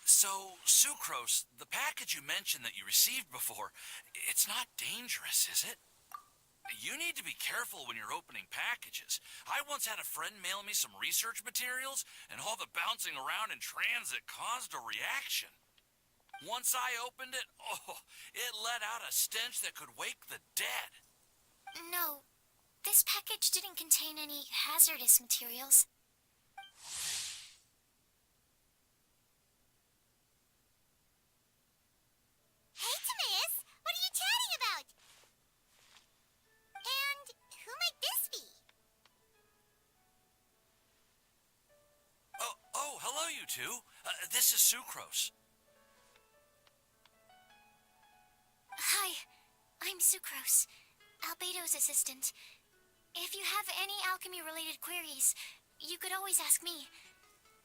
So, Sucrose, the package you mentioned that you received before, it's not dangerous, is it? You need to be careful when you're opening packages. I once had a friend mail me some research materials, and all the bouncing around in transit caused a reaction. Once I opened it, it let out a stench that could wake the dead. No, this package didn't contain any hazardous materials. Hey, Timaeus! What are you chatting about? And who might this be? Hello, you two. This is Sucrose. Hi, I'm Sucrose, Albedo's assistant. If you have any alchemy-related queries, you could always ask me.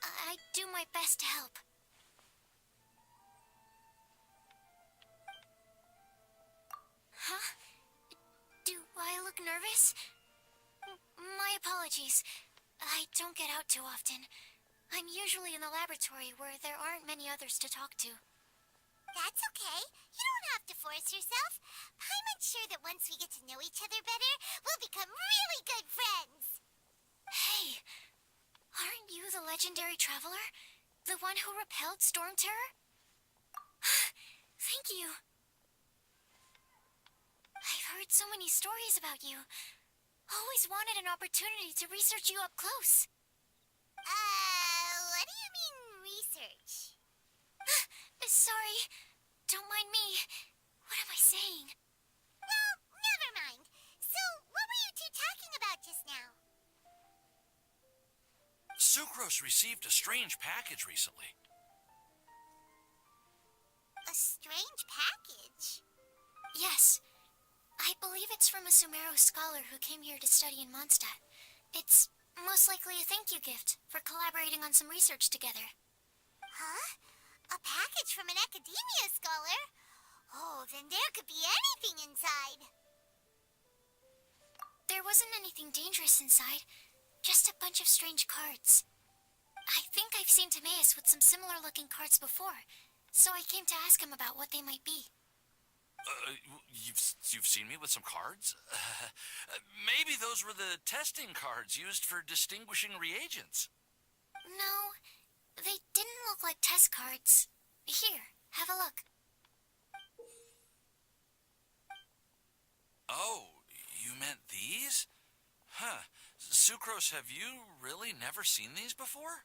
I do my best to help. Huh? Do I look nervous? My apologies. I don't get out too often. I'm usually in the laboratory where there aren't many others to talk to. That's okay. You don't have to force yourself. I'm sure that once we get to know each other better, we'll become really good friends. Hey, aren't you the legendary traveler? The one who repelled Storm Terror? Thank you. I've heard so many stories about you. Always wanted an opportunity to research you up close. What do you mean, research? Sorry. Don't mind me. What am I saying? Well, never mind. So, what were you two talking about just now? Sucrose received a strange package recently. A strange package? Yes. I believe it's from a Sumero scholar who came here to study in Mondstadt. It's most likely a thank you gift for collaborating on some research together. Huh? A package from an academia scholar? Oh, then there could be anything inside. There wasn't anything dangerous inside, just a bunch of strange cards. I think I've seen Timaeus with some similar-looking cards before, so I came to ask him about what they might be. You've seen me with some cards? Maybe those were the testing cards used for distinguishing reagents. No, they didn't look like test cards. Here, have a look. Oh, you meant these? Huh. Sucrose, have you really never seen these before?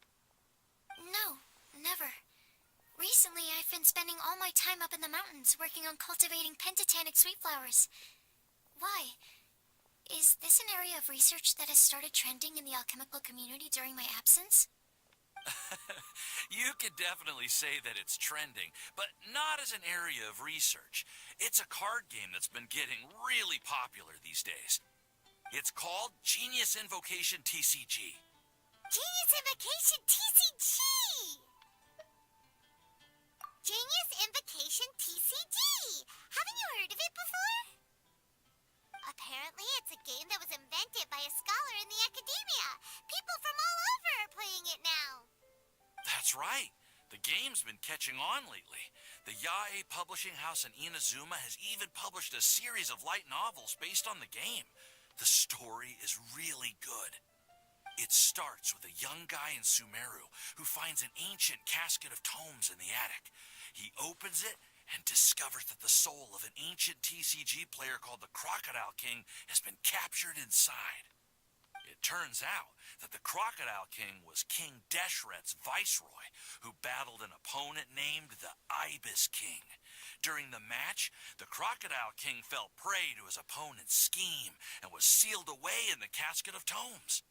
No, never. Recently, I've been spending all my time up in the mountains working on cultivating pentatonic sweet flowers. Why? Is this an area of research that has started trending in the alchemical community during my absence? You could definitely say that it's trending, but not as an area of research. It's a card game that's been getting really popular these days. It's called Genius Invocation TCG. Genius Invocation TCG! Genius Invocation TCG! Haven't you heard of it before? Apparently, it's a game that was invented by a scholar in the academia. People from all over are playing it now. That's right. The game's been catching on lately. The Yae publishing house in Inazuma has even published a series of light novels based on the game. The story is really good. It starts with a young guy in Sumeru who finds an ancient casket of tomes in the attic. He opens it and discovers that the soul of an ancient TCG player called the Crocodile King has been captured inside. It turns out that the Crocodile King was King Deshret's viceroy, who battled an opponent named the Ibis King. During the match, the Crocodile King fell prey to his opponent's scheme and was sealed away in the casket of tomes.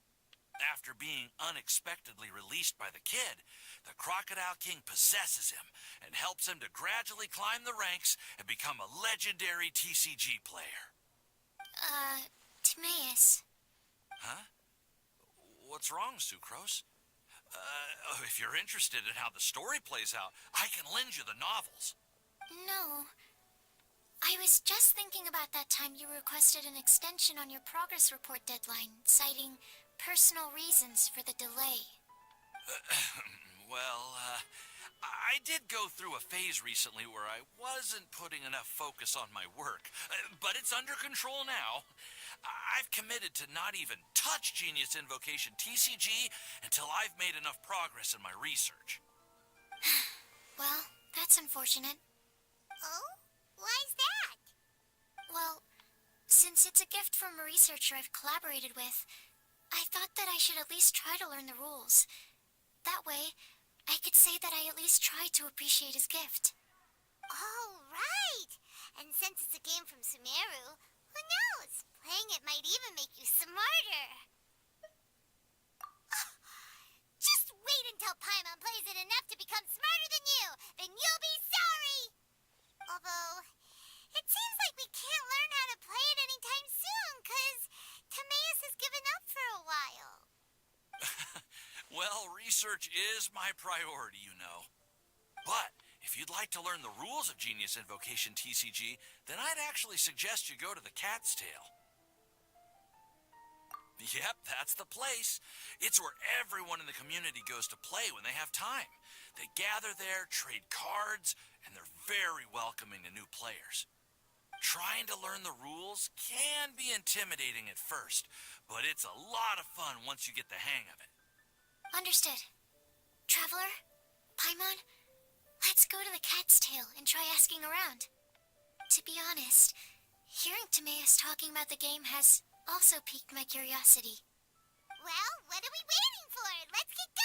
After being unexpectedly released by the kid, the Crocodile King possesses him and helps him to gradually climb the ranks and become a legendary TCG player. Timaeus. Huh? What's wrong, Sucrose? If you're interested in how the story plays out, I can lend you the novels. No. I was just thinking about that time you requested an extension on your progress report deadline, citing personal reasons for the delay. I did go through a phase recently where I wasn't putting enough focus on my work, but it's under control now. I've committed to not even touch Genius Invocation TCG until I've made enough progress in my research. Well, that's unfortunate. Oh? Why's that? Well, since it's a gift from a researcher I've collaborated with, I thought that I should at least try to learn the rules. That way, I could say that I at least tried to appreciate his gift. Oh, right. And since it's a game from Sumeru, who knows? Playing it might even make you smarter. Just wait until Paimon plays it enough to become smarter than you. Then you'll be sorry. Although, it seems like we can't learn how to play it anytime soon, because Timaeus has given up for a while. Well, research is my priority, you know. But if you'd like to learn the rules of Genius Invocation TCG, then I'd actually suggest you go to the Cat's Tail. Yep, that's the place. It's where everyone in the community goes to play when they have time. They gather there, trade cards, and they're very welcoming to new players. Trying to learn the rules can be intimidating at first, but it's a lot of fun once you get the hang of it. Understood. Traveler, Paimon, let's go to the Cat's Tail and try asking around. To be honest, hearing Timaeus talking about the game has also piqued my curiosity. Well, what are we waiting for? Let's get going!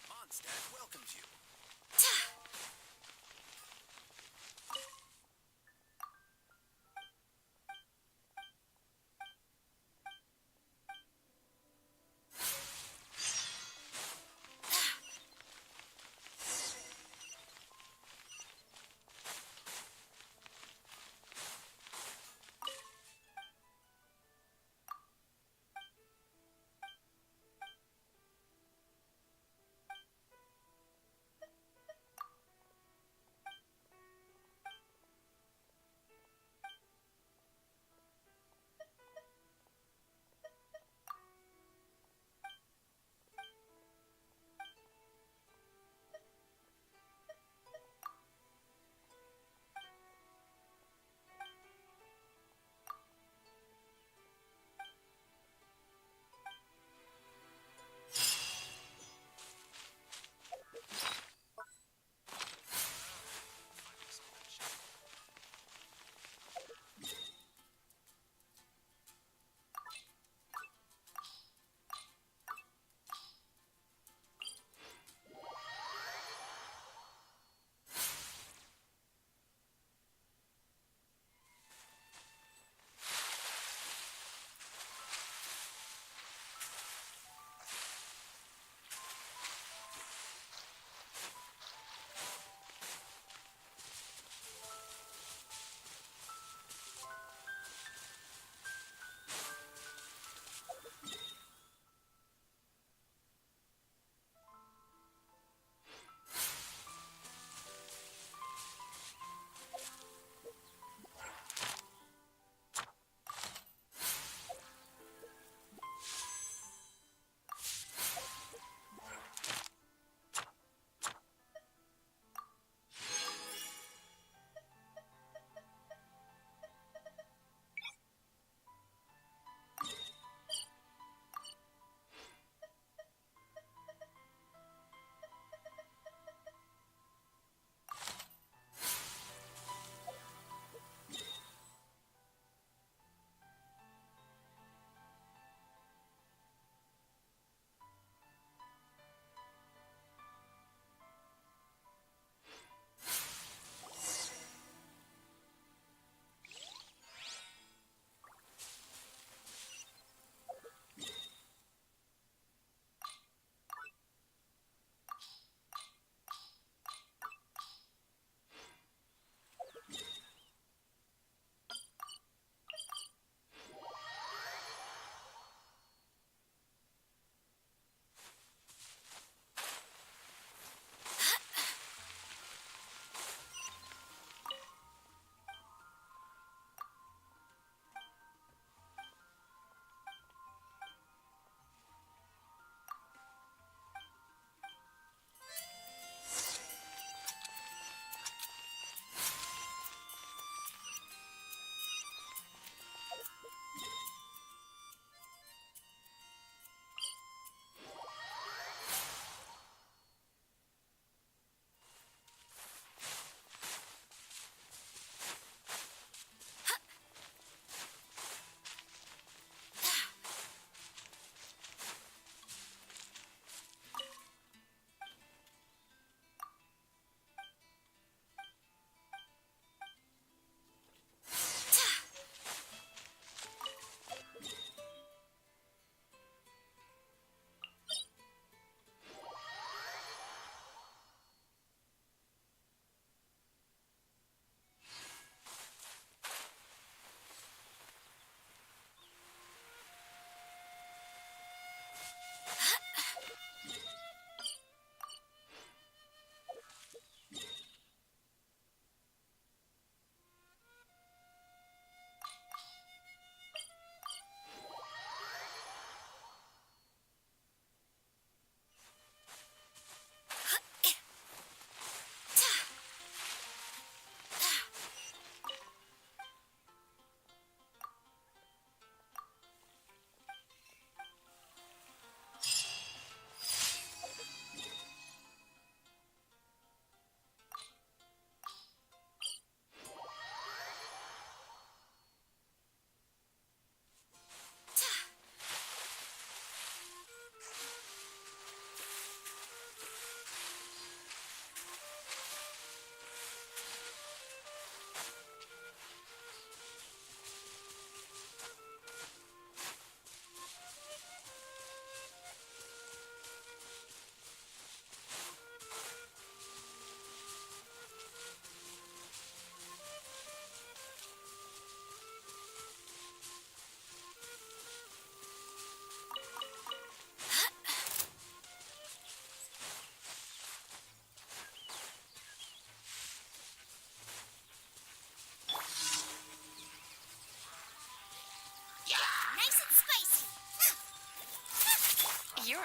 Mondstadt welcomes you.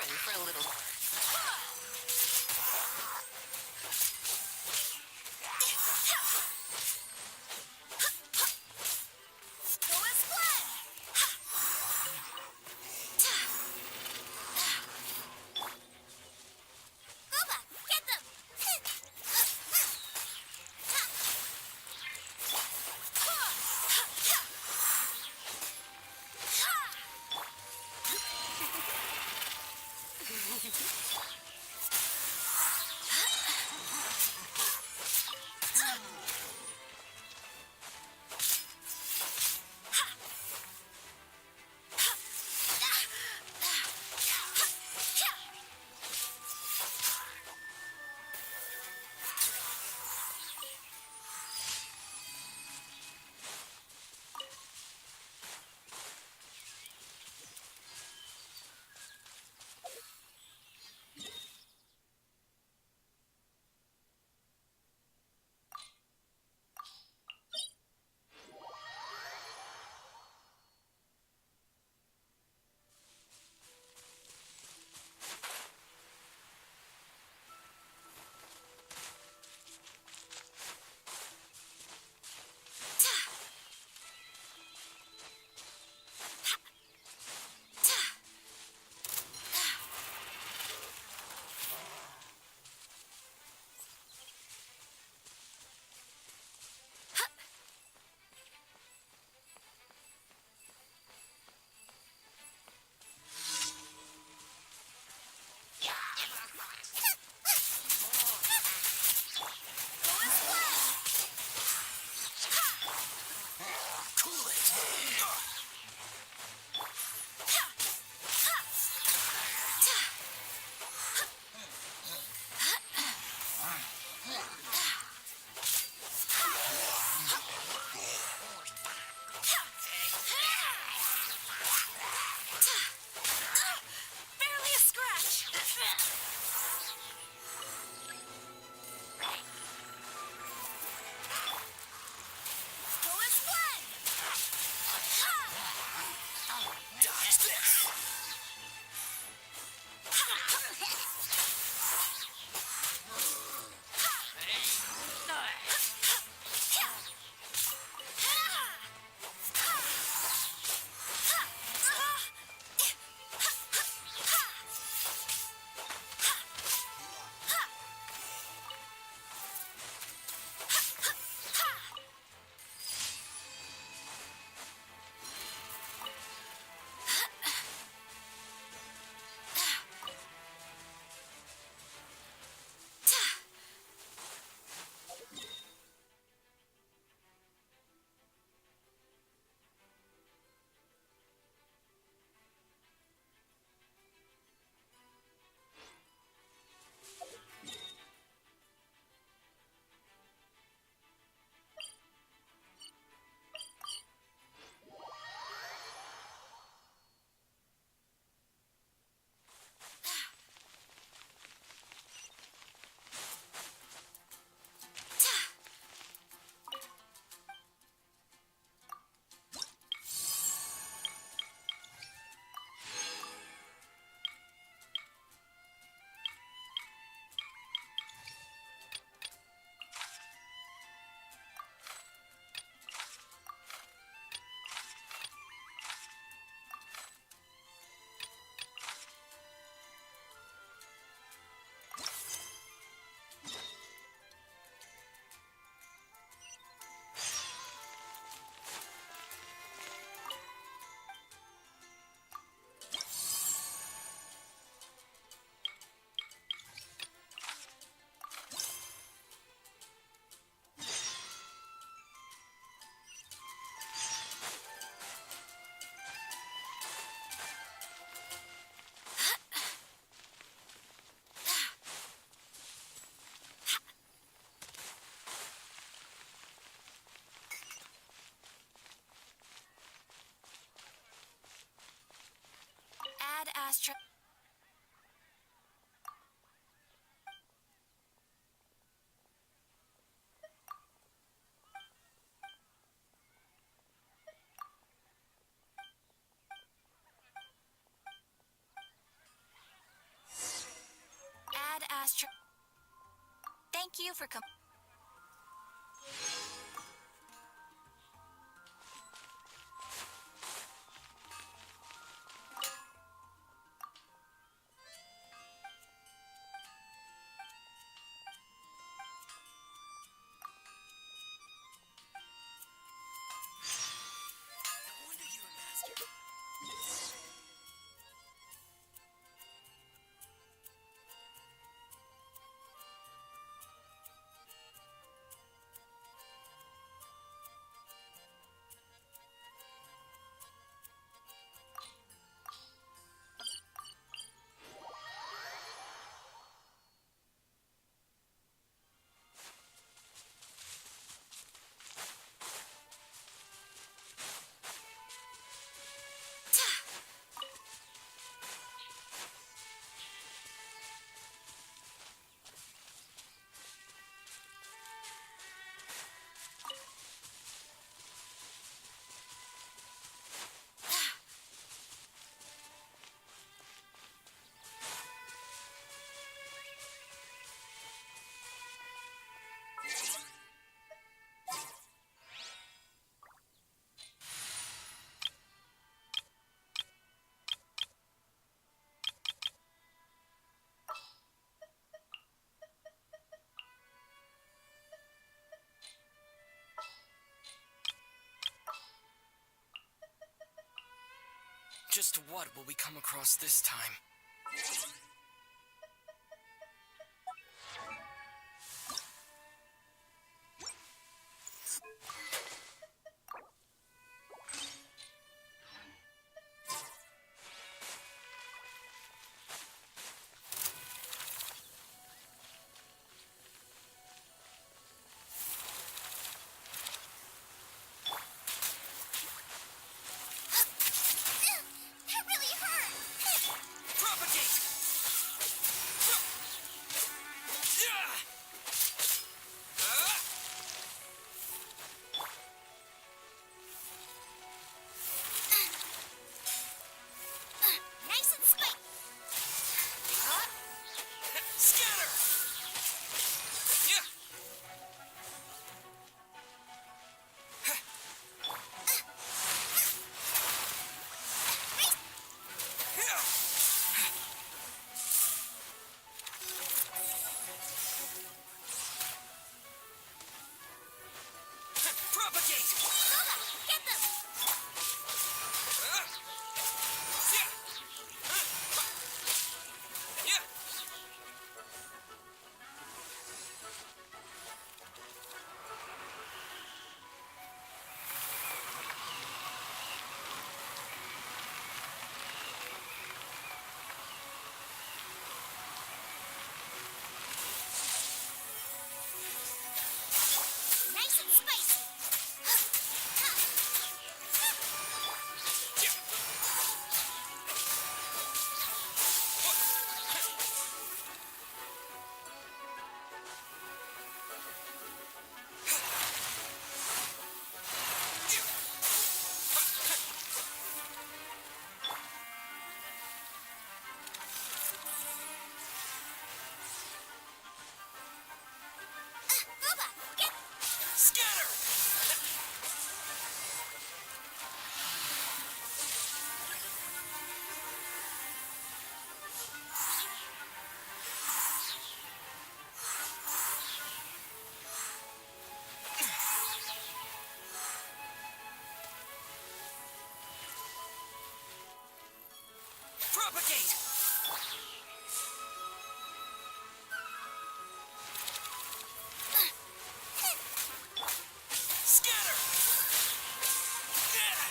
fun for a little. Astra. Master. Thank you for coming. No wonder you're a master. Just what will we come across this time? That really hurt! Propagate! Yeah! Nice and spiked! Scatter! Yeah! Yeah! Propagate! Nova, get them! Yeah! Nice and spicy! Nova, get... Scatter! Propagate! Scatter! Yeah!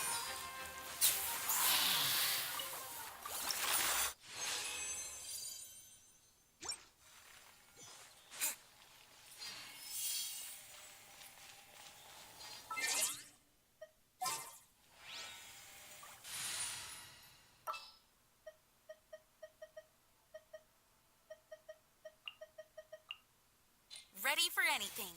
Ready for anything.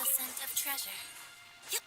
The scent of treasure. Yep.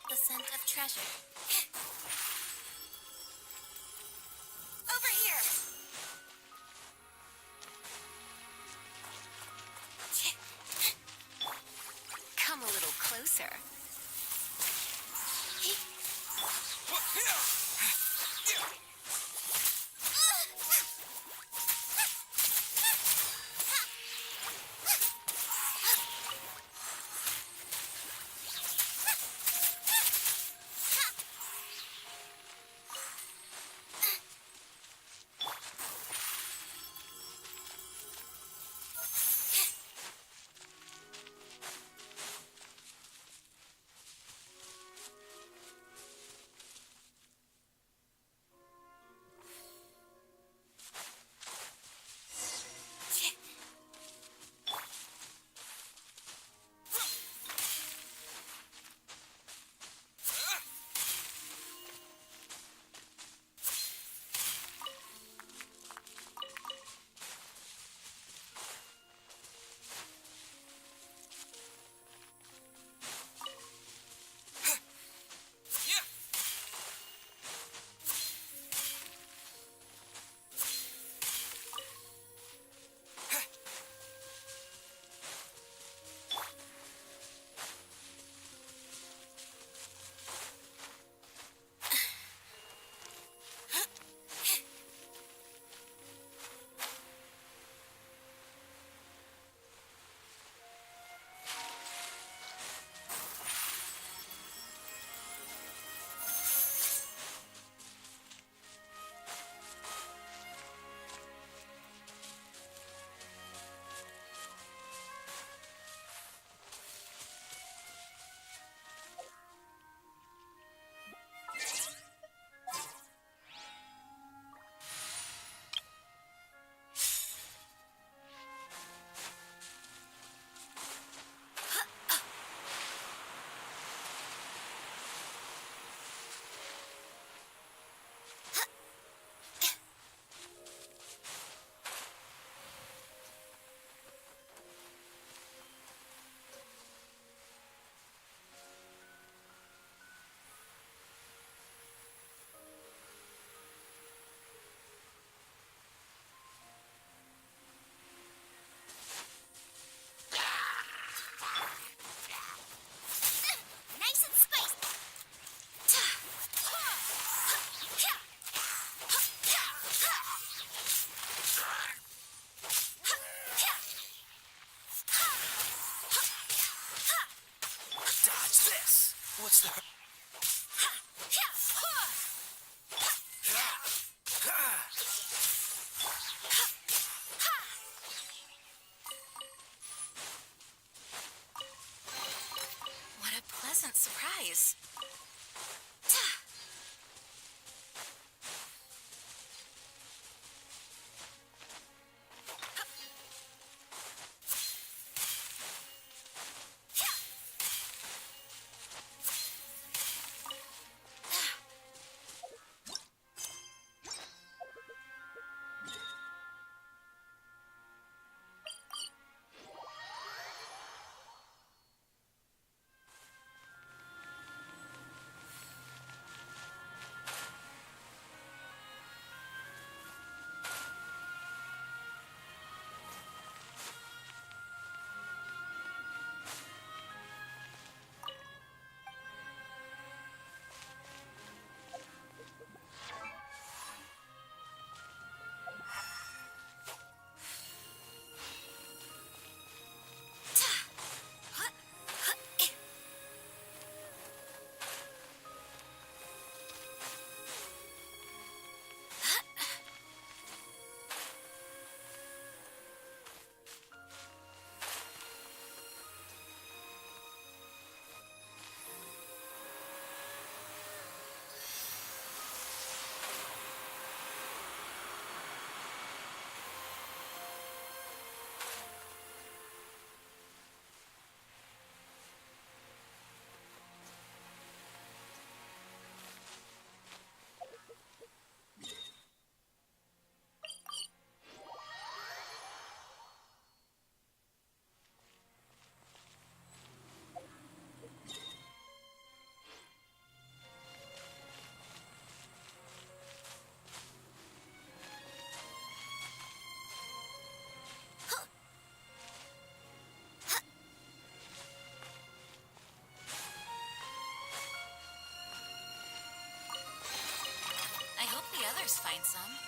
The scent of treasure. Over here! Come a little closer. What's the... What a pleasant surprise. others find some.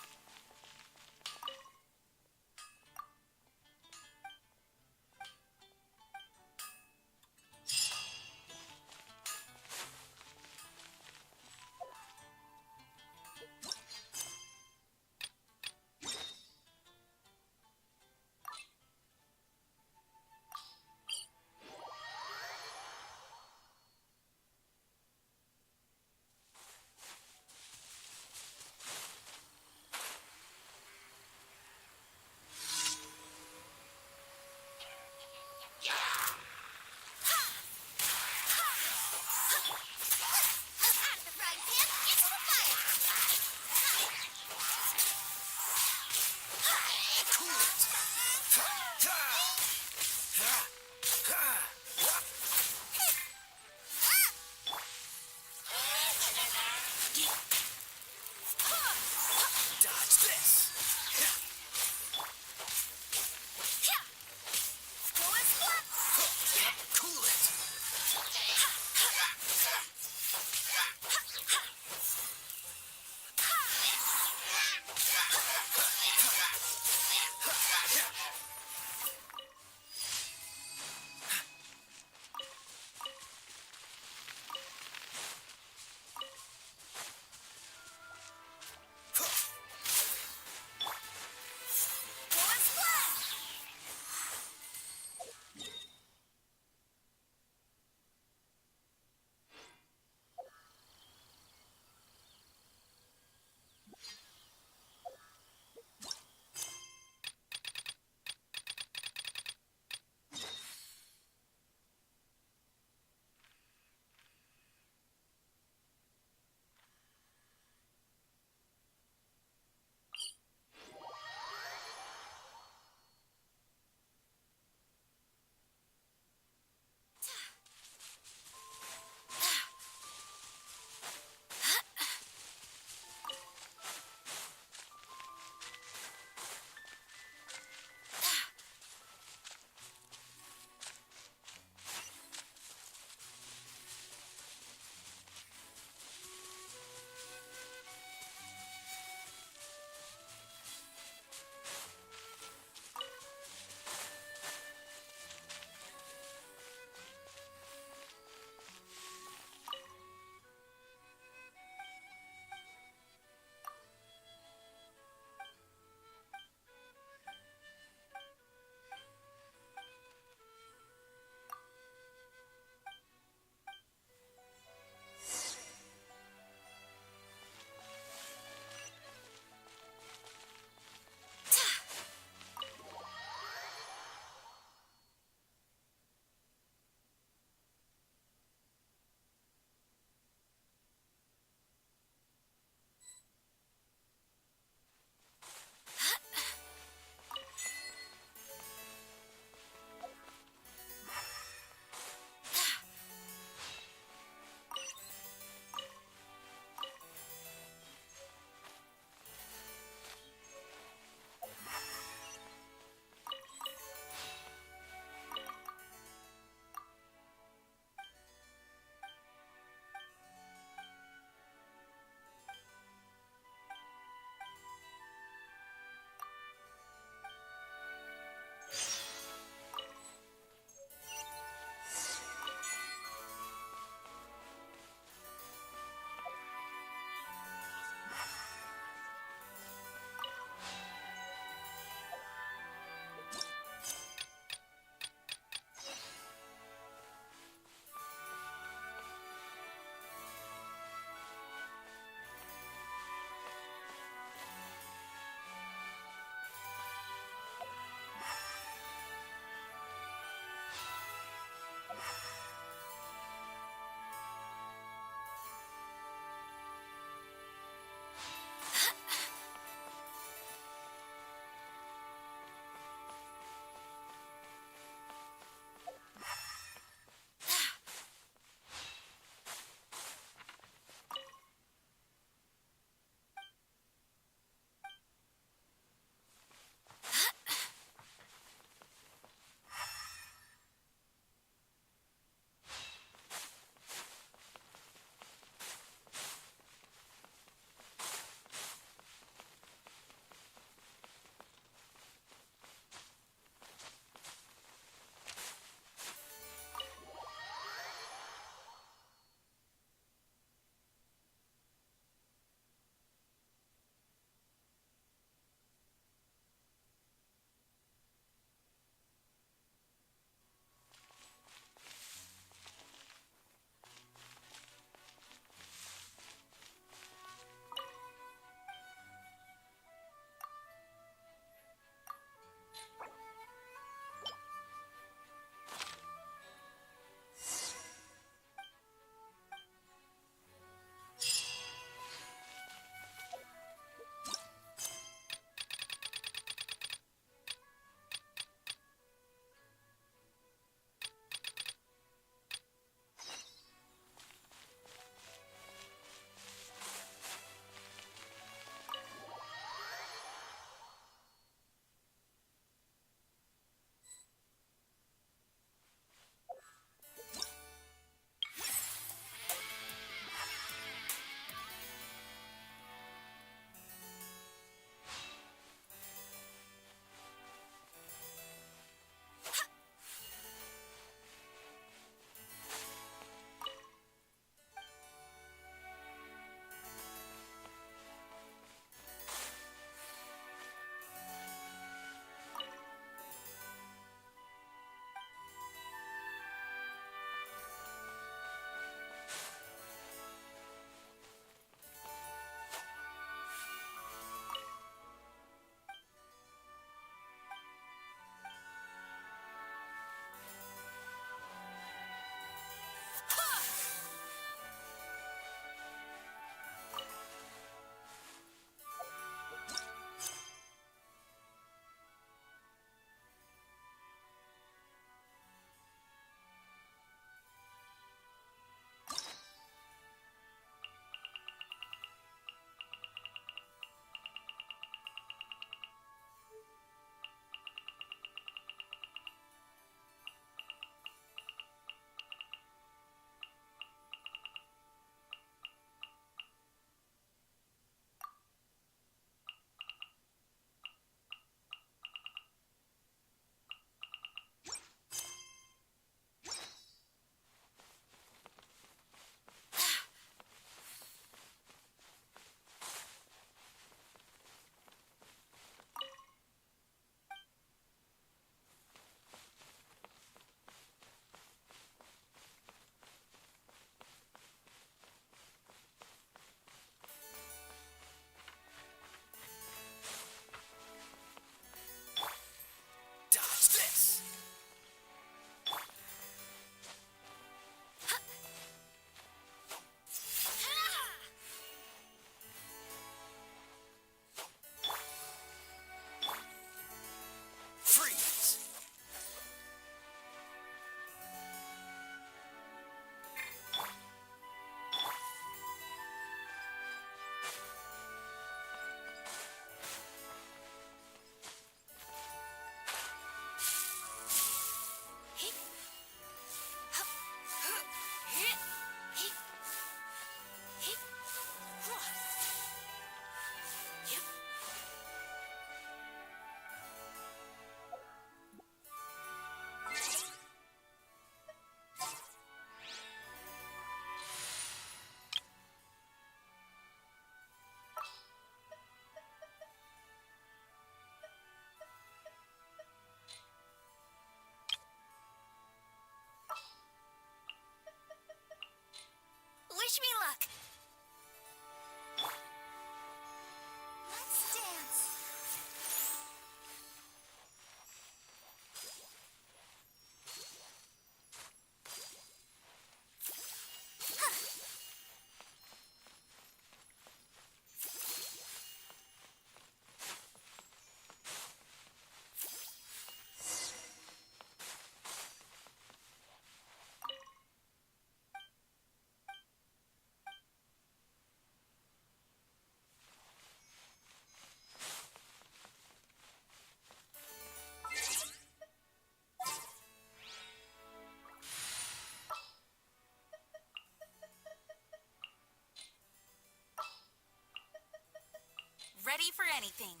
ready for anything.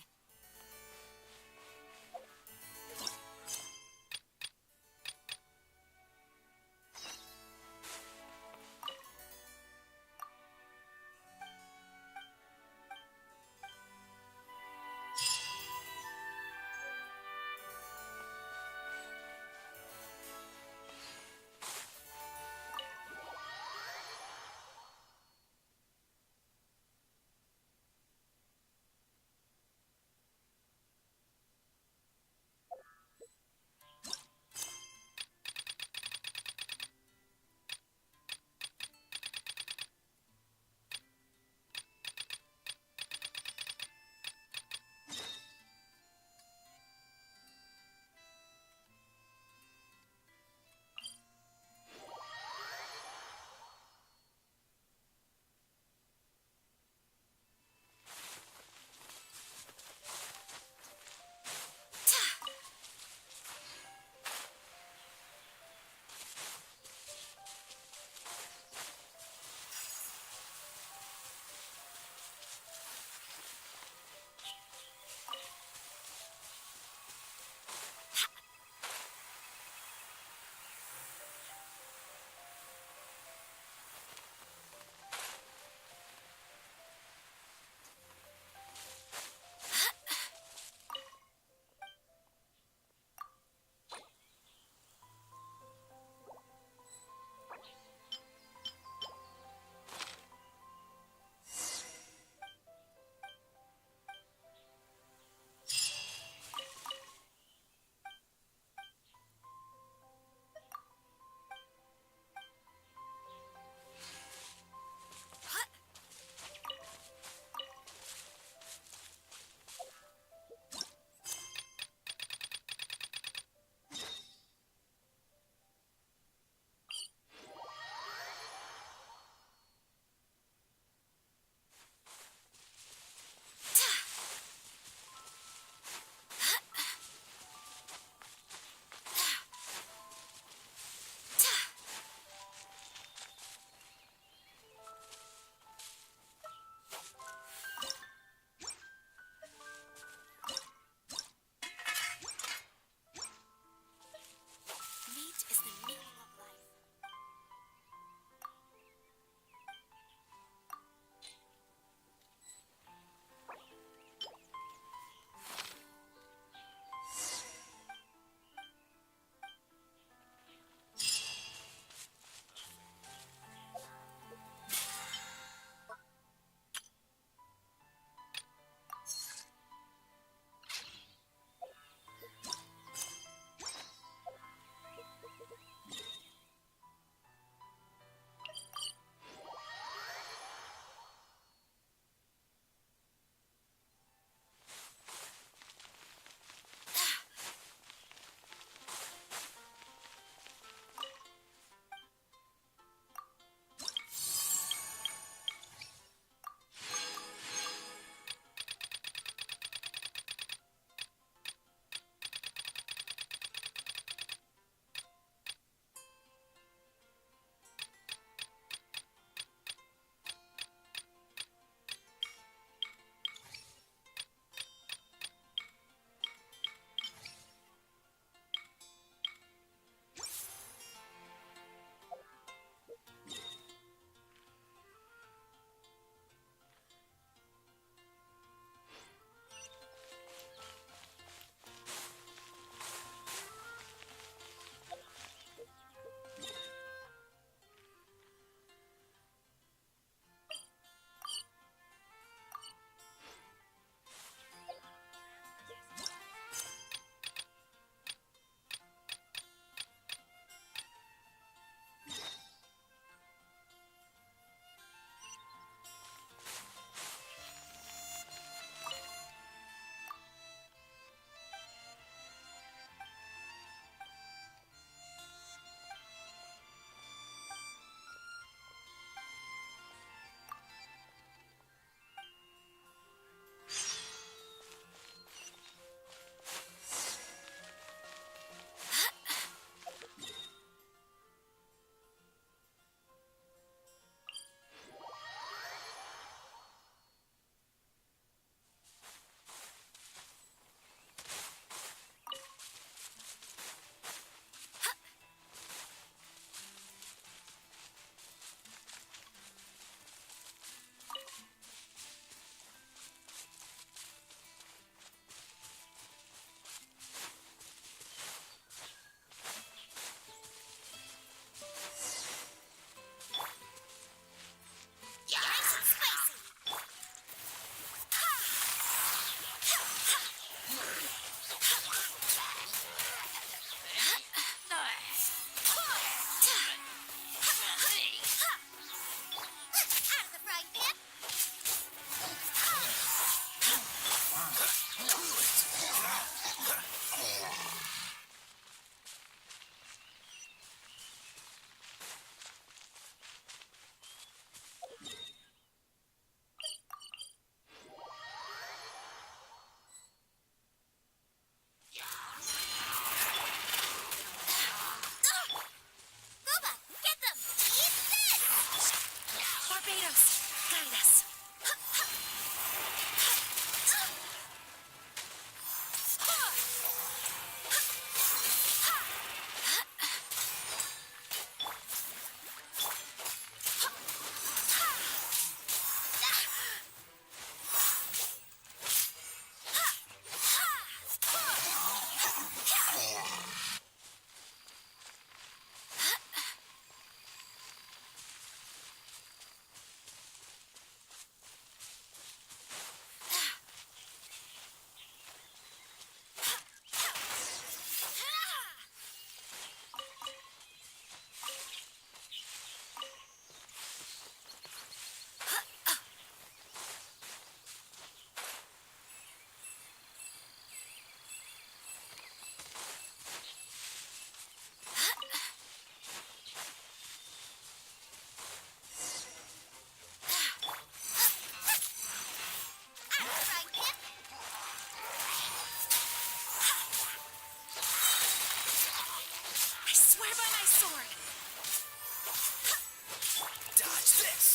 Watch this!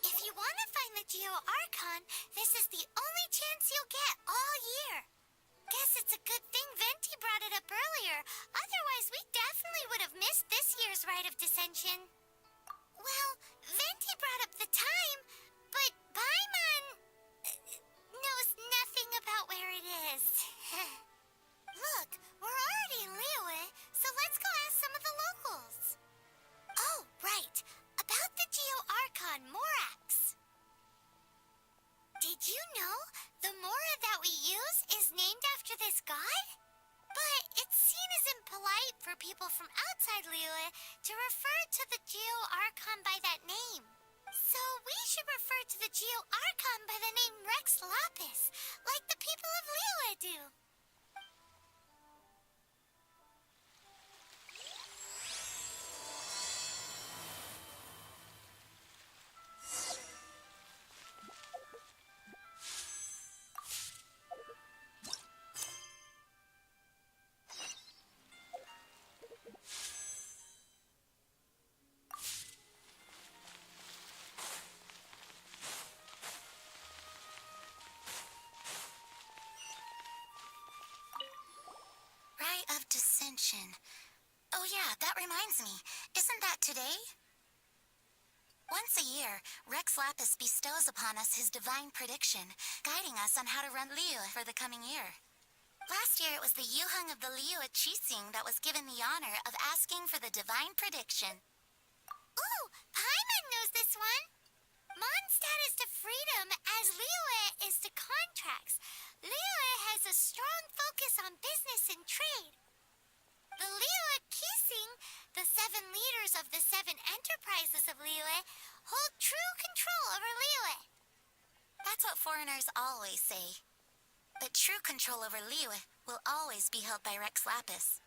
If you want to find the Geo Archon, this is the only chance you'll get all year. Guess it's a good thing Venti brought it up earlier. Otherwise, we definitely would have missed this year's Rite of Dissension. Well, Venti brought up the time, but Paimon knows nothing about where it is. Look, we're already in Liyue, so let's go ask some of the locals. Oh, right. About the Geo Archon Morax. Did you know the Mora that we use is named after this god? But it's seen as impolite for people from outside Liyue to refer to the Geo Archon by that name. So we should refer to the Geo Archon by the name Rex Lapis, like the people of Liyue do. Rite of Dissension. Oh yeah, that reminds me. Isn't that today? Once a year, Rex Lapis bestows upon us his divine prediction, guiding us on how to run Liyue for the coming year. Last year, it was the Yuheng of the Liyue Qixing that was given the honor of asking for the divine prediction. Ooh, Paimon knows this one. Mondstadt is to freedom as Liyue is to contracts. Liyue has a strong focus on business and trade. The Liyue Qixing, the 7 leaders of the 7 enterprises of Liyue, hold true control over Liyue. That's what foreigners always say. But true control over Liyue will always be held by Rex Lapis.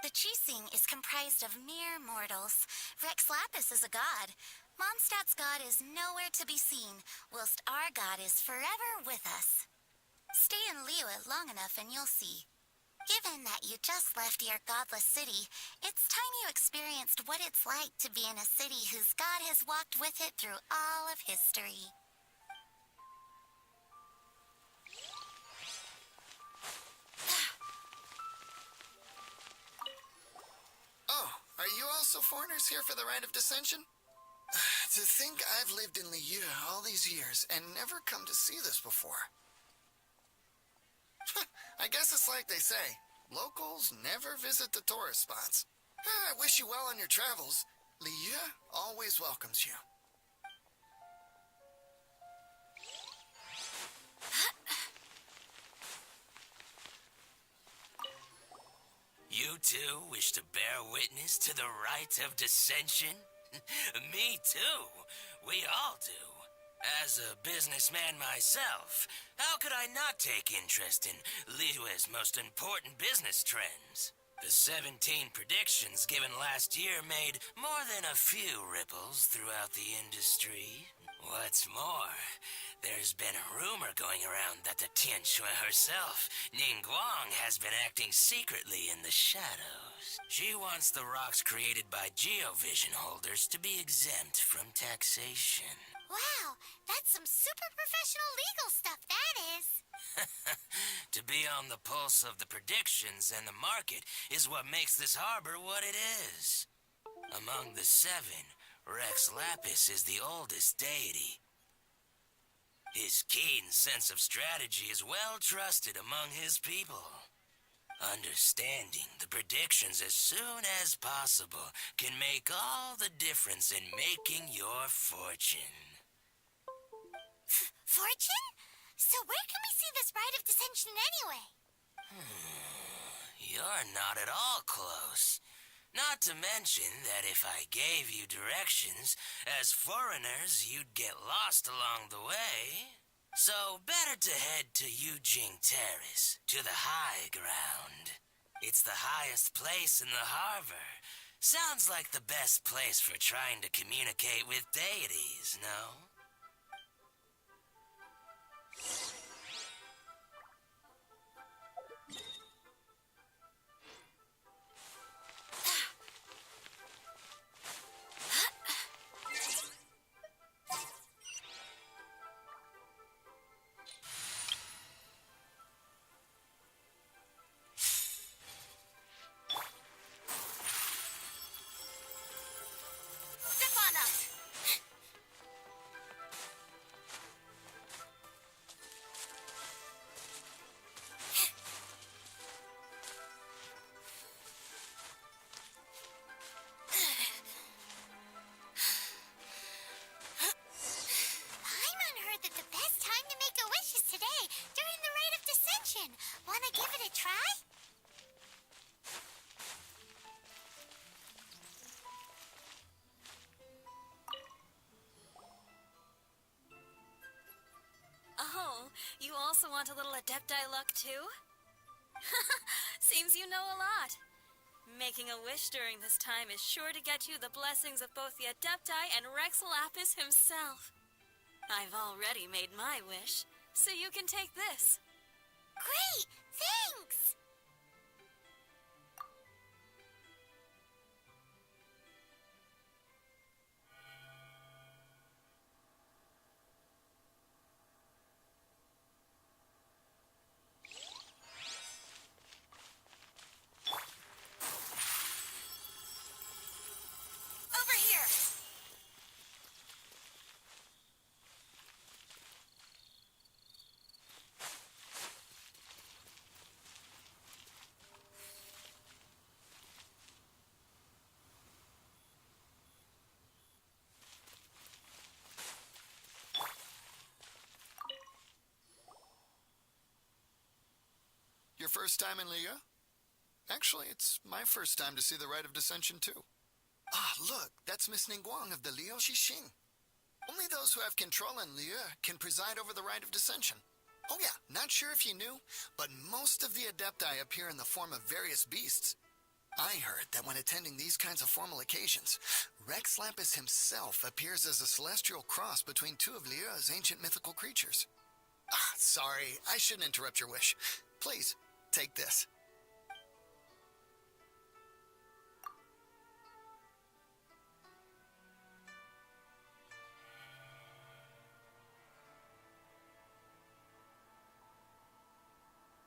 The Qixing is comprised of mere mortals. Rex Lapis is a god. Mondstadt's god is nowhere to be seen, whilst our god is forever with us. Stay in Liyue long enough and you'll see. Given that you just left your godless city, it's time you experienced what it's like to be in a city whose god has walked with it through all of history. Oh, are you also foreigners here for the Rite of Dissension? To think I've lived in Liyue all these years and never come to see this before. I guess it's like they say, locals never visit the tourist spots. I wish you well on your travels. Liyue always welcomes you. You too wish to bear witness to the Rite of Dissension? Me too. We all do. As a businessman myself, how could I not take interest in Liyue's most important business trends? The 17 predictions given last year made more than a few ripples throughout the industry. What's more, there's been a rumor going around that the Tianshui herself, Ningguang, has been acting secretly in the shadows. She wants the rocks created by Geovision holders to be exempt from taxation. Wow, that's some super professional legal stuff, that is. To be on the pulse of the predictions and the market is what makes this harbor what it is. Among the 7, Rex Lapis is the oldest deity. His keen sense of strategy is well trusted among his people. Understanding the predictions as soon as possible can make all the difference in making your fortune. Fortune? So where can we see this rite of dissension anyway? You're not at all close. Not to mention that if I gave you directions, as foreigners, you'd get lost along the way. So better to head to Yujing Terrace, to the high ground. It's the highest place in the harbor. Sounds like the best place for trying to communicate with deities, no? Step on up. Paimon heard that the best time to make a wish is today, during the rite of dissension. Wanna give it a try? Oh, you also want a little Adepti luck too? Seems you know a lot. Making a wish during this time is sure to get you the blessings of both the Adepti and Rex Lapis himself. I've already made my wish, so you can take this. Great! Thanks! Over here! Your first time in Liyue? Actually, it's my first time to see the rite of dissension, too. Ah, look, that's Miss Ningguang of the Liu Xixing. Only those who have control in Liyue can preside over the rite of dissension. Oh yeah, not sure if you knew, but most of the Adepti appear in the form of various beasts. I heard that when attending these kinds of formal occasions, Rex Lapis himself appears as a celestial cross between 2 of Liyue's ancient mythical creatures. Ah, sorry, I shouldn't interrupt your wish. Please, take this.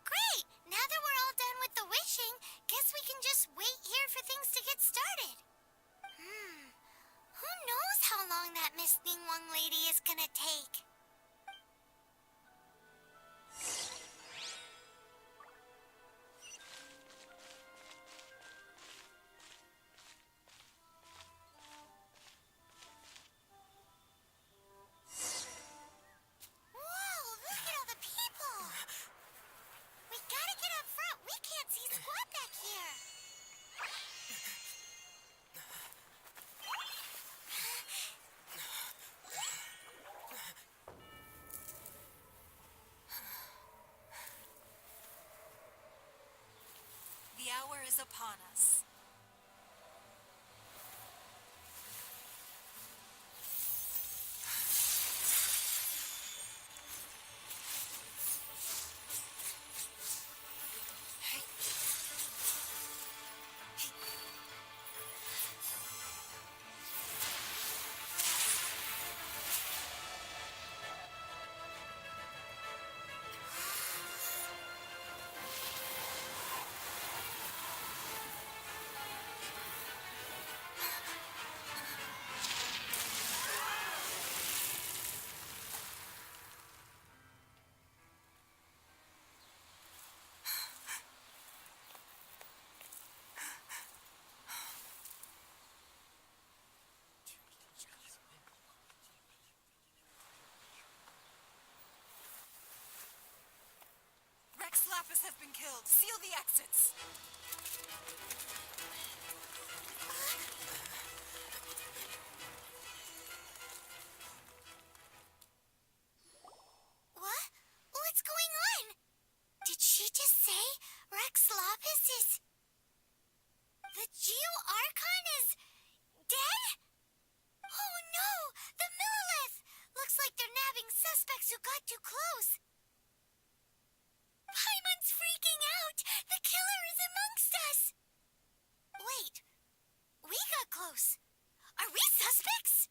Great! Now that we're all done with the wishing, guess we can just wait here for things to get started. Who knows how long that Miss Ningguang lady is gonna take? Whoa, look at all the people! We gotta get up front. We can't see squat back here. upon us. Rex Lapis has been killed. Seal the exits. What? What's going on? Did she just say Rex Lapis is... The Geo-Archon is... dead? Oh no! The Millilith! Looks like they're nabbing suspects who got too close. Paimon's freaking out! The killer is amongst us! Wait. We got close. Are we suspects?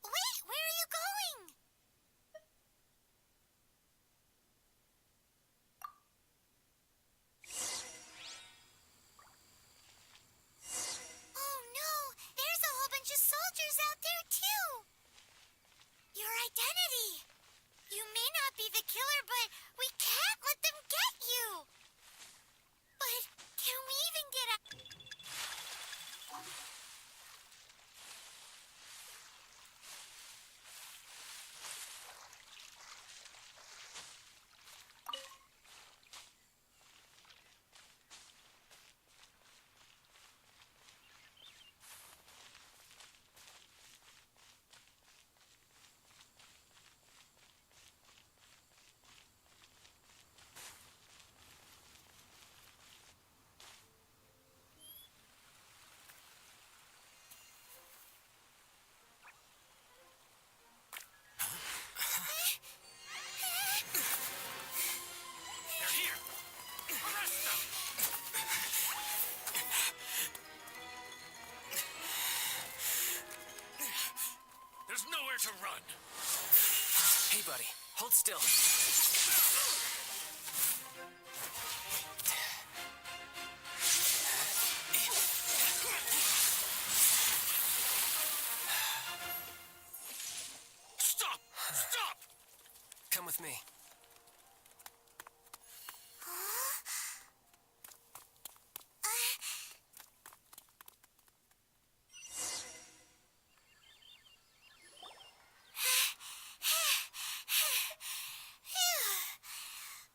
Wait, where are you going? Oh no, there's a whole bunch of soldiers out there too. Your identity. You may not be the killer, but we can't let them get you. But can we even get out? They're here! Arrest them! There's nowhere to run. Hey, buddy, hold still. Stop! Stop! Come with me.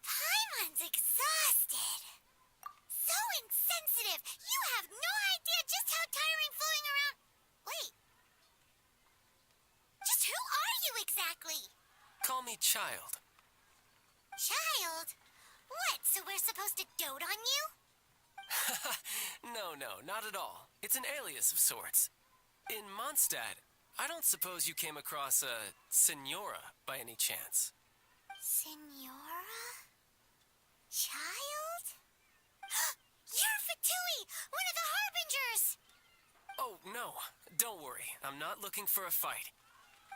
Paimon's exhausted. So insensitive. You have no idea just how tiring fooling around. Wait. Just who are you exactly? Call me Child. Child? What, so we're supposed to dote on you? No, not at all. It's an alias of sorts. In Mondstadt, I don't suppose you came across a Senora by any chance. Senora? Child? You're Fatui, one of the Harbingers! Oh, no. Don't worry. I'm not looking for a fight.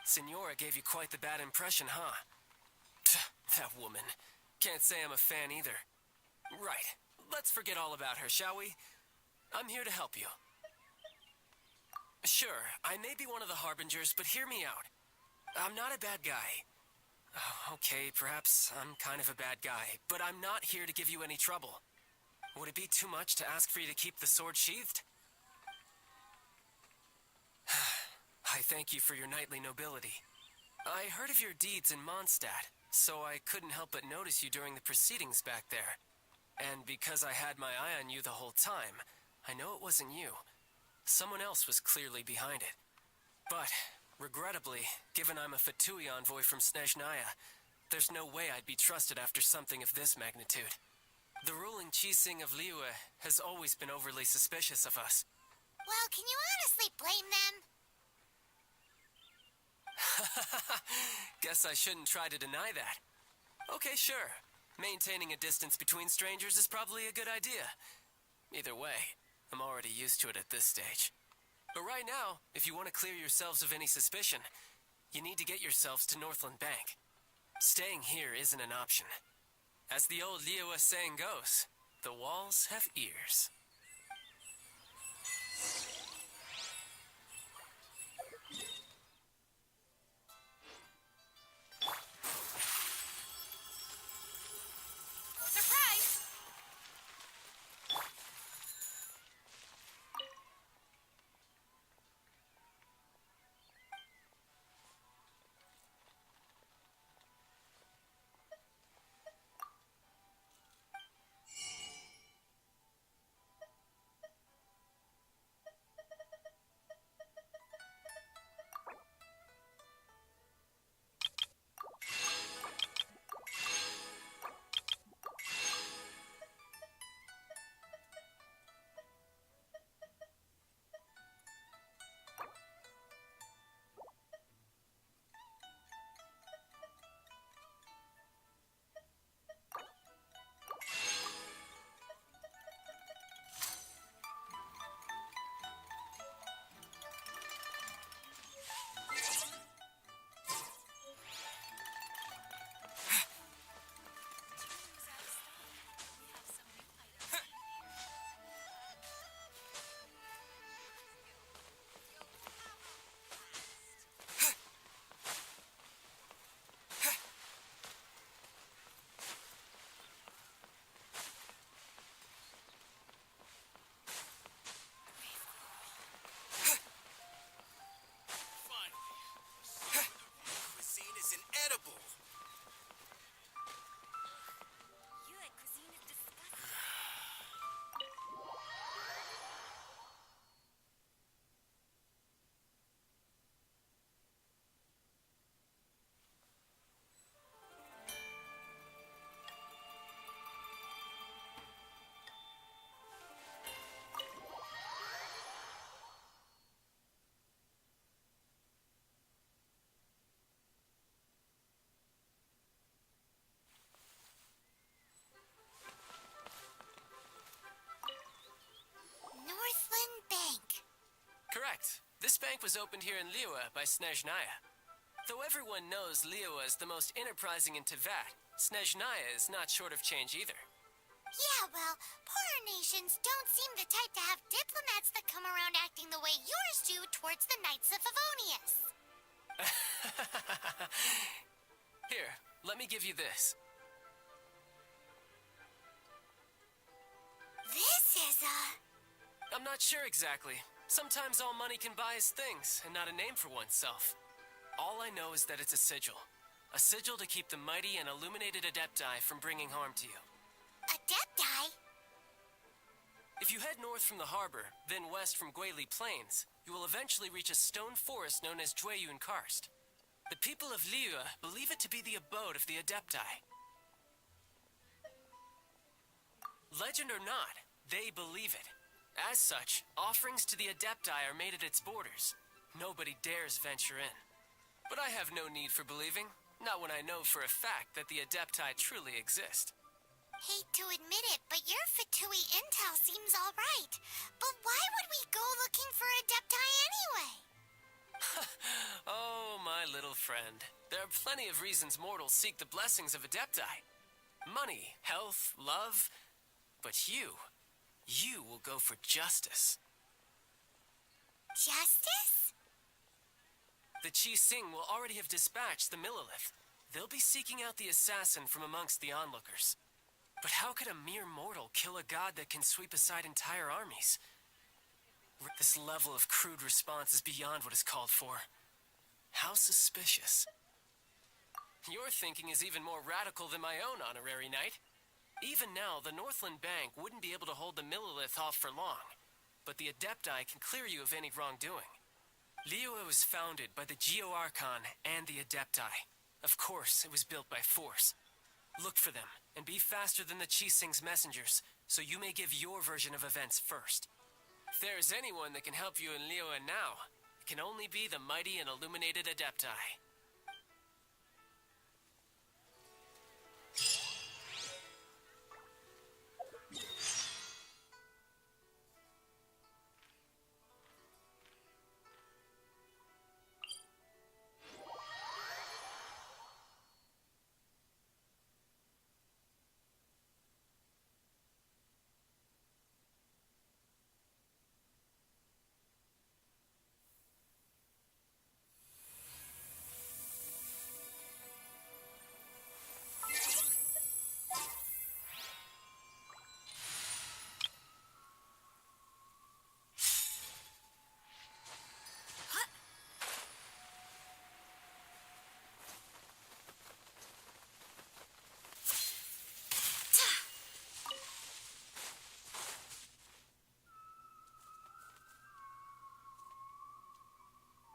Senora gave you quite the bad impression, huh? Pfft, that woman. Can't say I'm a fan either. Right. Let's forget all about her, shall we? I'm here to help you. Sure, I may be one of the Harbingers, but hear me out. I'm not a bad guy. Oh, okay, perhaps I'm kind of a bad guy, but I'm not here to give you any trouble. Would it be too much to ask for you to keep the sword sheathed? I thank you for your knightly nobility. I heard of your deeds in Mondstadt, so I couldn't help but notice you during the proceedings back there. And because I had my eye on you the whole time, I know it wasn't you. Someone else was clearly behind it. But, regrettably, given I'm a Fatui envoy from Snezhnaya, there's no way I'd be trusted after something of this magnitude. The ruling Qixing of Liyue has always been overly suspicious of us. Well, can you honestly blame them? Guess I shouldn't try to deny that. Okay, sure. Maintaining a distance between strangers is probably a good idea. Either way, I'm already used to it at this stage. But right now, if you want to clear yourselves of any suspicion, you need to get yourselves to Northland Bank. Staying here isn't an option. As the old Liyue saying goes, the walls have ears. Surprise! Cuisine is inedible. Yue cuisine is disgusting. Northland Bank. Correct. This bank was opened here in Liyue by Snezhnaya. Though everyone knows Liyue is the most enterprising in Teyvat, Snezhnaya is not short of change either. Yeah, well, poorer nations don't seem the type to have diplomats that come around acting the way yours do towards the Knights of Favonius. Here, let me give you this. This is I'm not sure exactly. Sometimes all money can buy is things, and not a name for oneself. All I know is that it's a sigil. A sigil to keep the mighty and illuminated Adepti from bringing harm to you. Adepti. If you head north from the harbor, then west from Guili Plains, you will eventually reach a stone forest known as Jueyun Karst. The people of Liyue believe it to be the abode of the Adepti. Legend or not, they believe it. As such, offerings to the Adepti are made at its borders. Nobody dares venture in. But I have no need for believing, not when I know for a fact that the Adepti truly exist. Hate to admit it, but your Fatui intel seems all right. But why would we go looking for Adepti anyway? Oh, my little friend. There are plenty of reasons mortals seek the blessings of Adepti. Money, health, love. But you will go for justice. Justice? The Qixing will already have dispatched the Millilith. They'll be seeking out the assassin from amongst the onlookers. But how could a mere mortal kill a god that can sweep aside entire armies? This level of crude response is beyond what is called for. How suspicious. Your thinking is even more radical than my own, honorary knight. Even now, the Northland Bank wouldn't be able to hold the Millilith off for long, but the Adepti can clear you of any wrongdoing. Liyue was founded by the Geo-Archon and the Adepti. Of course, it was built by force. Look for them, and be faster than the Qixing's messengers, so you may give your version of events first. If there is anyone that can help you in Liyue now, it can only be the mighty and illuminated Adepti.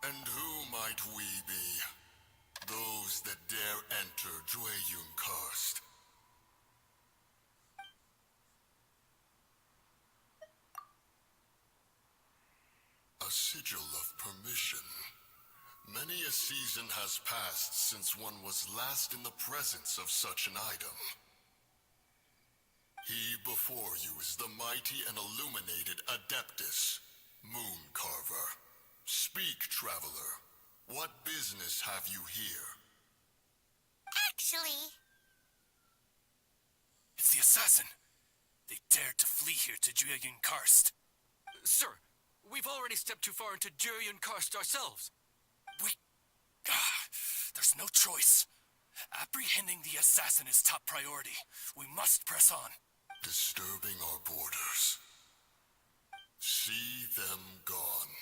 And who might we be? Those that dare enter Jueyun Karst. A sigil of permission. Many a season has passed since one was last in the presence of such an item. He before you is the mighty and illuminated Adeptus, Moon Carver. Speak, traveler. What business have you here? Actually, It's the assassin. They dared to flee here to Jueyun Karst. Sir, we've already stepped too far into Jueyun Karst ourselves. There's no choice. Apprehending the assassin is top priority. We must press on. Disturbing our borders. See them gone.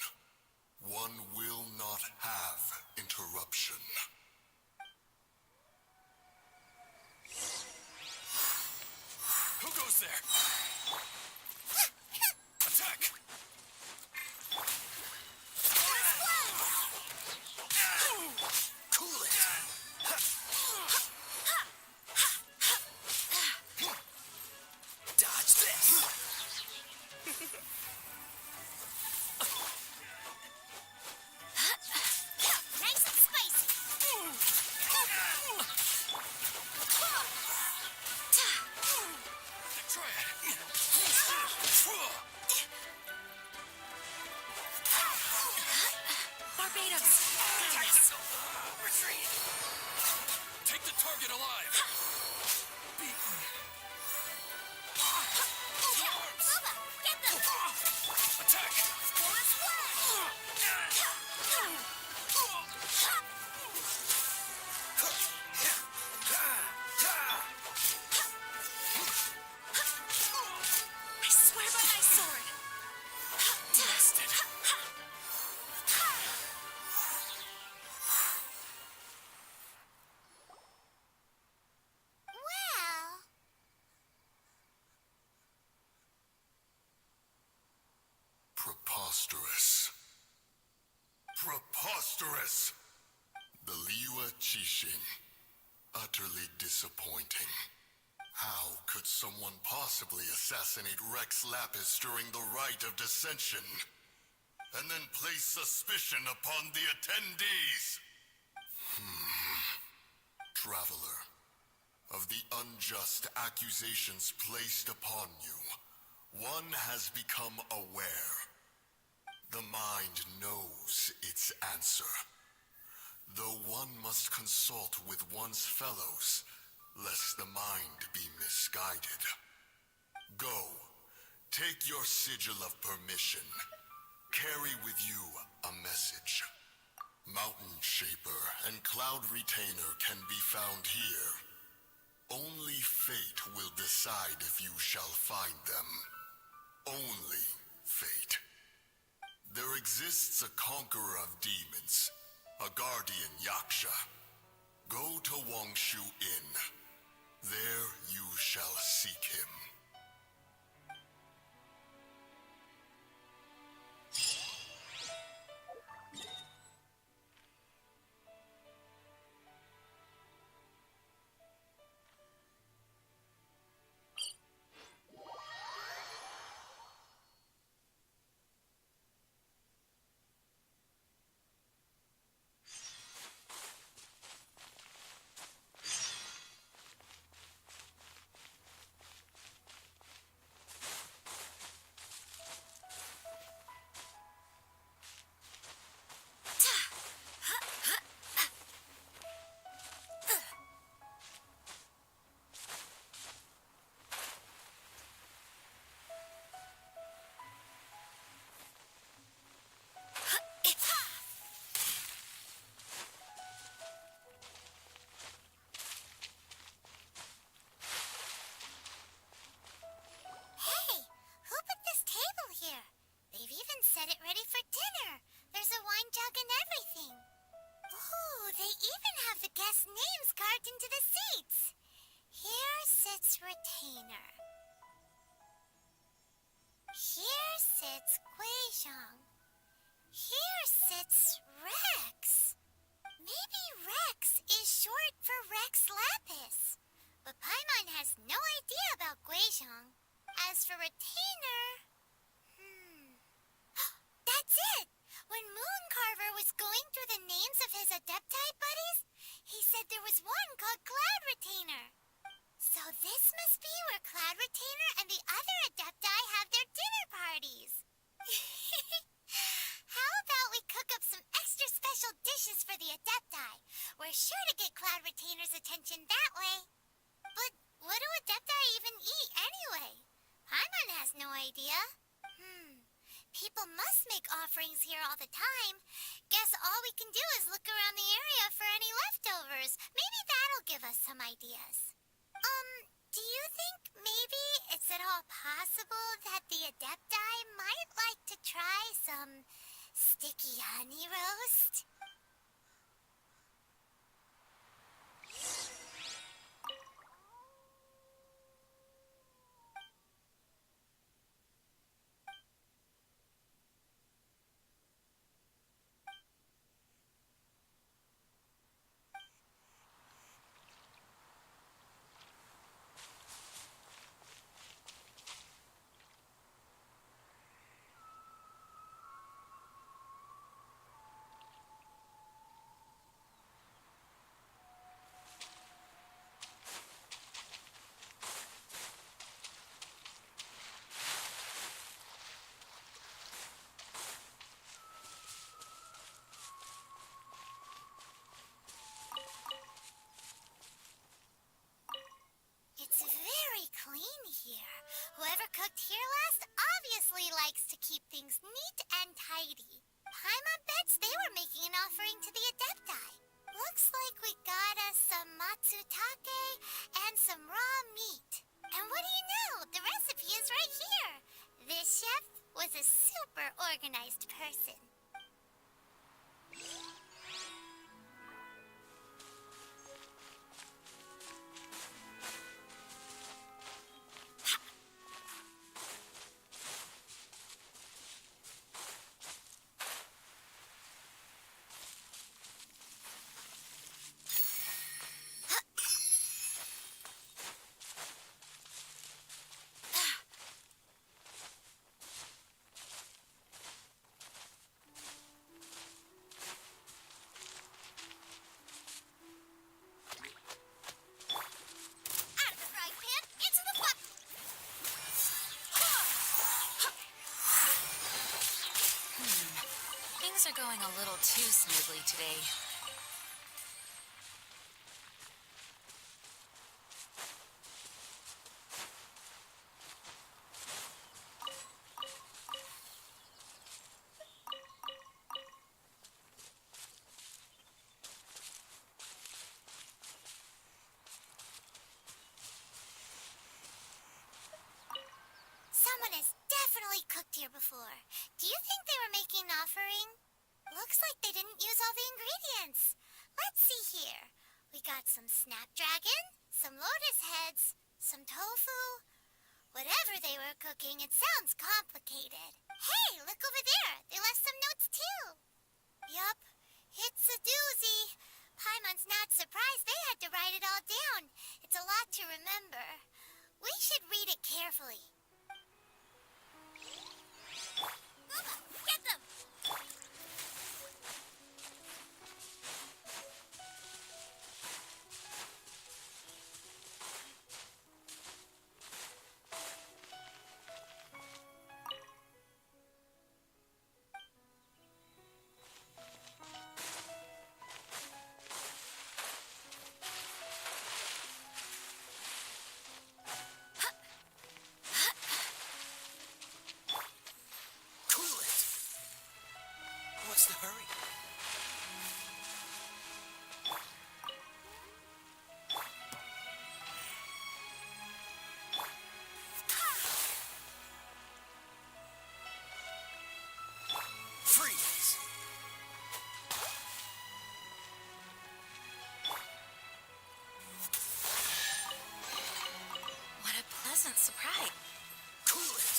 One will not have interruption. Who goes there? Attack! Cool it! Dodge this! nice and spicy. Try it! Barbados! Retreat! Take the target alive! Beaten! Luba, get them! Attack! I swear by my sword! Blasted! Well, Preposterous. Preposterous! The Liyue Qixing. Utterly disappointing. How could someone possibly assassinate Rex Lapis during the rite of dissension? And then place suspicion upon the attendees? Traveler, of the unjust accusations placed upon you, one has become aware. The mind knows its answer. Though one must consult with one's fellows, lest the mind be misguided. Go, take your sigil of permission. Carry with you a message. Mountain Shaper and Cloud Retainer can be found here. Only fate will decide if you shall find them. Only fate. There exists a conqueror of demons, a guardian Yaksha. Go to Wangshu Inn. There you shall seek him. guest names carved into the seats. Here sits Retainer. Here sits Guizhong. Here sits Rex. Maybe Rex is short for Rex Lapis. But Paimon has no idea about Guizhong. As for Retainer... That's it! When Mooncarver was going through the names of his Adepti buddies, he said there was one called Cloud Retainer. So this must be where Cloud Retainer and the other Adepti have their dinner parties. How about we cook up some extra special dishes for the Adepti? We're sure to get Cloud Retainer's attention that way. But what do Adepti even eat anyway? Paimon has no idea. People must make offerings here all the time. Guess all we can do is look around the area for any leftovers. Maybe that'll give us some ideas. Do you think maybe it's at all possible that the Adepti might like to try some sticky honey roast? It's very clean here. Whoever cooked here last obviously likes to keep things neat and tidy. Paimon bets they were making an offering to the Adepti. Looks like we got us some matsutake and some raw meat. And what do you know? The recipe is right here. This chef was a super organized person. Things are going a little too smoothly today. Someone has definitely cooked here before. Do you think they were making an offering? Looks like they didn't use all the ingredients. Let's see here. We got some snapdragon, some lotus heads, some tofu. Whatever they were cooking, it sounds complicated. Hey, look over there. They left some notes too. Yup, it's a doozy. Paimon's not surprised they had to write it all down. It's a lot to remember. We should read it carefully. Uma, get them! surprise. Cool it.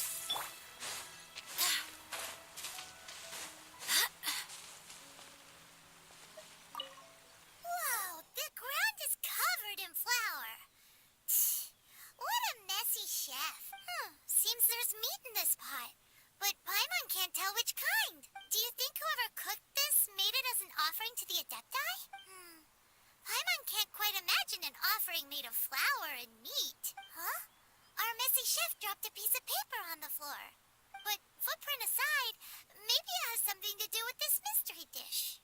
Whoa, the ground is covered in flour. What a messy chef. Seems there's meat in this pot. But Paimon can't tell which kind. Do you think whoever cooked this made it as an offering to the Adepti? Paimon can't quite imagine an offering made of flour and meat. Huh? Our messy chef dropped a piece of paper on the floor. But footprint aside, maybe it has something to do with this mystery dish.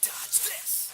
Dodge this.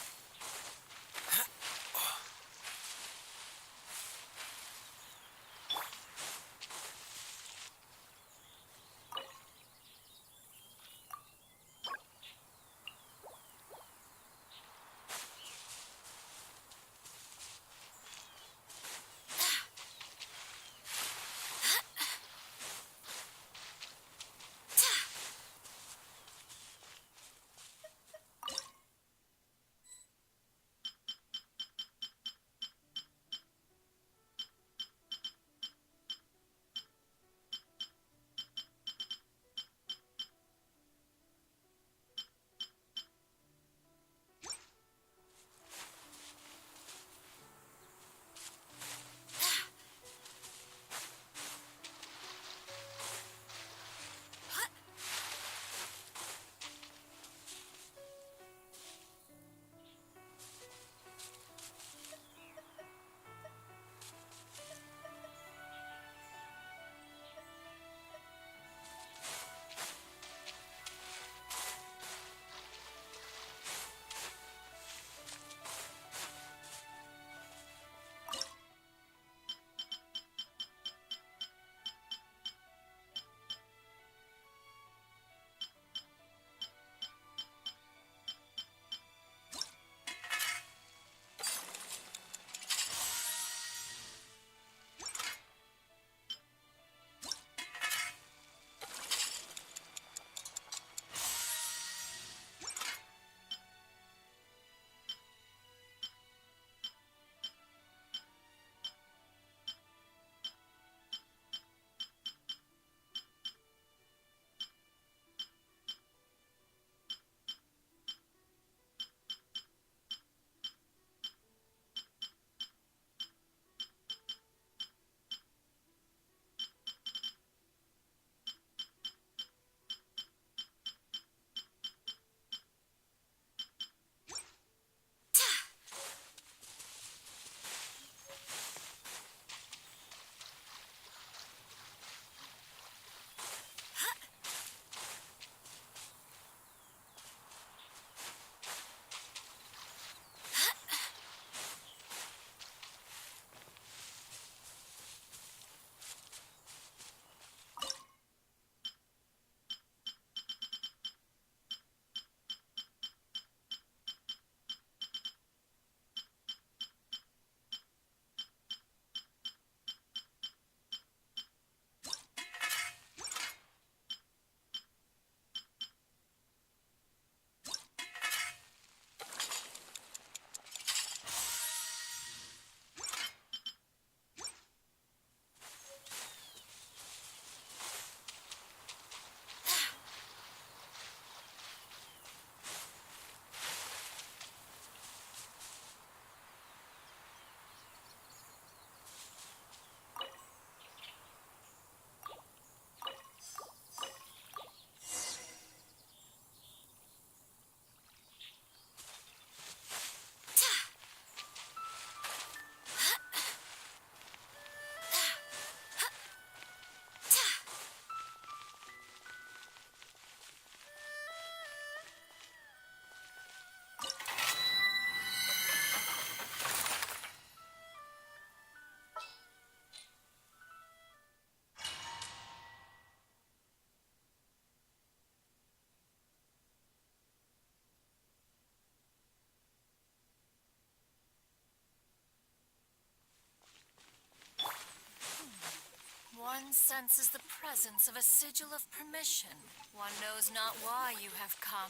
One senses the presence of a sigil of permission. One knows not why you have come,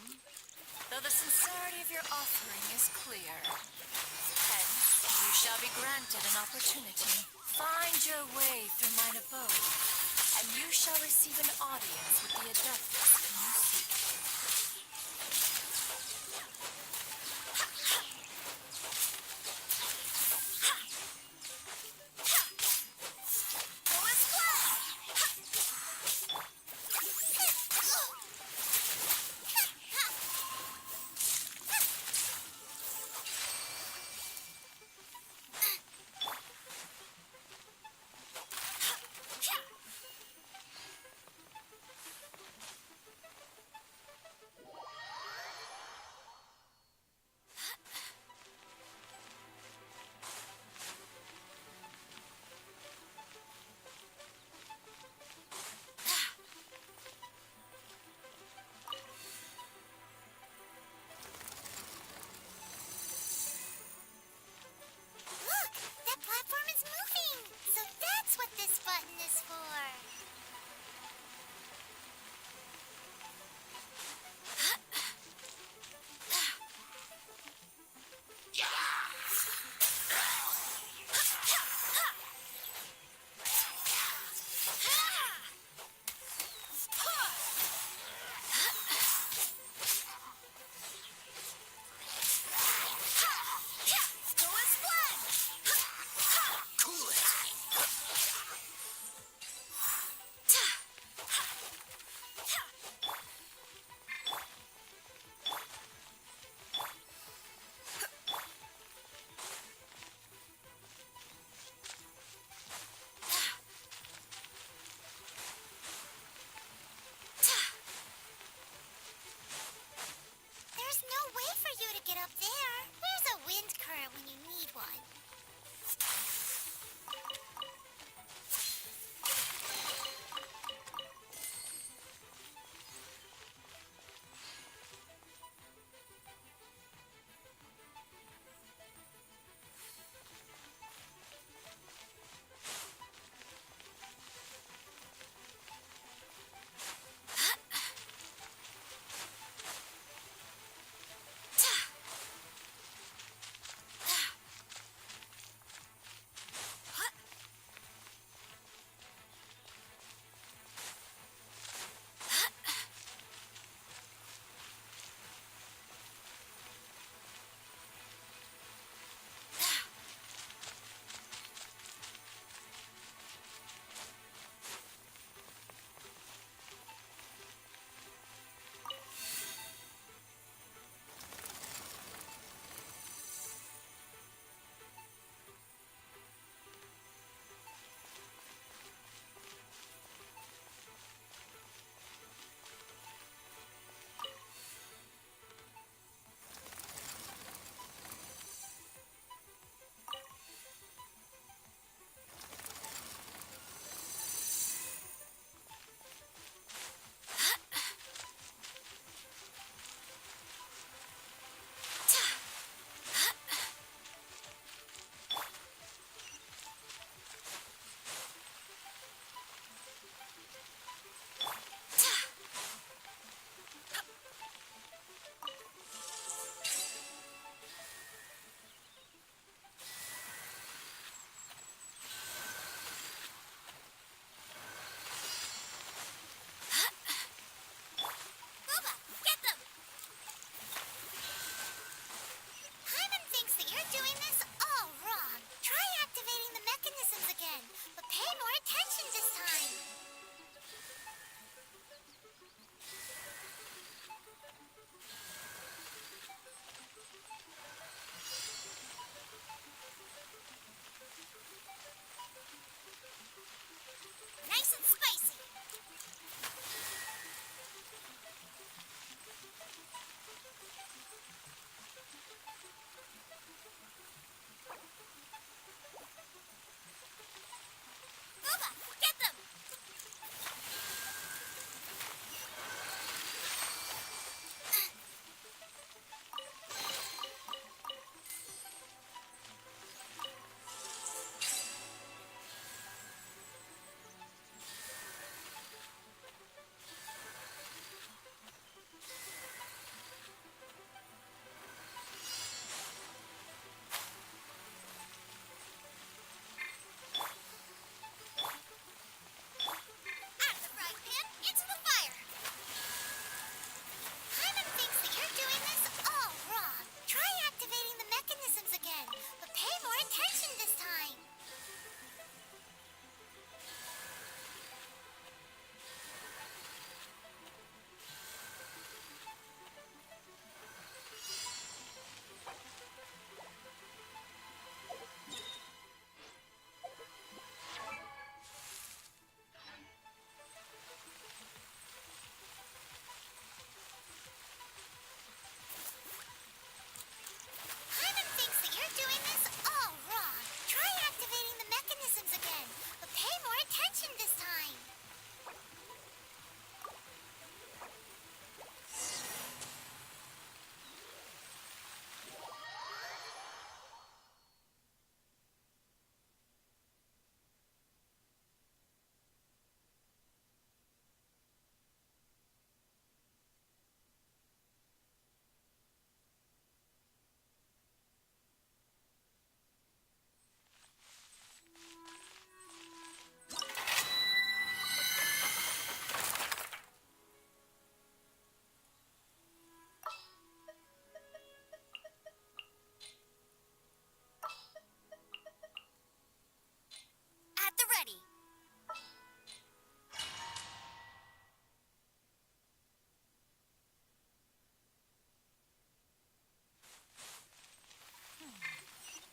though the sincerity of your offering is clear. Hence, you shall be granted an opportunity. Find your way through mine abode, and you shall receive an audience with the Adeptus you seek.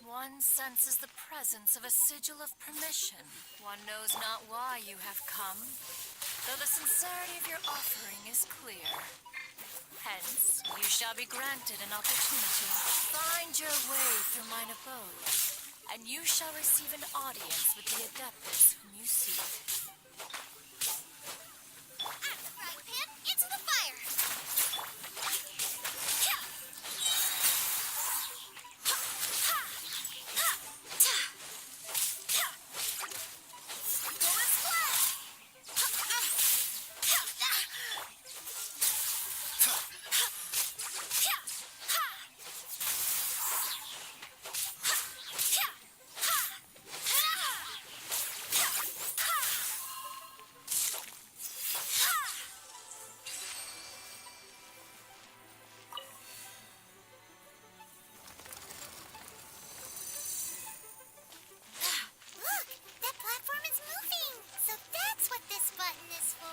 One senses the presence of a sigil of permission. One knows not why you have come, though the sincerity of your offering is clear. Hence, you shall be granted an opportunity. Find your way through mine abode, and you shall receive an audience with the Adeptus whom you seek. Out of the frying pan, into the fire! Look! That platform is moving! So that's what this button is for!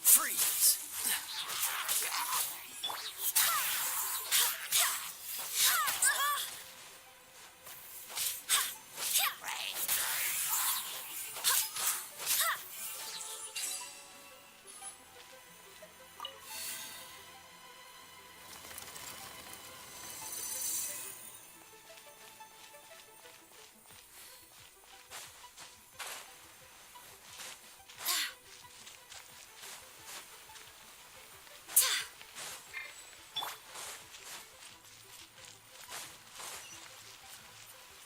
Freeze!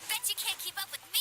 Bet you can't keep up with me!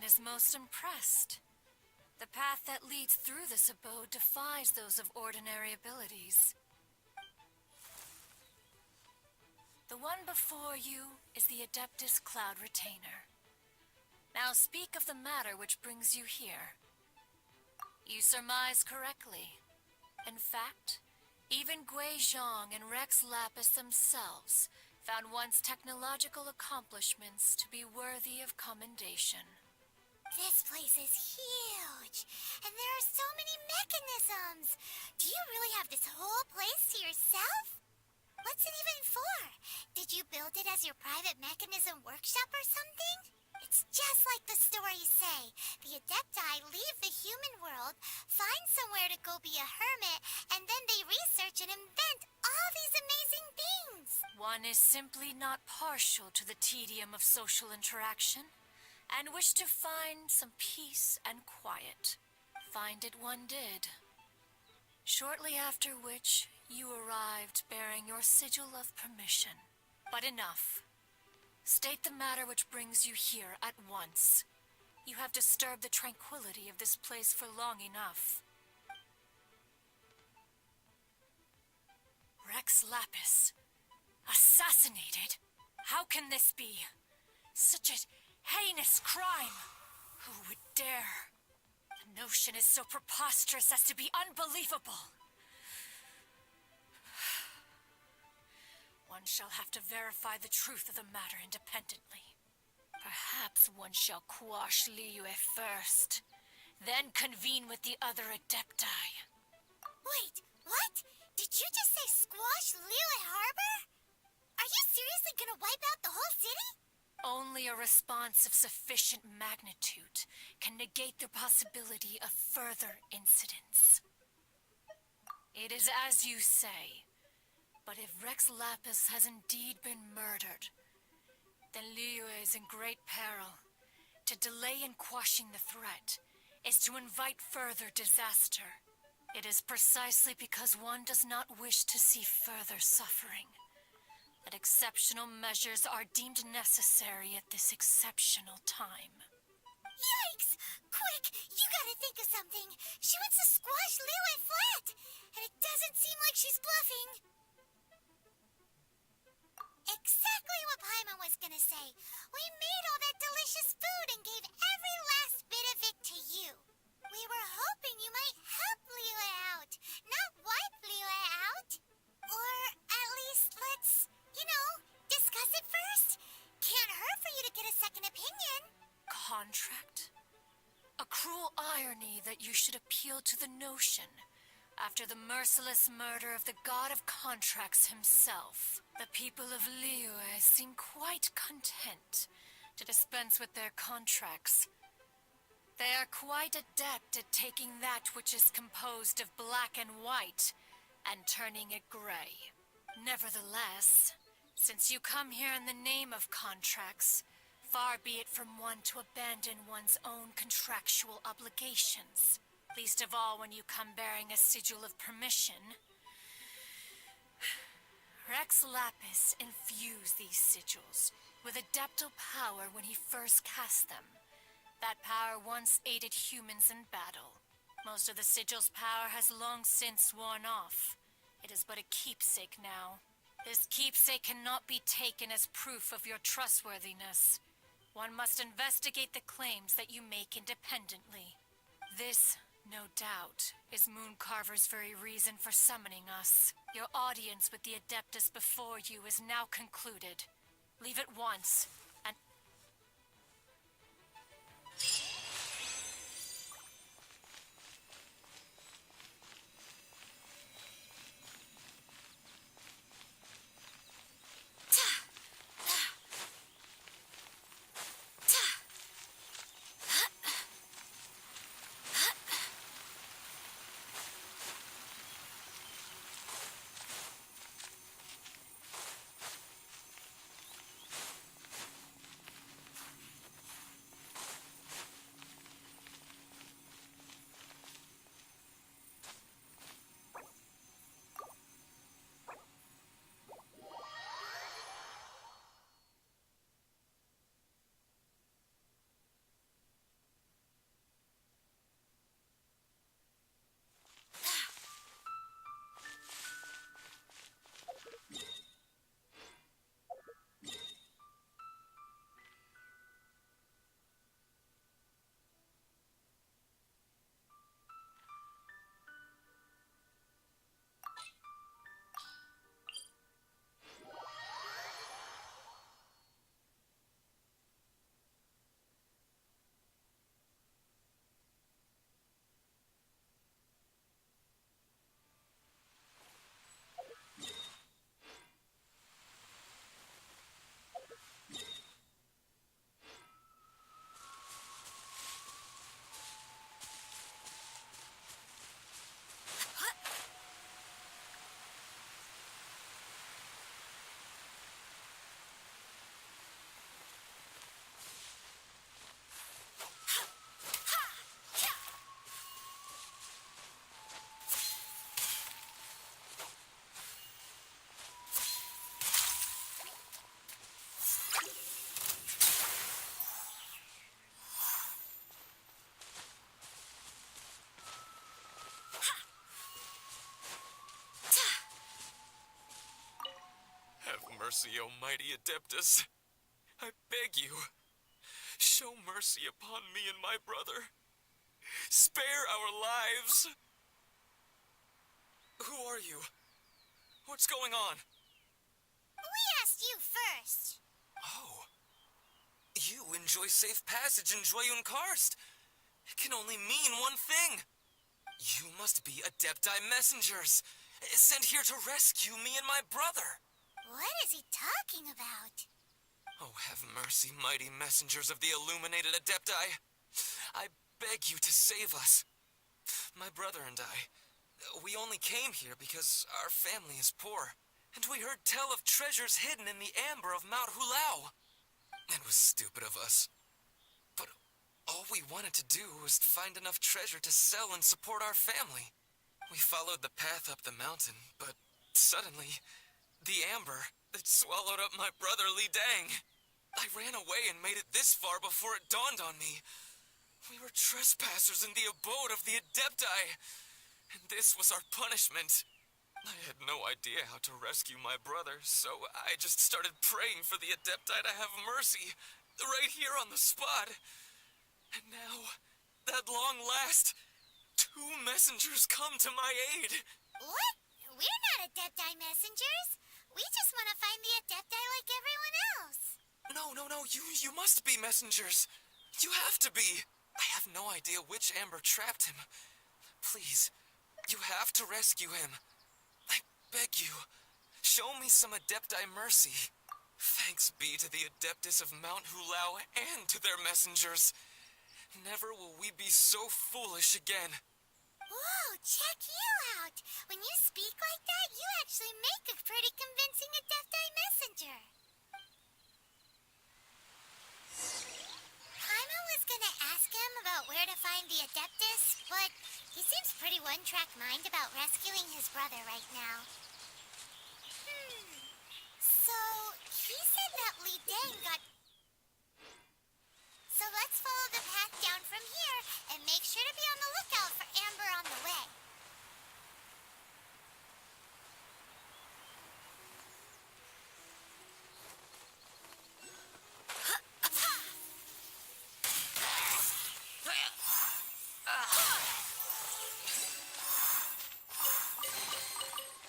is most impressed. The path that leads through this abode defies those of ordinary abilities. The one before you is the Adeptus Cloud Retainer. Now speak of the matter which brings you here. You surmise correctly. In fact, even Gui Zhong and Rex Lapis themselves found one's technological accomplishments to be worthy of commendation. This place is huge, and there are so many mechanisms. Do you really have this whole place to yourself? What's it even for? Did you build it as your private mechanism workshop or something? It's just like the stories say. The Adepti leave the human world, find somewhere to go be a hermit, and then they research and invent all these amazing things. One is simply not partial to the tedium of social interaction, and wished to find some peace and quiet. Find it one did. Shortly after which, you arrived bearing your sigil of permission. But enough. State the matter which brings you here at once. You have disturbed the tranquility of this place for long enough. Rex Lapis. Assassinated? How can this be? Such a heinous crime! Who would dare? The notion is so preposterous as to be unbelievable. One shall have to verify the truth of the matter independently. Perhaps one shall quash Liyue first, then convene with the other Adepti. Wait, what? Did you just say squash Liyue Harbor? Are you seriously gonna wipe out the whole city? Only a response of sufficient magnitude can negate the possibility of further incidents. It is as you say, but if Rex Lapis has indeed been murdered, then Liyue is in great peril. To delay in quashing the threat is to invite further disaster. It is precisely because one does not wish to see further suffering that exceptional measures are deemed necessary at this exceptional time. Yikes! Quick, you gotta think of something. She wants to squash Liyue flat, and it doesn't seem like she's bluffing. Exactly what Paimon was gonna say. We made all that delicious food and gave every last bit of it to you. We were hoping you might help Liyue out, not wipe Liyue out. Or at least let's, discuss it first. Can't hurt for you to get a second opinion. Contract? A cruel irony that you should appeal to the notion after the merciless murder of the god of contracts himself. The people of Liyue seem quite content to dispense with their contracts. They are quite adept at taking that which is composed of black and white and turning it gray. Nevertheless, since you come here in the name of contracts, far be it from one to abandon one's own contractual obligations, least of all when you come bearing a sigil of permission. Rex Lapis infused these sigils with adeptal power when he first cast them. That power once aided humans in battle. Most of the sigil's power has long since worn off. It is but a keepsake now. This keepsake cannot be taken as proof of your trustworthiness. One must investigate the claims that you make independently. This, no doubt, is Mooncarver's very reason for summoning us. Your audience with the Adeptus before you is now concluded. Leave at once, and... mercy, O mighty Adeptus. I beg you, show mercy upon me and my brother. Spare our lives. Who are you? What's going on? We asked you first. Oh. You enjoy safe passage in Joyun Karst. It can only mean one thing. You must be Adepti messengers, sent here to rescue me and my brother. What is he talking about? Oh, have mercy, mighty messengers of the illuminated Adepti. I beg you to save us. My brother and I, we only came here because our family is poor, and we heard tell of treasures hidden in the amber of Mount Hulao. It was stupid of us. But all we wanted to do was find enough treasure to sell and support our family. We followed the path up the mountain, but suddenly, the amber, it swallowed up my brother Li Dang. I ran away and made it this far before it dawned on me. We were trespassers in the abode of the Adepti, and this was our punishment. I had no idea how to rescue my brother, so I just started praying for the Adepti to have mercy, right here on the spot. And now, at long last, 2 messengers come to my aid. What? We're not Adepti messengers. We just want to find the Adepti like everyone else. No, you must be messengers. You have to be. I have no idea which amber trapped him. Please, you have to rescue him. I beg you, show me some Adepti mercy. Thanks be to the Adeptus of Mount Hulao and to their messengers. Never will we be so foolish again. Whoa, check you out. When you speak like that, you actually make a pretty convincing Adepti messenger. Paimon was gonna ask him about where to find the Adeptus, but he seems pretty one-track mind about rescuing his brother right now. So, he said that Li Dang got... So let's follow the path down from here and make sure to be on the lookout for Amber on the way.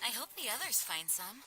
I hope the others find some.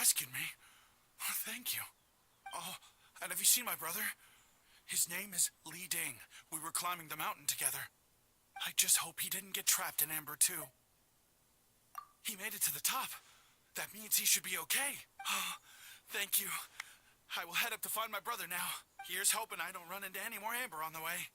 rescued me. Oh, thank you. Oh, and have you seen my brother? His name is Li Ding. We were climbing the mountain together. I just hope he didn't get trapped in Amber too. He made it to the top. That means he should be okay. Oh, thank you. I will head up to find my brother now. Here's hoping I don't run into any more Amber on the way.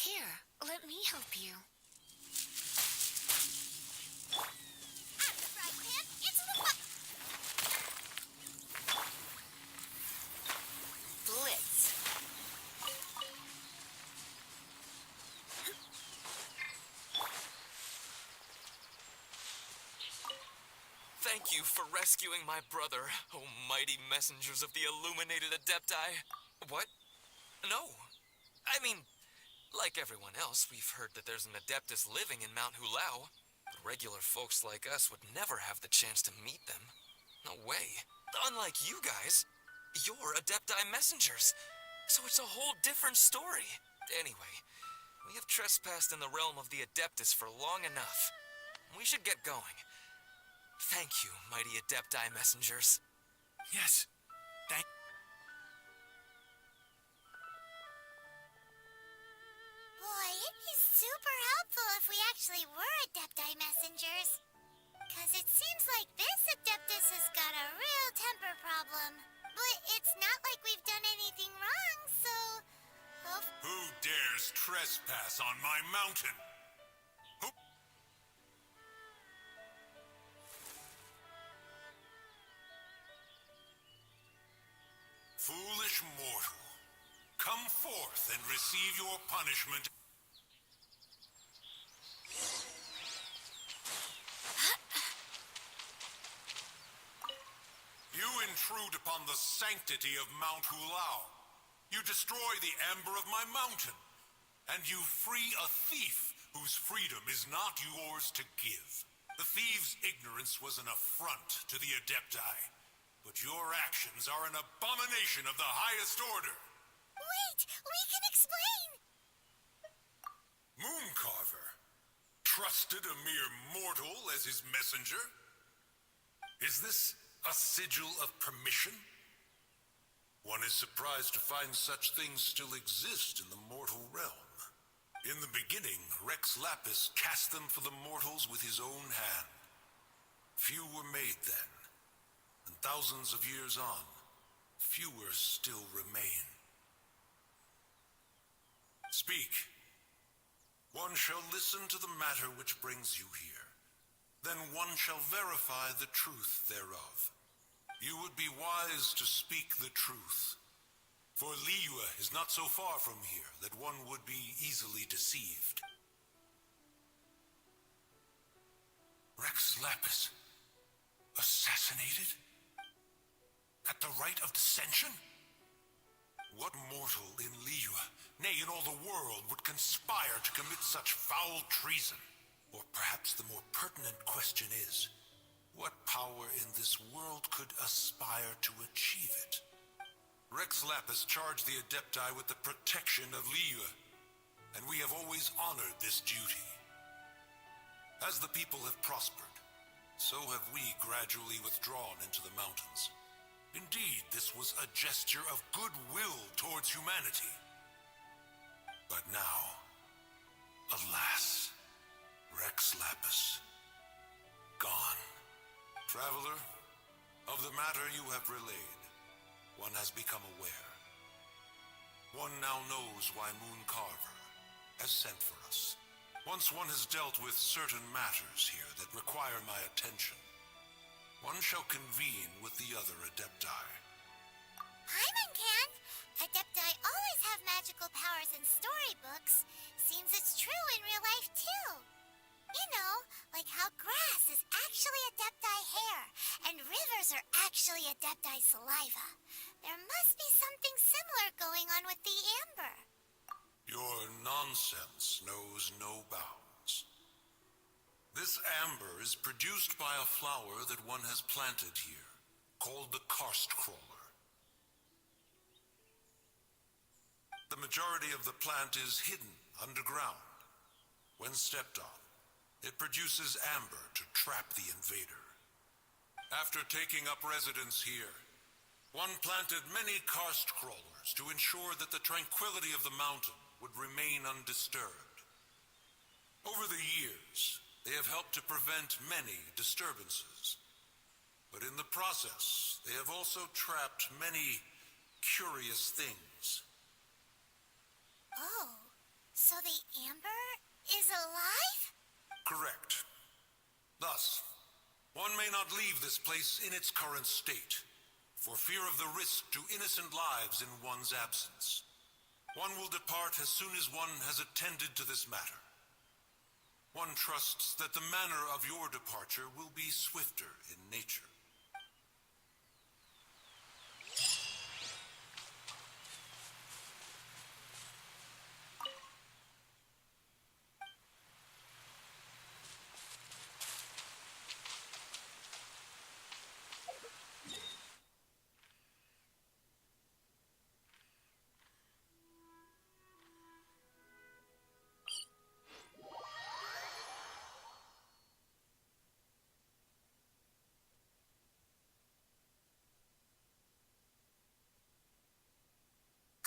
Here, let me help you. Out of the frying pan, into the pot. Blitz. Thank you for rescuing my brother, oh mighty messengers of the illuminated Adepti. What? No. I mean, like everyone else, we've heard that there's an Adeptus living in Mount Hulao. But regular folks like us would never have the chance to meet them. No way. Unlike you guys, you're Adepti messengers. So it's a whole different story. Anyway, we have trespassed in the realm of the Adeptus for long enough. We should get going. Thank you, mighty Adepti messengers. Yes. Thank. Boy, it'd be super helpful if we actually were Adepti messengers. Cause it seems like this Adeptus has got a real temper problem. But it's not like we've done anything wrong, so... Who dares trespass on my mountain? Who... Foolish mortal, come forth and receive your punishment. You intrude upon the sanctity of Mount Hulao. You destroy the amber of my mountain. And you free a thief whose freedom is not yours to give. The thief's ignorance was an affront to the Adepti. But your actions are an abomination of the highest order. Wait, we can explain! Mooncarver trusted a mere mortal as his messenger? Is this a sigil of permission? One is surprised to find such things still exist in the mortal realm. In the beginning, Rex Lapis cast them for the mortals with his own hand. Few were made then, and thousands of years on, fewer still remain. Speak. One shall listen to the matter which brings you here. Then one shall verify the truth thereof. You would be wise to speak the truth. For Liyue is not so far from here that one would be easily deceived. Rex Lapis, assassinated? At the rite of dissension? What mortal in Liyue, nay, in all the world, would conspire to commit such foul treason? Or perhaps the more pertinent question is, what power in this world could aspire to achieve it? Rex Lapis charged the Adepti with the protection of Liyue, and we have always honored this duty. As the people have prospered, so have we gradually withdrawn into the mountains. Indeed, this was a gesture of goodwill towards humanity. But now, alas, Rex Lapis, gone. Traveler, of the matter you have relayed, one has become aware. One now knows why Mooncarver, has sent for us. Once one has dealt with certain matters here that require my attention, one shall convene with the other Adepti. Paimon can. Adepti always have magical powers in storybooks. Seems it's true in real life, too. You know, like how grass is actually Adepti hair, and rivers are actually Adepti saliva. There must be something similar going on with the amber. Your nonsense knows no bounds. This amber is produced by a flower that one has planted here, called the karst crawler. The majority of the plant is hidden underground. When stepped on, it produces amber to trap the invader. After taking up residence here, one planted many karst crawlers to ensure that the tranquility of the mountain would remain undisturbed. Over the years, they have helped to prevent many disturbances. But in the process, they have also trapped many curious things. Oh, so the amber is alive? Correct. Thus, one may not leave this place in its current state, for fear of the risk to innocent lives in one's absence. One will depart as soon as one has attended to this matter. One trusts that the manner of your departure will be swifter in nature.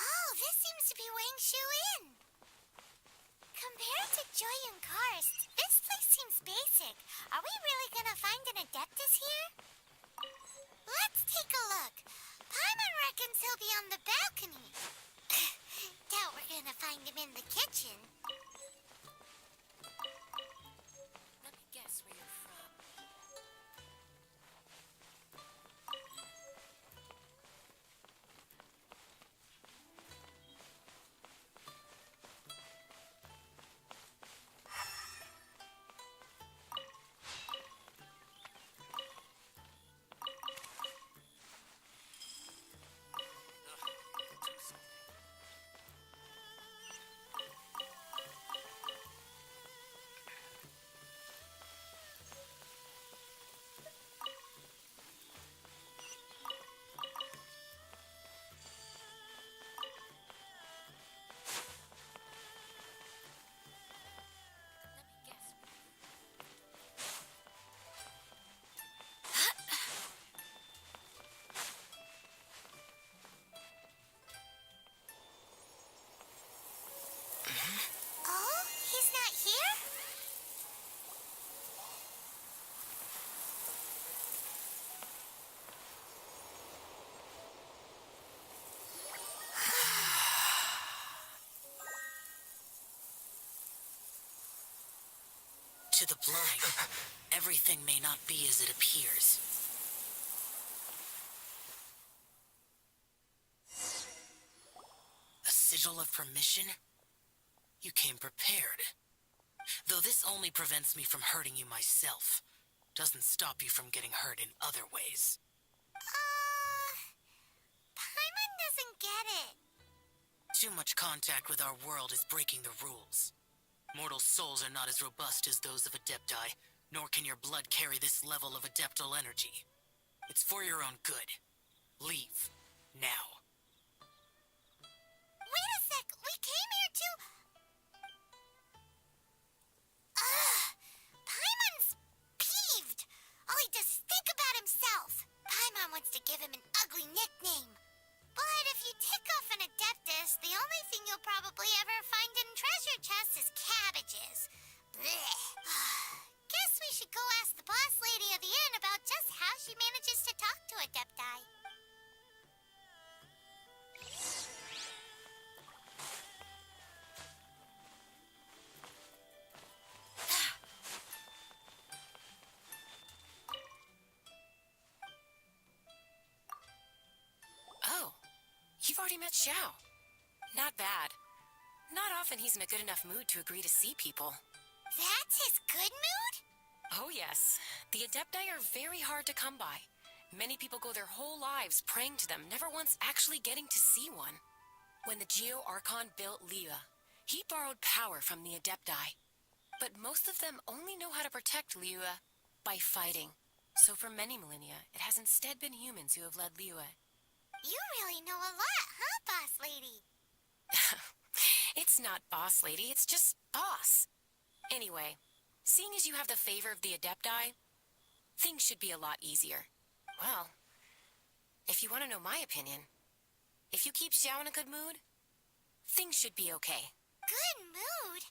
Oh, this seems to be Wangshu Inn. Compared to Joyun Karst, this place seems basic. Are we really gonna find an Adeptus here? Let's take a look. Paimon reckons he'll be on the balcony. Doubt we're gonna find him in the kitchen. Let me guess where you're from. Oh, he's not here? To the blind, everything may not be as it appears. A sigil of permission? You came prepared. Though this only prevents me from hurting you myself, doesn't stop you from getting hurt in other ways. Paimon doesn't get it. Too much contact with our world is breaking the rules. Mortal souls are not as robust as those of Adepti, nor can your blood carry this level of adeptal energy. It's for your own good. Leave. Now. Wait a sec, we came here to... Paimon's peeved. All he does is think about himself. Paimon wants to give him an ugly nickname. But if you tick off an Adeptus, the only thing you'll probably ever find in treasure chests is cabbages. Blech. Guess we should go ask the boss lady of the inn about just how she manages to talk to Adepti. already met Xiao. Not bad. Not often he's in a good enough mood to agree to see people. That's his good mood? Oh yes, the Adepti are very hard to come by. Many people go their whole lives praying to them, never once actually getting to see one. When the Geo Archon built Liyue, he borrowed power from the Adepti. But most of them only know how to protect Liyue by fighting. So for many millennia, it has instead been humans who have led Liyue. You really know a lot, huh, boss lady? It's not boss lady, it's just boss. Anyway, seeing as you have the favor of the Adepti, things should be a lot easier. Well, if you want to know my opinion, if you keep Xiao in a good mood, things should be okay. Good mood?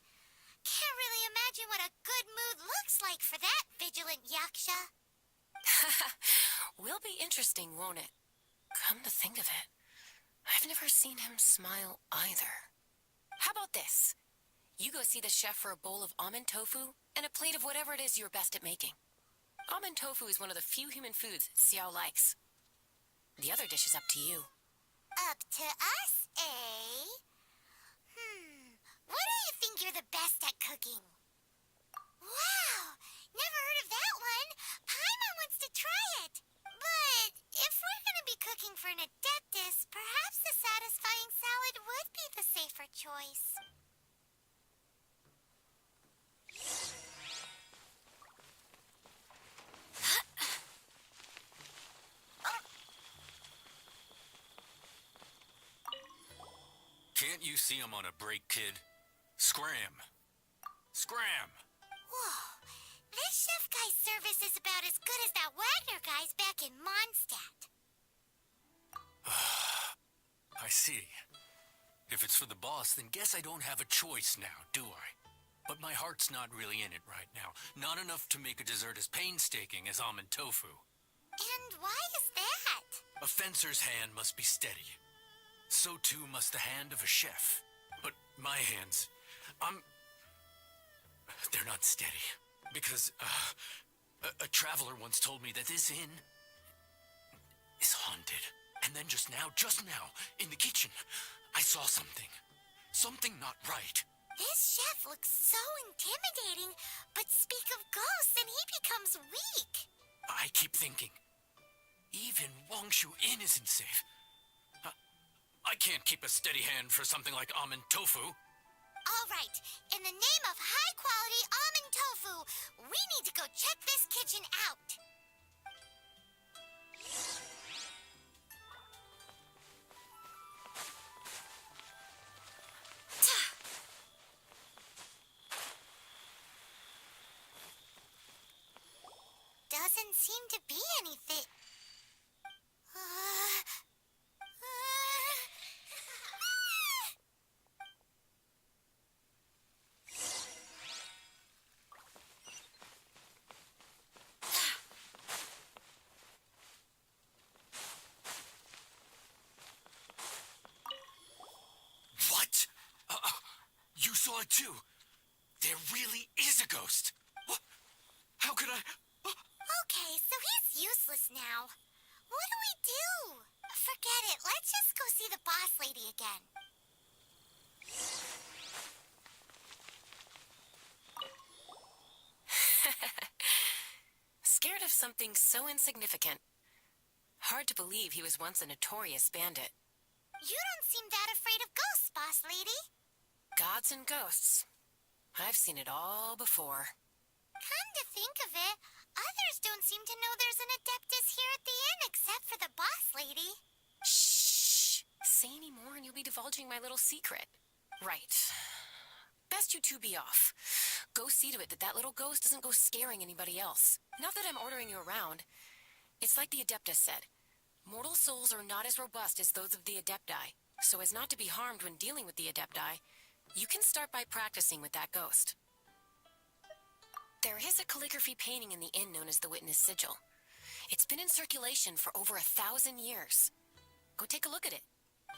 Can't really imagine what a good mood looks like for that vigilant yaksha. Will be interesting, won't it? Come to think of it, I've never seen him smile either. How about this? You go see the chef for a bowl of almond tofu and a plate of whatever it is you're best at making. Almond tofu is one of the few human foods Xiao likes. The other dish is up to you. Up to us, eh? What do you think you're the best at cooking? Wow! Never heard of that one. Paimon wants to try it. But if we're going to be cooking for an Adeptus, perhaps the satisfying salad would be the safer choice. Can't you see I'm on a break, kid? Scram. Scram! Whoa. This chef guy's service is about as good as that Wagner guy's back in Mondstadt. I see. If it's for the boss, then guess I don't have a choice now, do I? But my heart's not really in it right now. Not enough to make a dessert as painstaking as almond tofu. And why is that? A fencer's hand must be steady. So too must the hand of a chef. But my hands, they're not steady. Because, a traveler once told me that this inn is haunted. And then just now, in the kitchen, I saw something. Something not right. This chef looks so intimidating, but speak of ghosts and he becomes weak. I keep thinking, even Wangshu Inn isn't safe. I can't keep a steady hand for something like almond tofu. All right, in the name of high-quality almond tofu, we need to go check this kitchen out. Doesn't seem to be anything. What? You saw it too? There really is a ghost. What? How could I? Okay, so he's useless now. What do we do? Forget it. Let's just go see the boss lady again. Scared of something so insignificant. Hard to believe he was once a notorious bandit. You don't seem that afraid of ghosts, boss lady. Gods and ghosts. I've seen it all before. Come to think of it, others don't seem to know there's an Adeptus here at the inn except for the boss lady. Shh! Say any more and you'll be divulging my little secret. Right. Best you two be off. Go see to it that little ghost doesn't go scaring anybody else. Not that I'm ordering you around. It's like the Adeptus said. Mortal souls are not as robust as those of the Adepti. So as not to be harmed when dealing with the Adepti, you can start by practicing with that ghost. There is a calligraphy painting in the inn known as the Witness Sigil. It's been in circulation for over 1,000 years. Go take a look at it.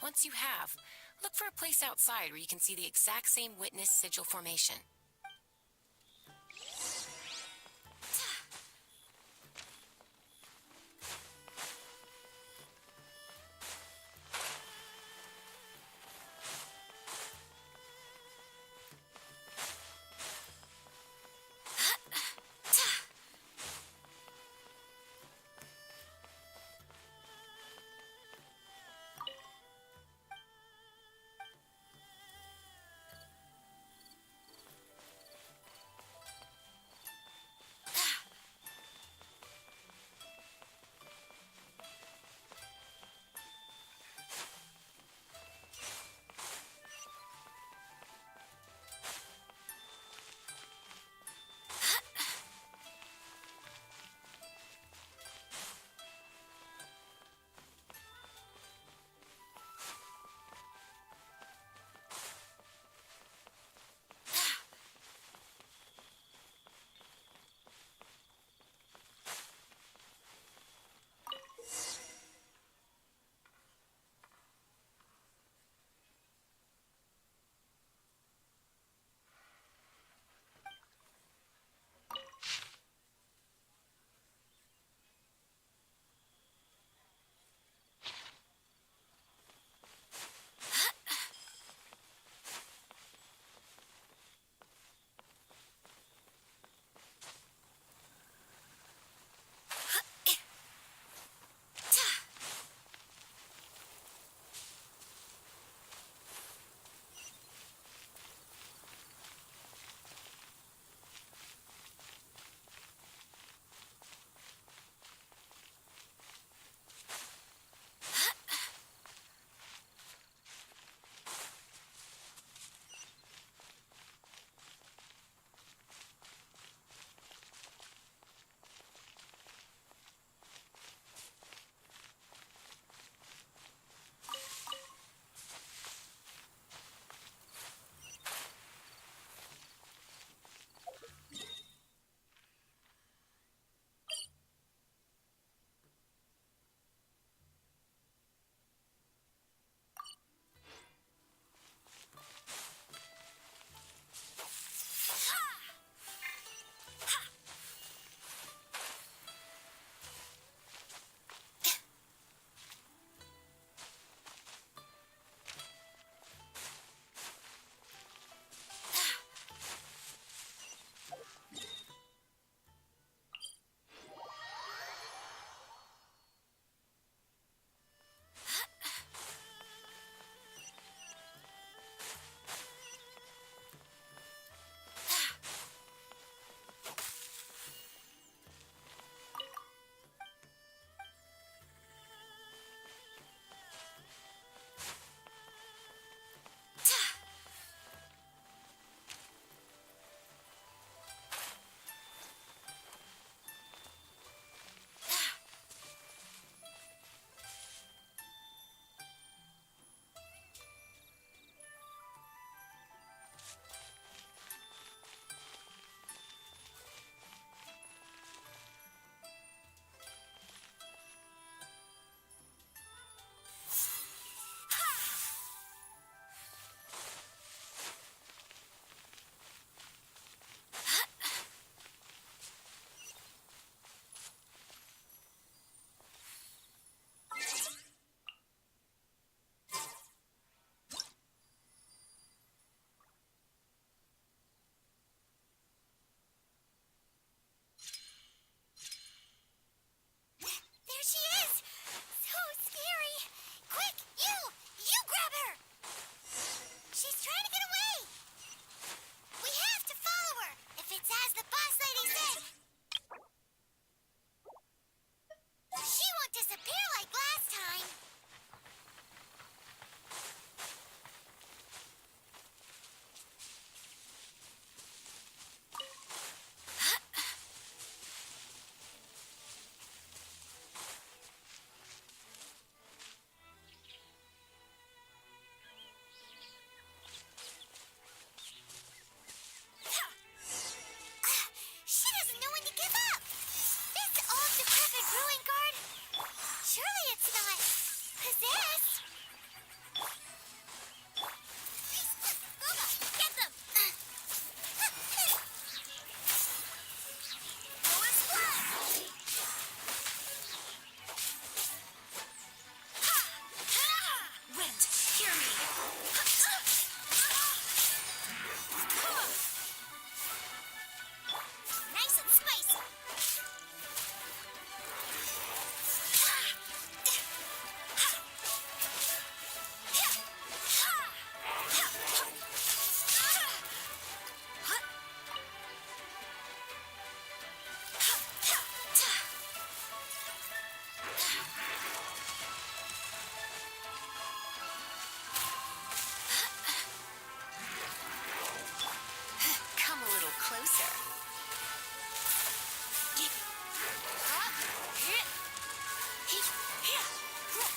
Once you have, look for a place outside where you can see the exact same Witness Sigil formation.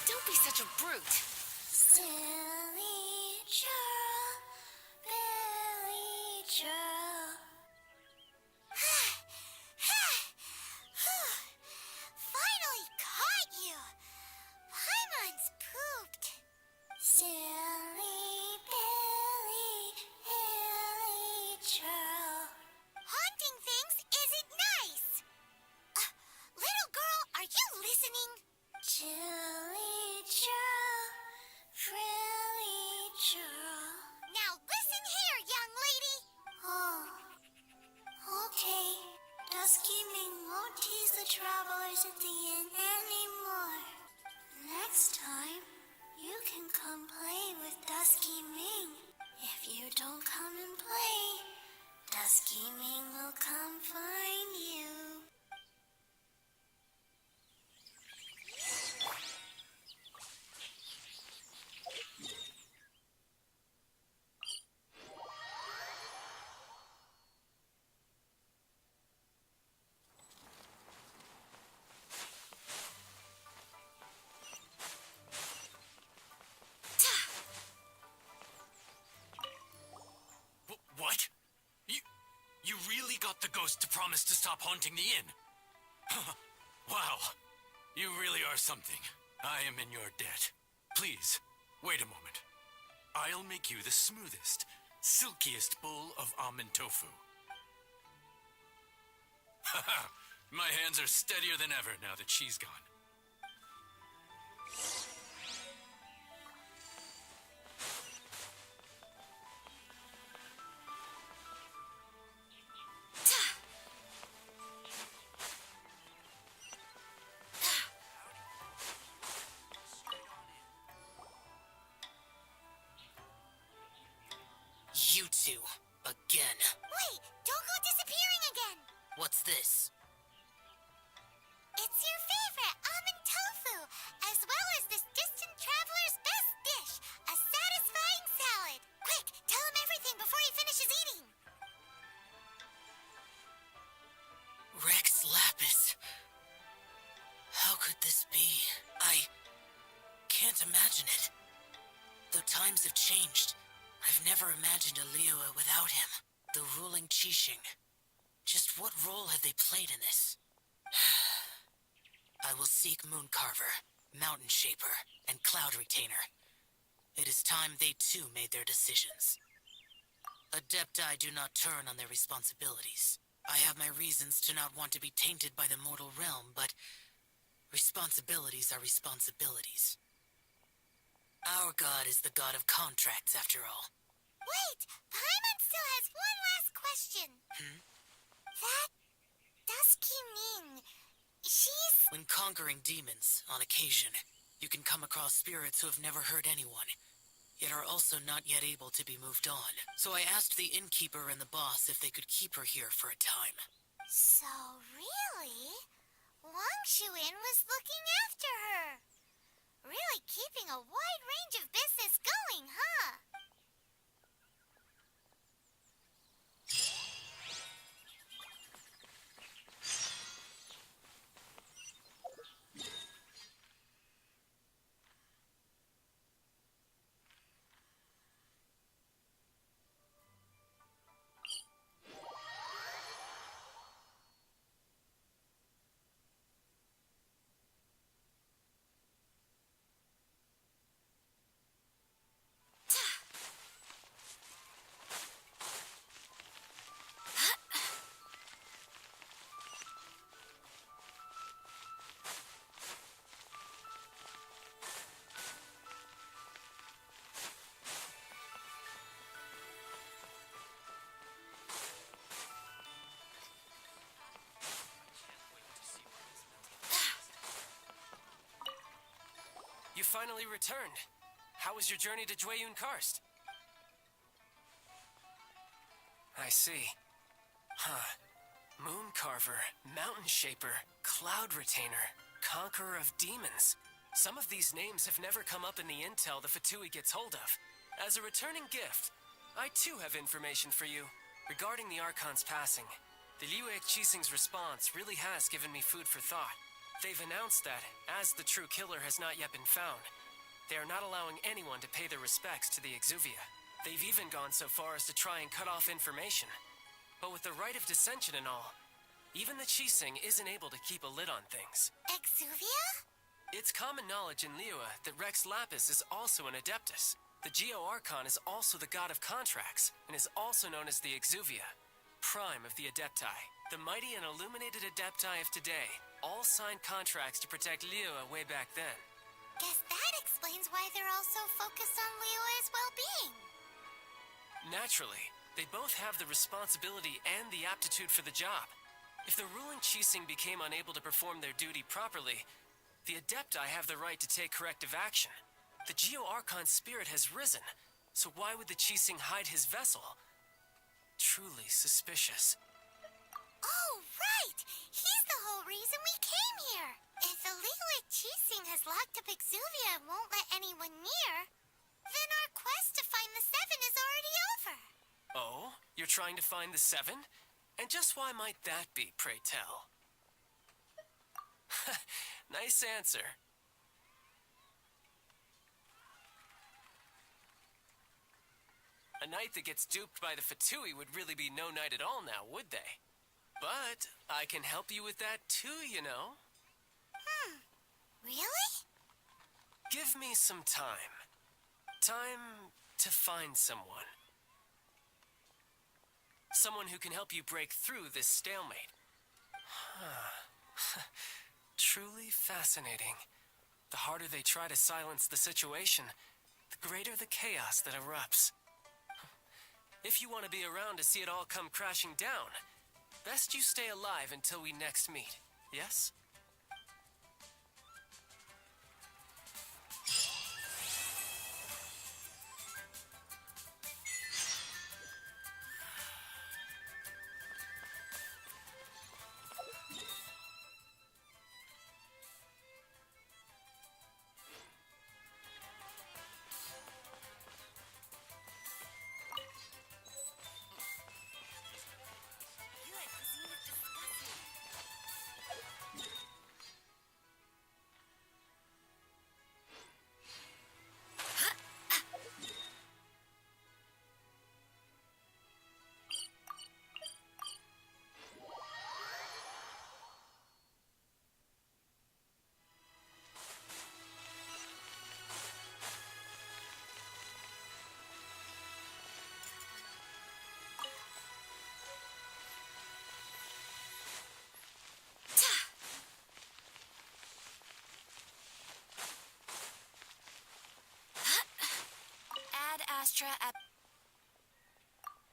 Don't be such a brute. Silly churl, Billy churl. Finally caught you! Paimon's pooped. Silly Billy, Hilly churl. Haunting things isn't nice. Little girl, are you listening? Chilly churl, frilly churl. Now listen here, young lady. Oh, okay. Dusky Ming won't tease the travelers at the inn anymore. Next time, you can come play with Dusky Ming. If you don't come and play, Dusky Ming will come find you. What? You really got the ghost to promise to stop haunting the inn? Wow. You really are something. I am in your debt. Please, wait a moment. I'll make you the smoothest, silkiest bowl of almond tofu. Haha, my hands are steadier than ever now that she's gone. You two, again. Wait, don't go disappearing again. What's this? It's your favorite almond tofu, as well as this distant traveler's best dish, a satisfying salad. Quick, tell him everything before he finishes eating. Rex Lapis. How could this be? I can't imagine it. Though times have changed, I've never imagined a Liyue without him. The ruling Qixing. Just what role have they played in this? I will seek Mooncarver, Mountain Shaper, and Cloud Retainer. It is time they too made their decisions. Adepti do not turn on their responsibilities. I have my reasons to not want to be tainted by the mortal realm, but responsibilities are responsibilities. Our god is the god of contracts, after all. Wait, Paimon still has one last question. That Dusky Ming, she's... When conquering demons, on occasion, you can come across spirits who have never hurt anyone, yet are also not yet able to be moved on. So I asked the innkeeper and the boss if they could keep her here for a time. So really, Wangshuin was looking after her. Really keeping a wide range of business going, huh? You finally returned. How was your journey to Jueyun Karst? I see. Huh. Mooncarver, Mountain Shaper, Cloud Retainer, Conqueror of Demons. Some of these names have never come up in the intel the Fatui gets hold of. As a returning gift, I too have information for you. Regarding the Archon's passing, the Liyue Qixing's response really has given me food for thought. They've announced that, as the true killer has not yet been found, they are not allowing anyone to pay their respects to the Exuvia. They've even gone so far as to try and cut off information. But with the right of dissension and all, even the Qixing isn't able to keep a lid on things. Exuvia? It's common knowledge in Liyue that Rex Lapis is also an Adeptus. The Geo-Archon is also the god of contracts, and is also known as the Exuvia, prime of the Adepti. The mighty and illuminated Adepti of today all signed contracts to protect Liyue way back then. Guess that explains why they're all so focused on Liyue's well-being. Naturally, they both have the responsibility and the aptitude for the job. If the ruling Qixing became unable to perform their duty properly, the Adepti have the right to take corrective action. The Geo-Archon's spirit has risen, so why would the Qixing hide his vessel? Truly suspicious. Oh, right! He's the whole reason we came here! If the Liyue Qixing has locked up Exuvia and won't let anyone near, then our quest to find the Seven is already over! Oh? You're trying to find the Seven? And just why might that be, pray tell? Nice answer. A knight that gets duped by the Fatui would really be no knight at all now, would they? But I can help you with that too, you know. Really? Give me some time. Time to find someone. Someone who can help you break through this stalemate. Truly fascinating. The harder they try to silence the situation, the greater the chaos that erupts. If you want to be around to see it all come crashing down, best you stay alive until we next meet, yes?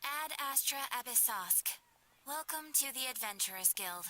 Ad Astra Abyssosk. Welcome to the Adventurers Guild.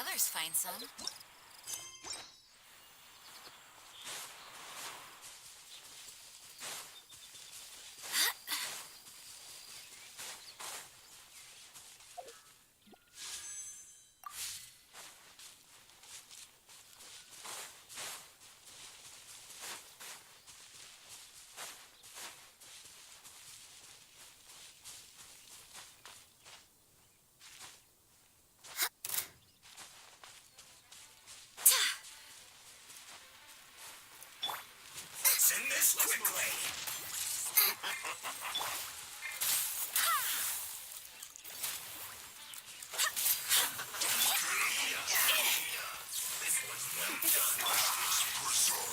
others find some. Send this quickly!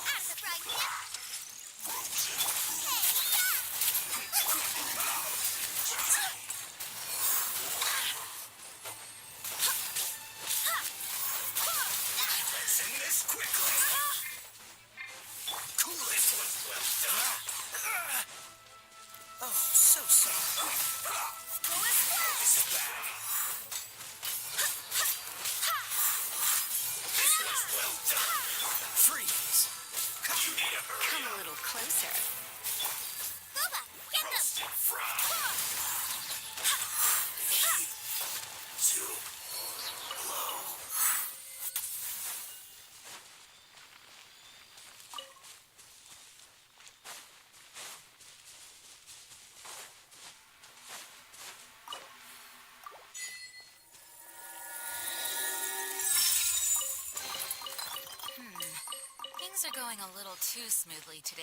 I'm surprised you. Send this quickly! Coolest was well done. Oh, so sorry. This is bad. This was well done. Freeze. You need to hurry Come up. a little closer. Booba, get them! Roasted fry. Too low. Things are going a little too smoothly today.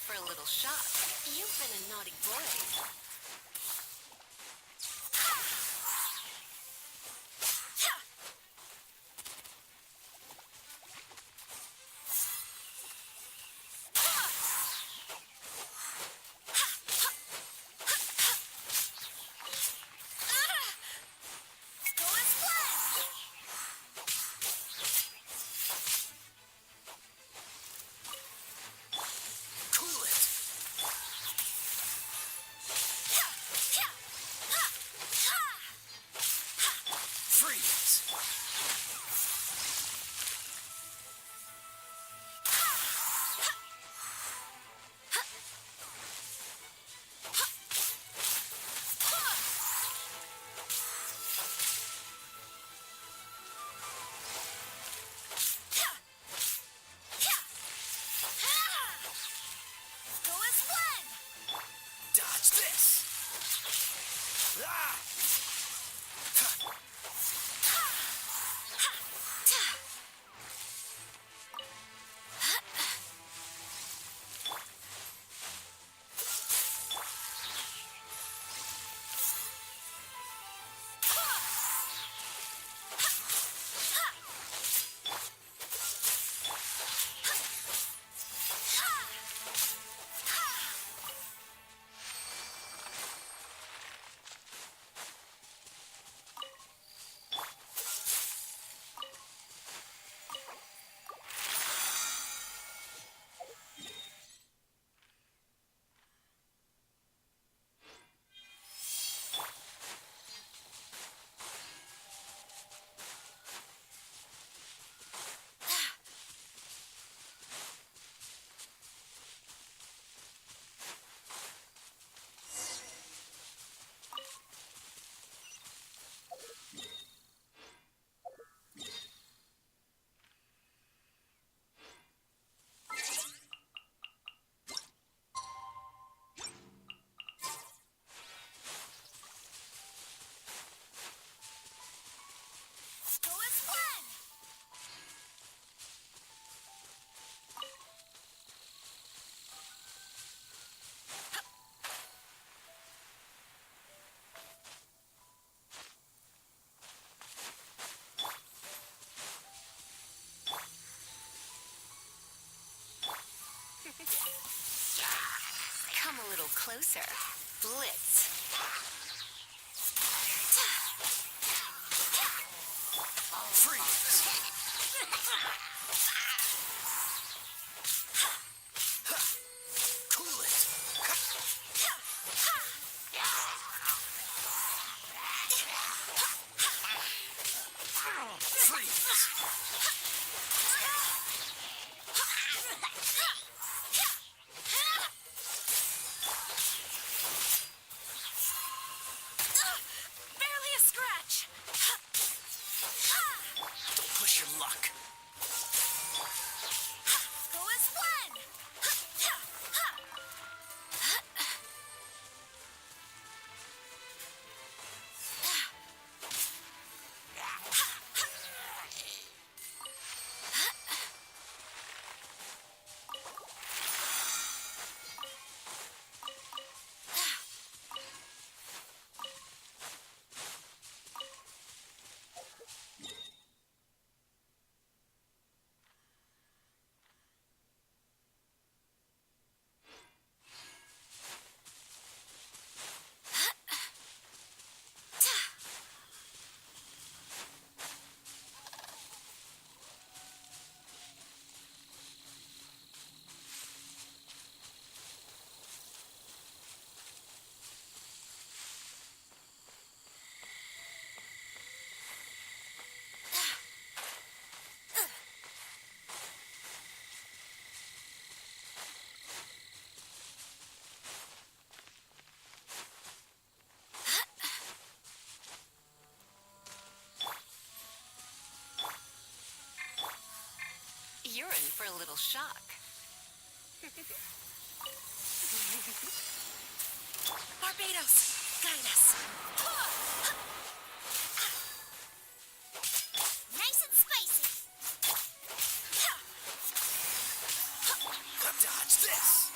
for a little shock. You've been a naughty boy. Cool it. Freeze. Dodge this. Ah! Come a little closer. Blitz. Freeze. Cool it. Freeze. Barely a scratch. Don't push your luck. Go as one. You're in for a little shock. Barbados, guide us. Nice and spicy. Dodge this.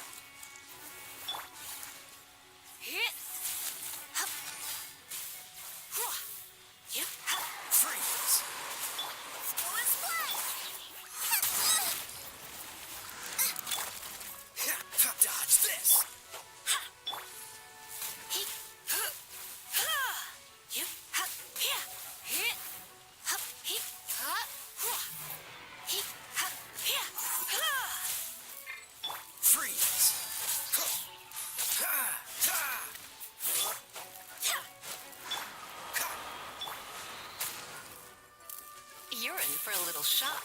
for a little shop.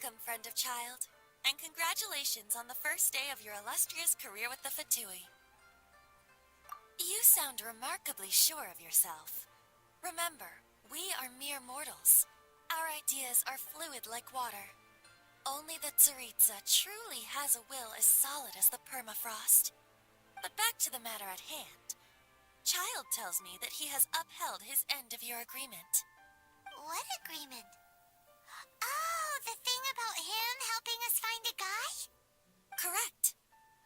Welcome, friend of child, and congratulations on the first day of your illustrious career with the Fatui. You sound remarkably sure of yourself. Remember, we are mere mortals. Our ideas are fluid like water. only that Tsaritsa truly has a will as solid as the permafrost. But back to the matter at hand. Child tells me that he has upheld his end of your agreement. What agreement? Oh, the thing about him helping us find a guy? Correct.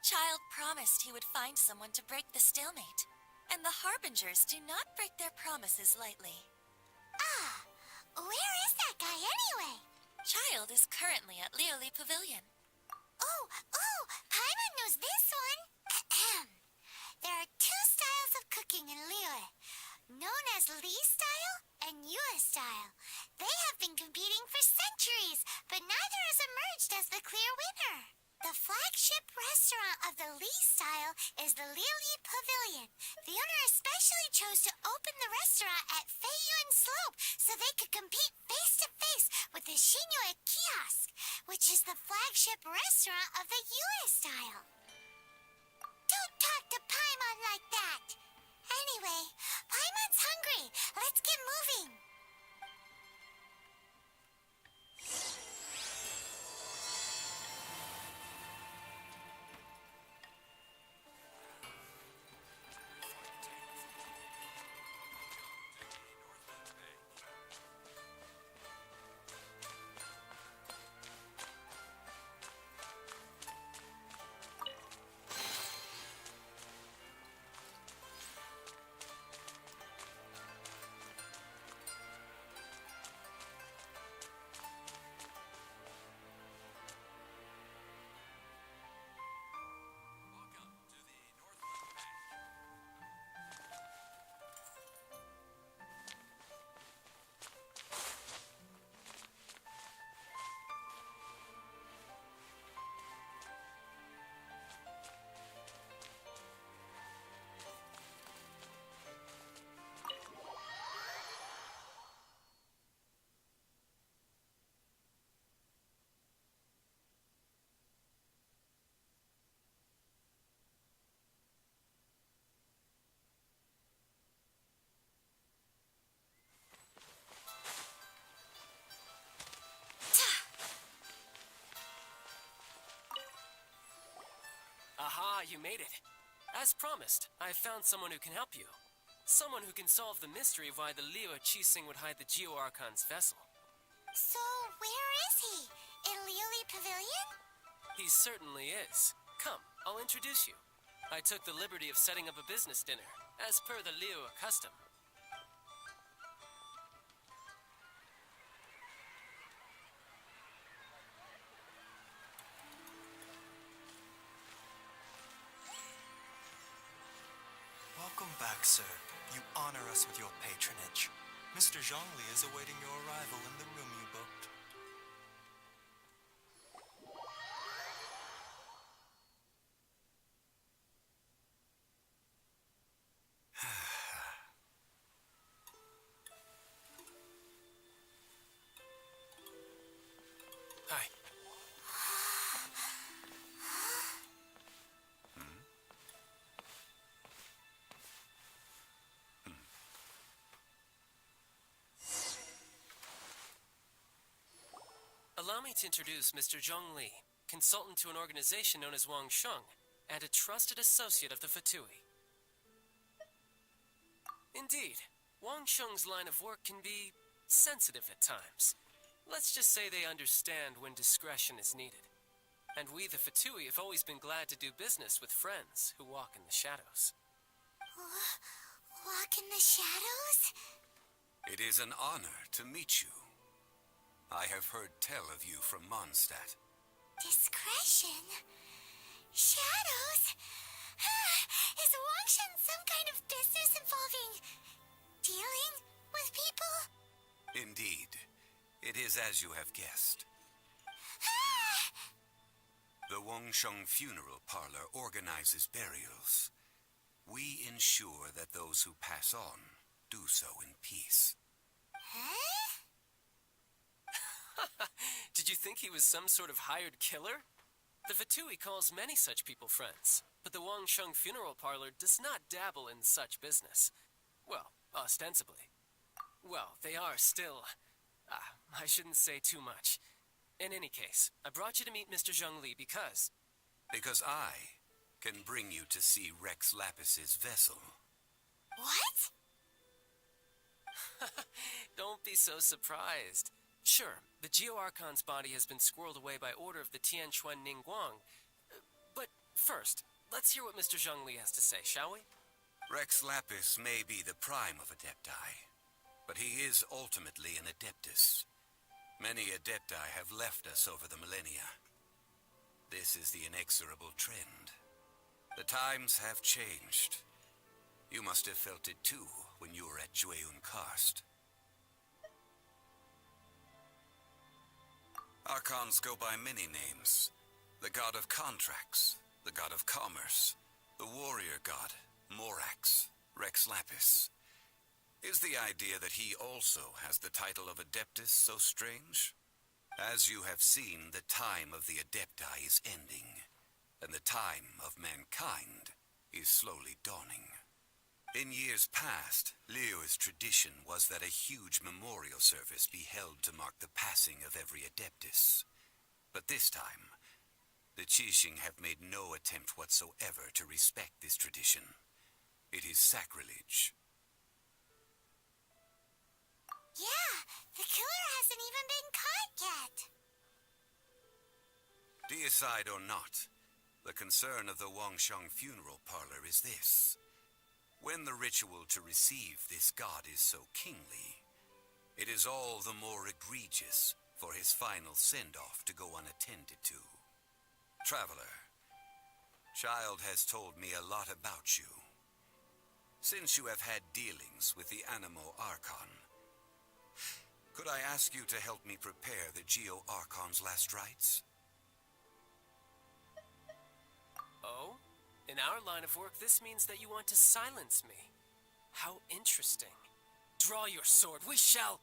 Child promised he would find someone to break the stalemate, and the Harbingers do not break their promises lightly. Ah, where is that guy anyway? Child is currently at Lioli Pavilion. Oh, Paimon knows this one. There are two styles of cooking in Liyue, known as Li style and Yue style. They have been competing for centuries, but neither has emerged as the clear winner. The flagship restaurant of the Li style is the Lioli Pavilion. The owner especially chose to open the restaurant at Feiyuan Slope so they could compete face-to-face with the Shinyue Kiosk, which is the flagship restaurant of the Yue style. Don't talk to Paimon like that. Anyway, Paimon's hungry. Let's get moving. Aha, you made it. As promised, I found someone who can help you. Someone who can solve the mystery of why the Liyue Qixing would hide the Geo-Archon's vessel. So, where is he? In Lioli Pavilion? He certainly is. Come, I'll introduce you. I took the liberty of setting up a business dinner, as per the Liyue custom. Welcome back, sir. You honor us with your patronage. Mr. Zhongli is awaiting your arrival in the room you booked. Hi. Allow me to introduce Mr. Zhongli, consultant to an organization known as Wang Sheng, and a trusted associate of the Fatui. Indeed, Wang Sheng's line of work can be sensitive at times. Let's just say they understand when discretion is needed. And we, the Fatui, have always been glad to do business with friends who walk in the shadows. Walk in the shadows? It is an honor to meet you. I have heard tell of you from Mondstadt. Discretion? Shadows? Is Wangshan some kind of business involving dealing with people? Indeed. It is as you have guessed. The Wangsheng Funeral Parlor organizes burials. We ensure that those who pass on do so in peace. Huh? Did you think he was some sort of hired killer? The Fatui calls many such people friends, but the Wangsheng Funeral Parlor does not dabble in such business. Well, ostensibly. Well, they are still... I shouldn't say too much. In any case, I brought you to meet Mr. Zhongli because... Because I can bring you to see Rex Lapis's vessel. What? Don't be so surprised. Sure, the Geo-Archon's body has been squirreled away by order of the Tianquan Ningguang. But first, let's hear what Mr. Zhongli has to say, shall we? Rex Lapis may be the prime of Adepti, but he is ultimately an Adeptus. Many Adepti have left us over the millennia. This is the inexorable trend. The times have changed. You must have felt it too when you were at Jueyun Karst. Archons go by many names. The god of contracts, the god of commerce, the warrior god, Morax, Rex Lapis. Is the idea that he also has the title of Adeptus so strange? As you have seen, the time of the Adepti is ending, and the time of mankind is slowly dawning. In years past, Leo's tradition was that a huge memorial service be held to mark the passing of every Adeptus. But this time, the Qixing have made no attempt whatsoever to respect this tradition. It is sacrilege. Yeah, the killer hasn't even been caught yet. Deicide or not, the concern of the Wangsheng funeral parlor is this. When the ritual to receive this god is so kingly, it is all the more egregious for his final send-off to go unattended to. Traveler, Child has told me a lot about you. Since you have had dealings with the Animo Archon, could I ask you to help me prepare the Geo Archon's last rites? Oh? In our line of work, this means that you want to silence me. How interesting. Draw your sword, we shall...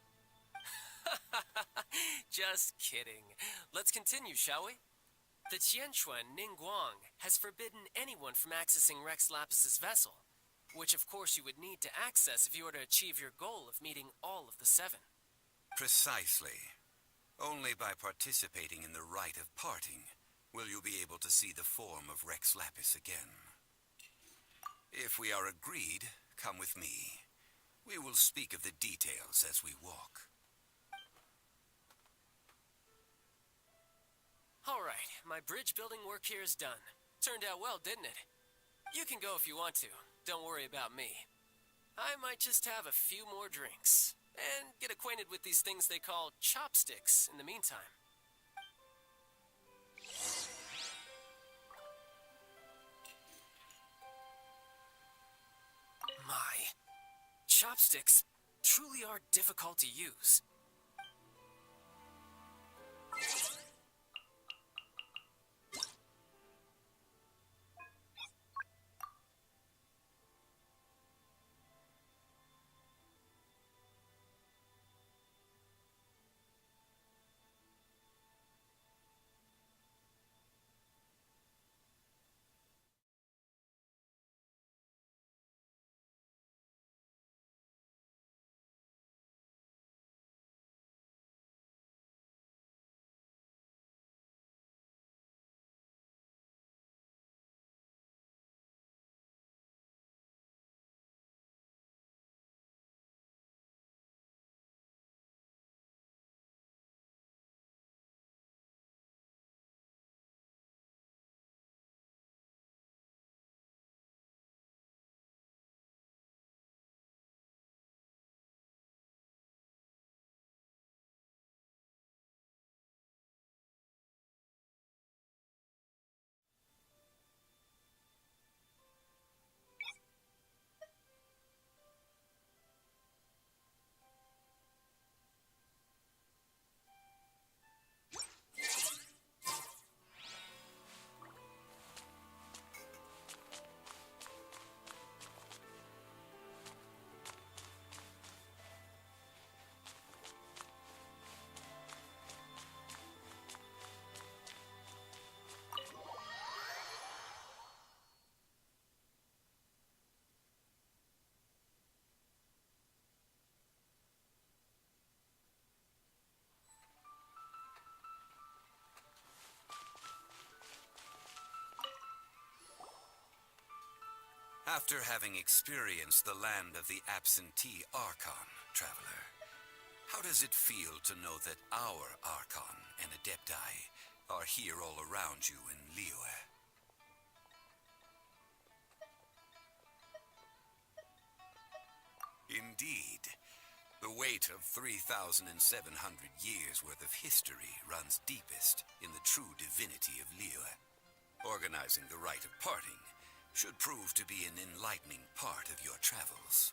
Just kidding. Let's continue, shall we? The Tianquan Ningguang has forbidden anyone from accessing Rex Lapis's vessel, which of course you would need to access if you were to achieve your goal of meeting all of the 7. Precisely. Only by participating in the rite of parting will you be able to see the form of Rex Lapis again. If we are agreed, come with me. We will speak of the details as we walk. All right, my bridge building work here is done. Turned out well, didn't it? You can go if you want to. Don't worry about me. I might just have a few more drinks and get acquainted with these things they call chopsticks in the meantime. My chopsticks truly are difficult to use. After having experienced the land of the absentee Archon, traveler, how does it feel to know that our Archon and Adepti are here all around you in Liyue? Indeed, the weight of 3,700 years' worth of history runs deepest in the true divinity of Liyue. Organizing the rite of parting should prove to be an enlightening part of your travels.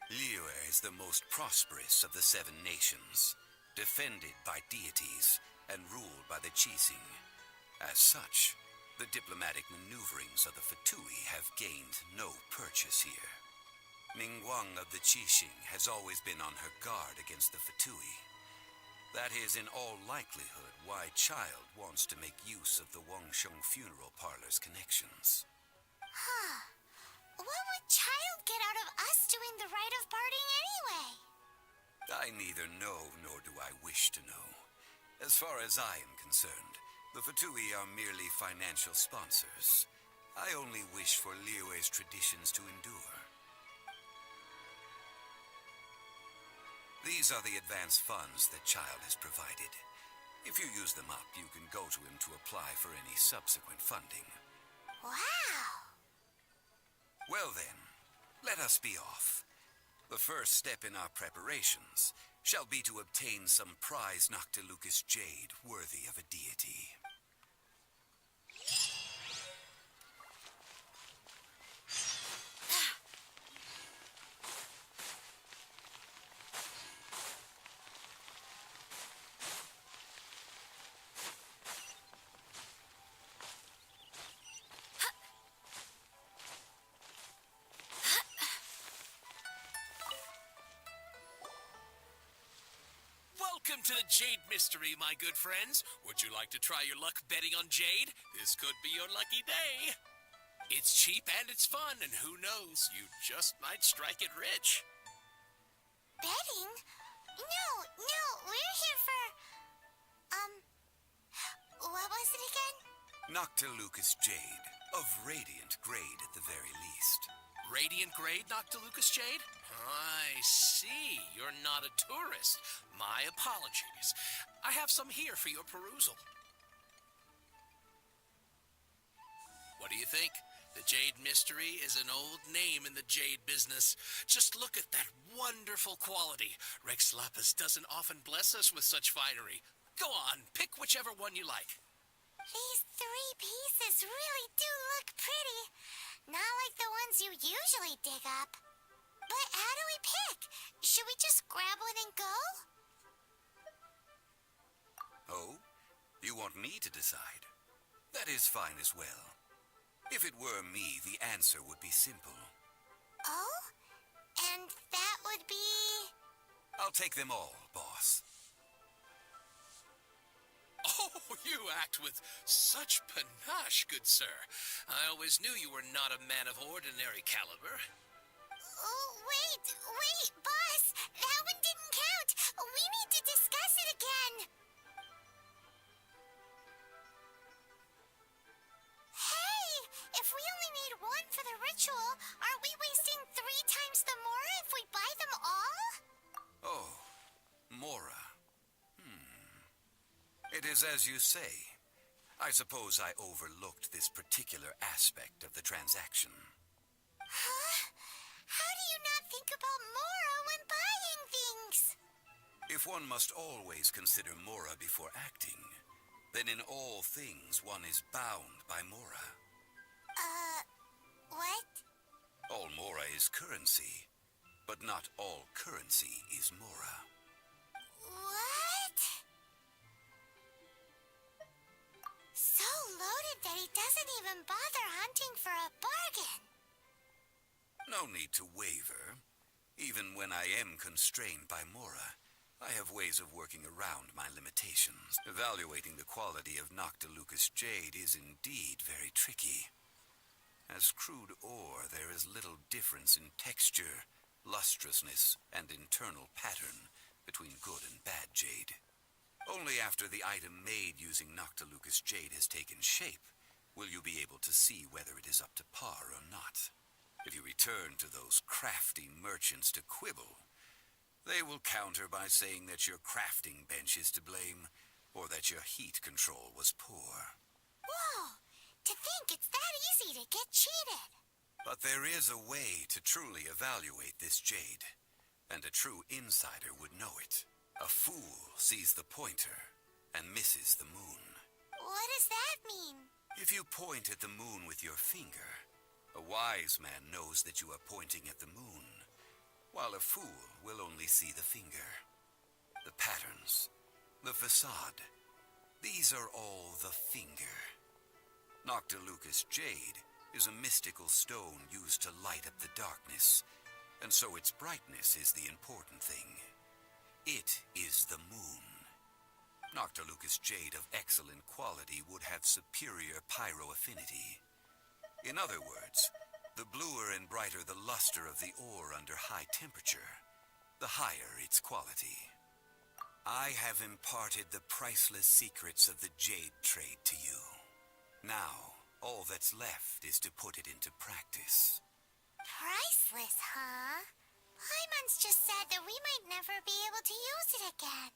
Liyue is the most prosperous of the 7 nations, defended by deities and ruled by the Qixing. As such, the diplomatic maneuverings of the Fatui have gained no purchase here. Ningguang of the Qixing has always been on her guard against the Fatui. That is in all likelihood why Child wants to make use of the Wangsheng funeral parlor's connections. Huh. What would Child get out of us doing the rite of parting anyway? I neither know nor do I wish to know. As far as I am concerned, the Fatui are merely financial sponsors. I only wish for Liyue's traditions to endure. These are the advance funds that Child has provided. If you use them up, you can go to him to apply for any subsequent funding. Wow! Well then, let us be off. The first step in our preparations shall be to obtain some prize Noctilucous jade worthy of a deity. Welcome to the Jade Mystery, my good friends. Would you like to try your luck betting on Jade? This could be your lucky day. It's cheap and it's fun, and who knows, you just might strike it rich. Betting? No, we're here for... what was it again? Noctilucous jade, of radiant grade at the very least. Radiant grade, Noctilucous Jade? I see. You're not a tourist. My apologies. I have some here for your perusal. What do you think? The Jade Mystery is an old name in the jade business. Just look at that wonderful quality. Rex Lapis doesn't often bless us with such finery. Go on, pick whichever one you like. These 3 pieces really do look pretty. Not like the ones you usually dig up. But how do we pick? Should we just grab one and go? Oh? You want me to decide? That is fine as well. If it were me, the answer would be simple. Oh? And that would be... I'll take them all, boss. Oh, you act with such panache, good sir. I always knew you were not a man of ordinary caliber. Oh, wait, boss! That one didn't count! We need to discuss it again! Hey! If we only need one for the ritual, aren't we wasting 3 times the Mora if we buy them all? Oh, Mora. It is as you say. I suppose I overlooked this particular aspect of the transaction. Huh? How do you not think about Mora when buying things? If one must always consider Mora before acting, then in all things one is bound by Mora. What? All Mora is currency, but not all currency is Mora. What? So loaded that he doesn't even bother hunting for a bargain. No need to waver. Even when I am constrained by Mora, I have ways of working around my limitations. Evaluating the quality of Noctilucous jade is indeed very tricky. As crude ore, there is little difference in texture, lustrousness, and internal pattern between good and bad jade. Only after the item made using Noctilucous jade has taken shape will you be able to see whether it is up to par or not. If you return to those crafty merchants to quibble, they will counter by saying that your crafting bench is to blame, or that your heat control was poor. Whoa! To think it's that easy to get cheated. But there is a way to truly evaluate this jade, and a true insider would know it. A fool sees the pointer and misses the moon. What does that mean? If you point at the moon with your finger, a wise man knows that you are pointing at the moon, while a fool will only see the finger. The patterns, the facade, these are all the finger. Noctilucous jade is a mystical stone used to light up the darkness, and so its brightness is the important thing. It is the moon. Noctilucous jade of excellent quality would have superior pyro affinity. In other words, the bluer and brighter the luster of the ore under high temperature, the higher its quality. I have imparted the priceless secrets of the jade trade to you. Now, all that's left is to put it into practice. Priceless, huh? Paimon's just said that we might never be able to use it again.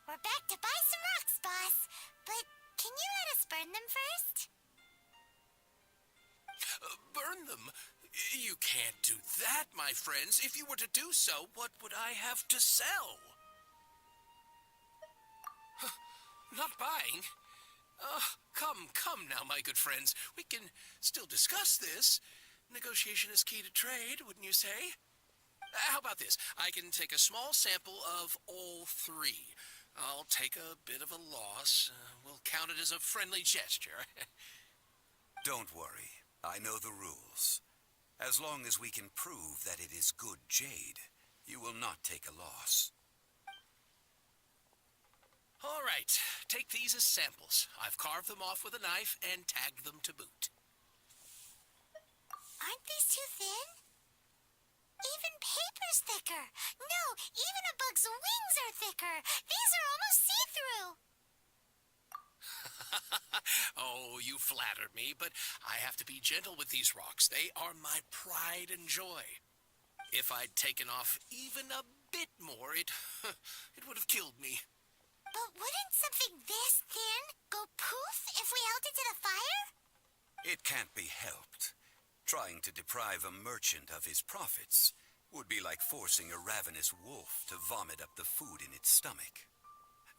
We're back to buy some rocks, boss. But can you let us burn them first? Burn them? You can't do that, my friends. If you were to do so, what would I have to sell? Not buying? Come now, my good friends. We can still discuss this. Negotiation is key to trade, wouldn't you say? How about this? I can take a small sample of all three. I'll take a bit of a loss. We'll count it as a friendly gesture. Don't worry. I know the rules. As long as we can prove that it is good jade, you will not take a loss. All right, take these as samples. I've carved them off with a knife and tagged them to boot. Aren't these too thin? Even paper's thicker. No, even a bug's wings are thicker. These are almost see-through. Oh, you flatter me, but I have to be gentle with these rocks. They are my pride and joy. If I'd taken off even a bit more, it would have killed me. But wouldn't something this thin go poof if we held it to the fire? It can't be helped. Trying to deprive a merchant of his profits would be like forcing a ravenous wolf to vomit up the food in its stomach.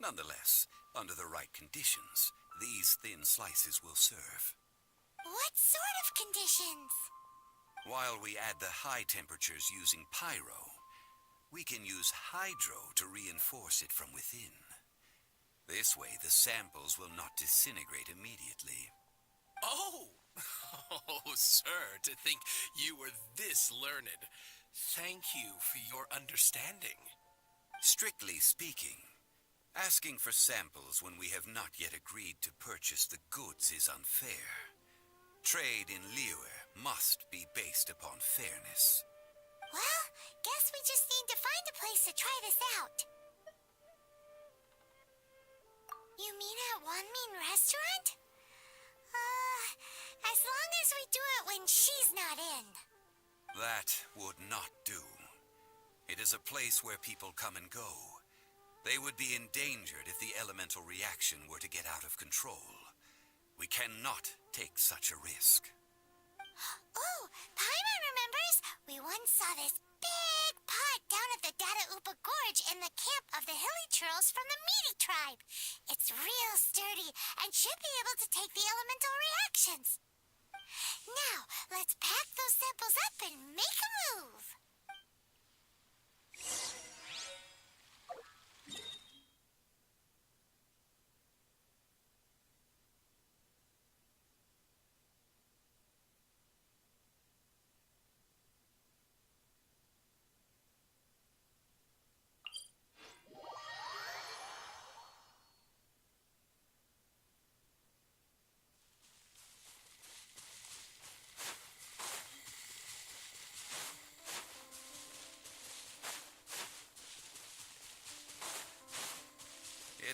Nonetheless, under the right conditions, these thin slices will serve. What sort of conditions? While we add the high temperatures using pyro, we can use hydro to reinforce it from within. This way, the samples will not disintegrate immediately. Oh, sir, to think you were this learned. Thank you for your understanding. Strictly speaking, asking for samples when we have not yet agreed to purchase the goods is unfair. Trade in Liyue must be based upon fairness. Well, guess we just need to find a place to try this out. You mean at One Mean Restaurant? As long as we do it when she's not in. That would not do. It is a place where people come and go. They would be endangered if the elemental reaction were to get out of control. We cannot take such a risk. Oh, Paimon remembers we once saw this big pot down at the Data Upa Gorge in the camp of the hilly churls from the Meaty tribe. It's real sturdy and should be able to take the elemental reactions. Now, let's pack those samples up and make a move.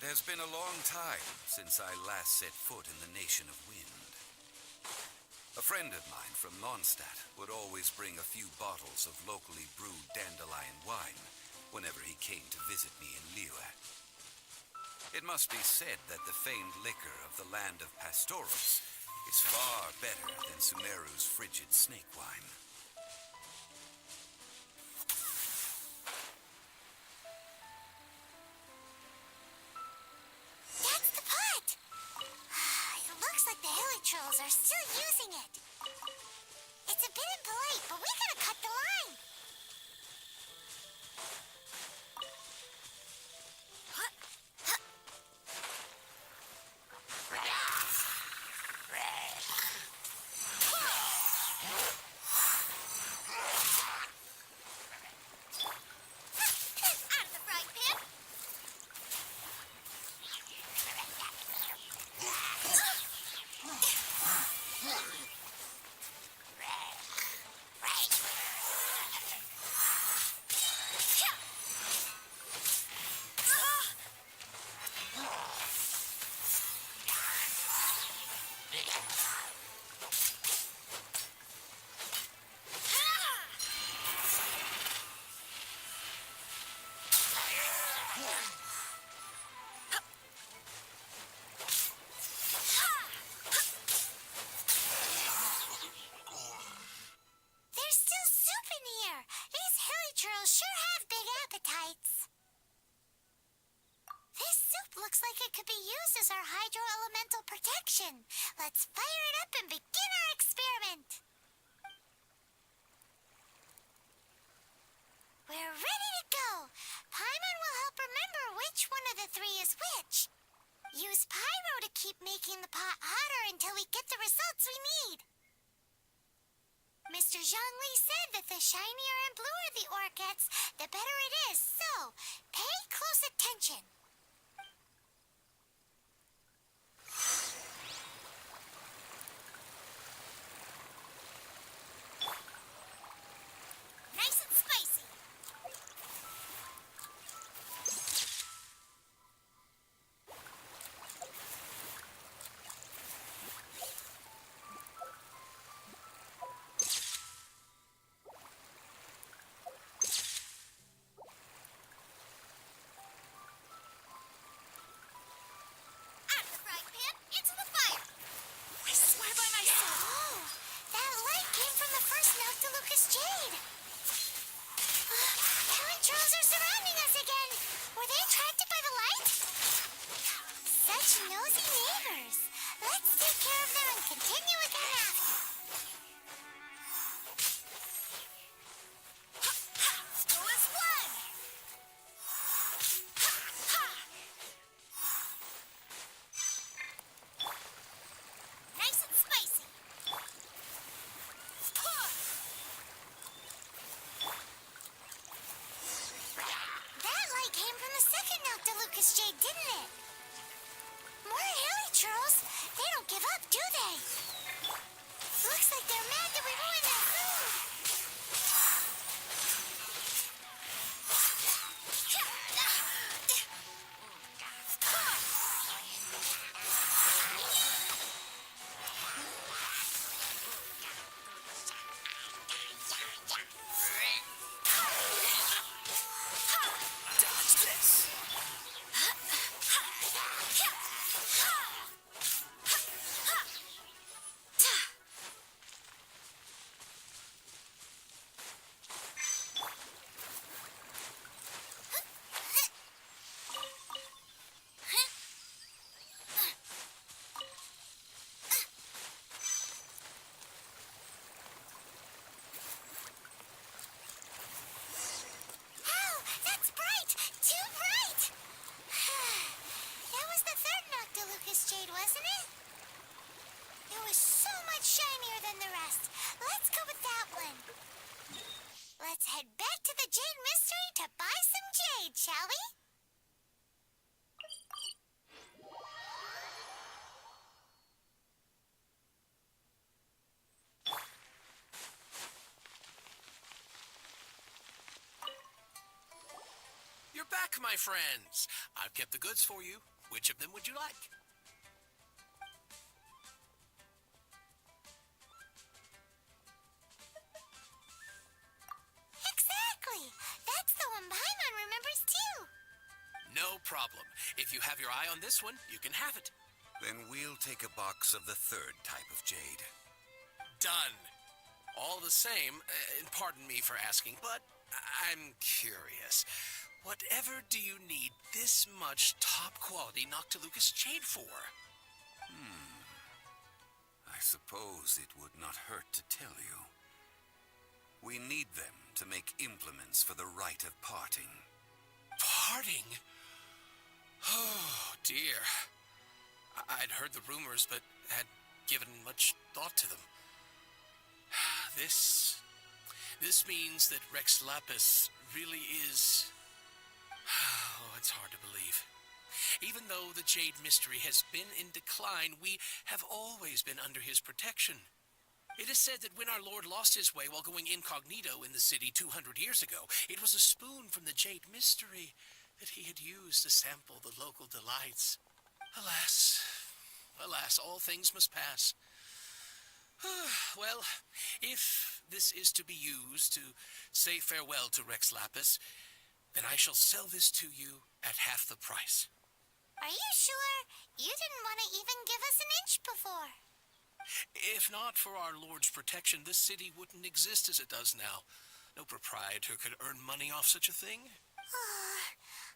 It has been a long time since I last set foot in the Nation of Wind. A friend of mine from Mondstadt would always bring a few bottles of locally brewed dandelion wine whenever he came to visit me in Liyue. It must be said that the famed liquor of the land of Pastoros is far better than Sumeru's frigid snake wine. That's the pot! It looks like the hilly trolls are still using it. It's a bit impolite, but we gotta cut the line. Out of the frying pan! There's still soup in here. These hilly churls sure have big appetites. This soup looks like it could be used as our hydro-elemental protection. Let's fire it up and begin our experiment. We're ready to go. Paimon will help remember which one of the three is which. Use pyro to keep making the pot hotter until we get the results we need. Mr. Zhongli said that the shinier and bluer the ore gets, the better it is, so pay close attention. Nice and spicy. Out of the frying pan, into the fire. I swear by my soul. Oh, that light came from the first Noctilucous Jade. Helen trolls are surrounding us again. Were they attracted by the light? Such nosy neighbors. Let's take care of them and continue again after. Go as one. Nice and spicy. That light came from the second Noctilucous Jade, didn't it? More hilly churls. They don't give up, do they? Looks like they're mad that we ruined their food. Dodge this. Oh, that's bright! Too bright! That was the third Noctilucous Jade, wasn't it? It was so much shinier than the rest. Let's go with that one. Let's head back to the Jade Mystery to buy some jade, shall we? You're back, my friends. I've kept the goods for you. Which of them would you like? Exactly! That's the one Paimon remembers too! No problem. If you have your eye on this one, you can have it. Then we'll take a box of the third type of jade. Done. All the same, pardon me for asking, but I'm curious. Whatever do you need this much top-quality Noctilucous jade for? I suppose it would not hurt to tell you. We need them to make implements for the rite of parting. Parting? Oh, dear. I'd heard the rumors, but had given much thought to them. This means that Rex Lapis really is... Oh, it's hard to believe. Even though the Jade Mystery has been in decline, we have always been under his protection. It is said that when our Lord lost his way while going incognito in the city 200 years ago, it was a spoon from the Jade Mystery that he had used to sample the local delights. Alas, all things must pass. Well, if this is to be used to say farewell to Rex Lapis, then I shall sell this to you at half the price. Are you sure? You didn't want to even give us an inch before. If not for our Lord's protection, this city wouldn't exist as it does now. No proprietor could earn money off such a thing. Oh,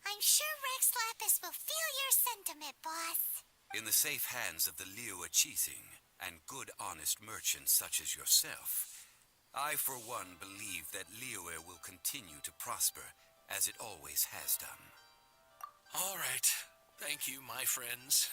I'm sure Rex Lapis will feel your sentiment, boss. In the safe hands of the Liu Cheating and good honest merchants such as yourself, I for one believe that Liyue will continue to prosper as it always has done. All right. Thank you, my friends.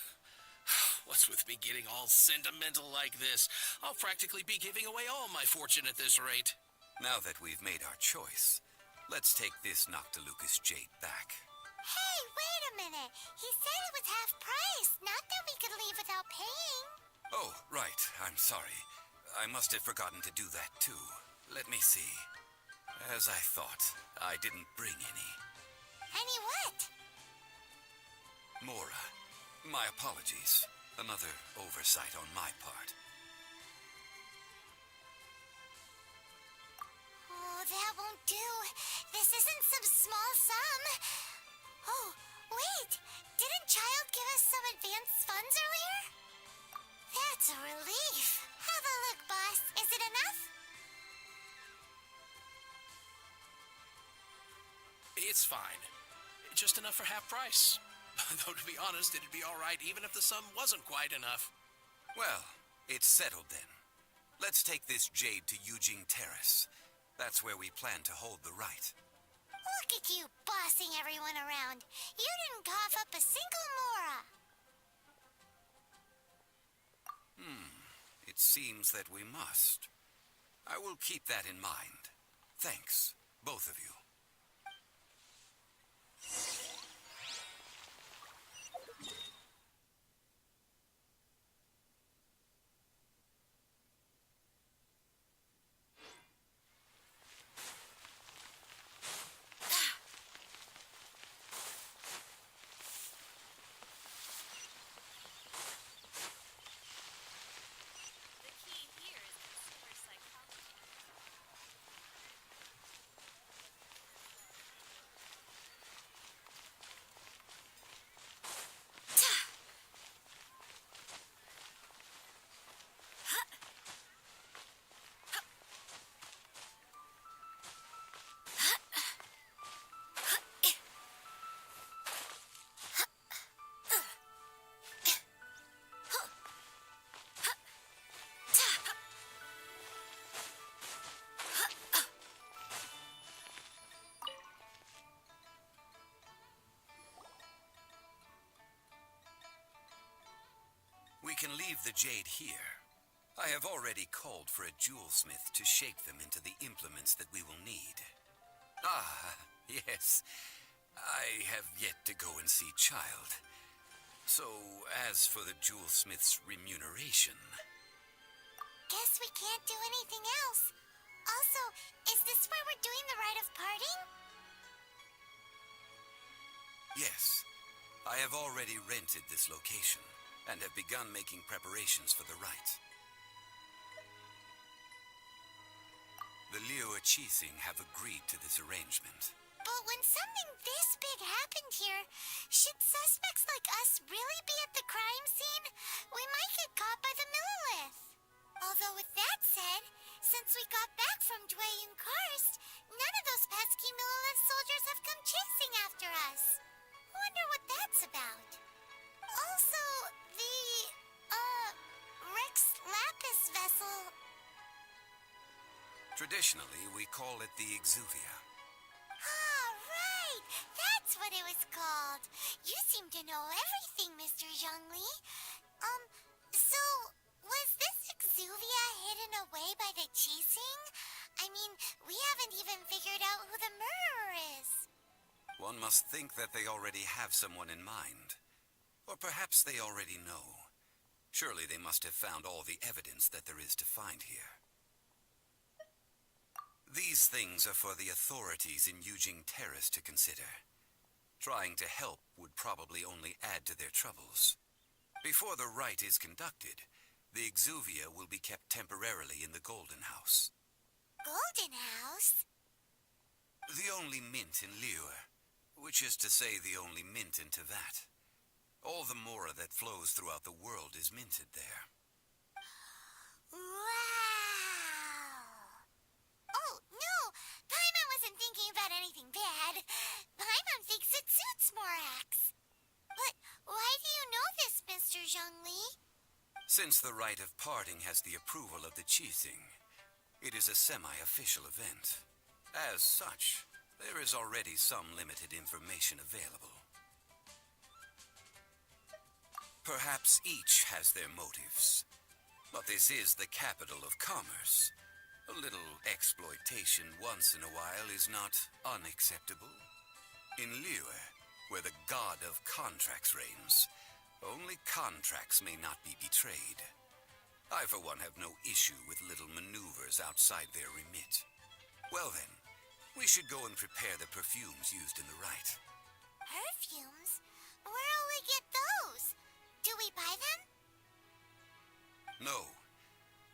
What's with me getting all sentimental like this? I'll practically be giving away all my fortune at this rate. Now that we've made our choice, let's take this Noctilucous jade back. Hey, wait a minute. He said it was half price, not that we could leave without paying. Oh, right. I'm sorry. I must have forgotten to do that, too. Let me see. As I thought, I didn't bring any. Any what? Mora, my apologies. Another oversight on my part. Oh, that won't do. This isn't some small sum. Oh, wait. Didn't Child give us some advance funds earlier? That's a relief. Have a look, boss. Is it enough? It's fine. Just enough for half price. Though, to be honest, it'd be all right even if the sum wasn't quite enough. Well, it's settled then. Let's take this jade to Yujing Terrace. That's where we plan to hold the rite. Look at you bossing everyone around. You didn't cough up a single Mora. It seems that we must. I will keep that in mind. Thanks, both of you. The key here is consumer psychology. We can leave the jade here. I have already called for a jewelsmith to shape them into the implements that we will need. Ah, yes. I have yet to go and see Child. So, as for the jewelsmith's remuneration... Guess we can't do anything else. Also, is this where we're doing the rite of parting? Yes, I have already rented this location and have begun making preparations for the rite. The Liu Qixing have agreed to this arrangement. But when something this big happened here, should suspects like us really be at the crime scene? We might get caught by the Millilith. Although with that said, since we got back from Dwayne Karst, none of those pesky Millilith soldiers have come chasing after us. Wonder what that's about. Also, the, Rex Lapis vessel. Traditionally, we call it the Exuvia. Ah, right! That's what it was called. You seem to know everything, Mr. Zhongli. So, was this Exuvia hidden away by the Qixing? I mean, we haven't even figured out who the murderer is. One must think that they already have someone in mind. Or perhaps they already know. Surely they must have found all the evidence that there is to find here. These things are for the authorities in Yujing Terrace to consider. Trying to help would probably only add to their troubles. Before the rite is conducted, the Exuvia will be kept temporarily in the Golden House. Golden House? The only mint in Liyue, which is to say the only mint in Tevat. All the mora that flows throughout the world is minted there. Wow! Oh, no! Paimon wasn't thinking about anything bad. Paimon thinks it suits Morax. But why do you know this, Mr. Zhongli? Since the rite of parting has the approval of the Qixing, it is a semi-official event. As such, there is already some limited information available. Perhaps each has their motives, but this is the capital of commerce. A little exploitation once in a while is not unacceptable. In Liyue, where the god of contracts reigns, only contracts may not be betrayed. I, for one, have no issue with little maneuvers outside their remit. Well then, we should go and prepare the perfumes used in the rite. Perfumes? Where'll we get those? Do we buy them? No.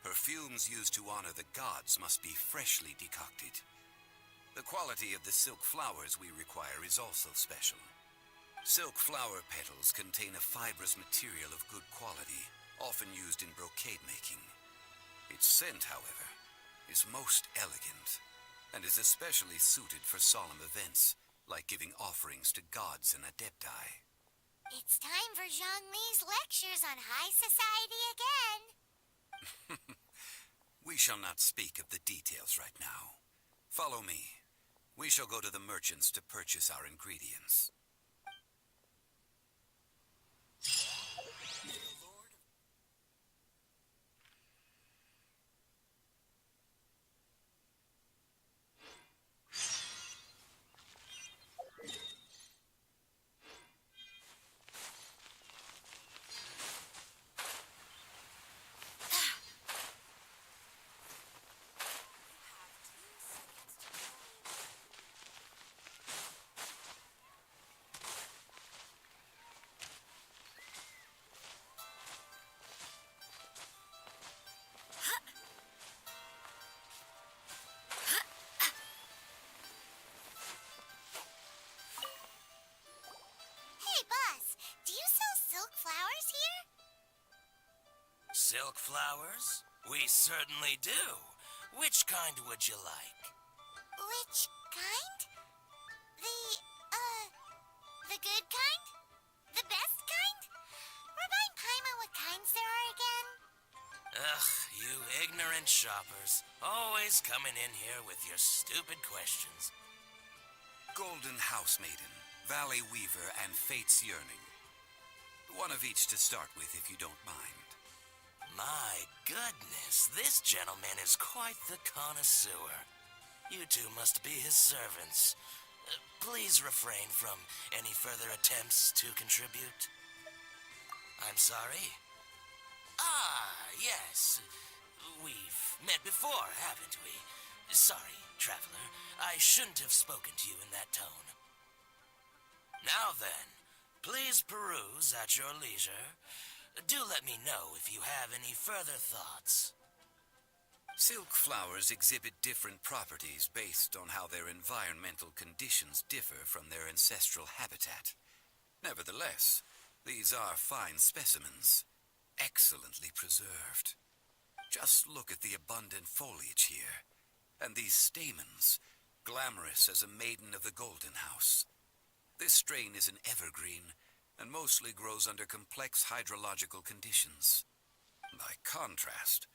Perfumes used to honor the gods must be freshly decocted. The quality of the silk flowers we require is also special. Silk flower petals contain a fibrous material of good quality, often used in brocade making. Its scent, however, is most elegant, and is especially suited for solemn events, like giving offerings to gods and adepti. It's time for Zhongli's lectures on high society again. We shall not speak of the details right now. Follow me. We shall go to the merchants to purchase our ingredients. Silk flowers? We certainly do. Which kind would you like? Which kind? The good kind? The best kind? Remind Paimon what kinds there are again? Ugh, you ignorant shoppers. Always coming in here with your stupid questions. Golden House Maiden, Valley Weaver, and Fate's Yearning. One of each to start with, if you don't mind. My goodness, this gentleman is quite the connoisseur. You two must be his servants. Please refrain from any further attempts to contribute. I'm sorry? Ah, yes. We've met before, haven't we? Sorry, traveler. I shouldn't have spoken to you in that tone. Now Now then, please peruse at your leisure. Do let me know if you have any further thoughts. Silk flowers exhibit different properties based on how their environmental conditions differ from their ancestral habitat. Nevertheless, these are fine specimens, excellently preserved. Just look at the abundant foliage here, and these stamens, glamorous as a maiden of the Golden House. This strain is an evergreen, and mostly grows under complex hydrological conditions. By contrast,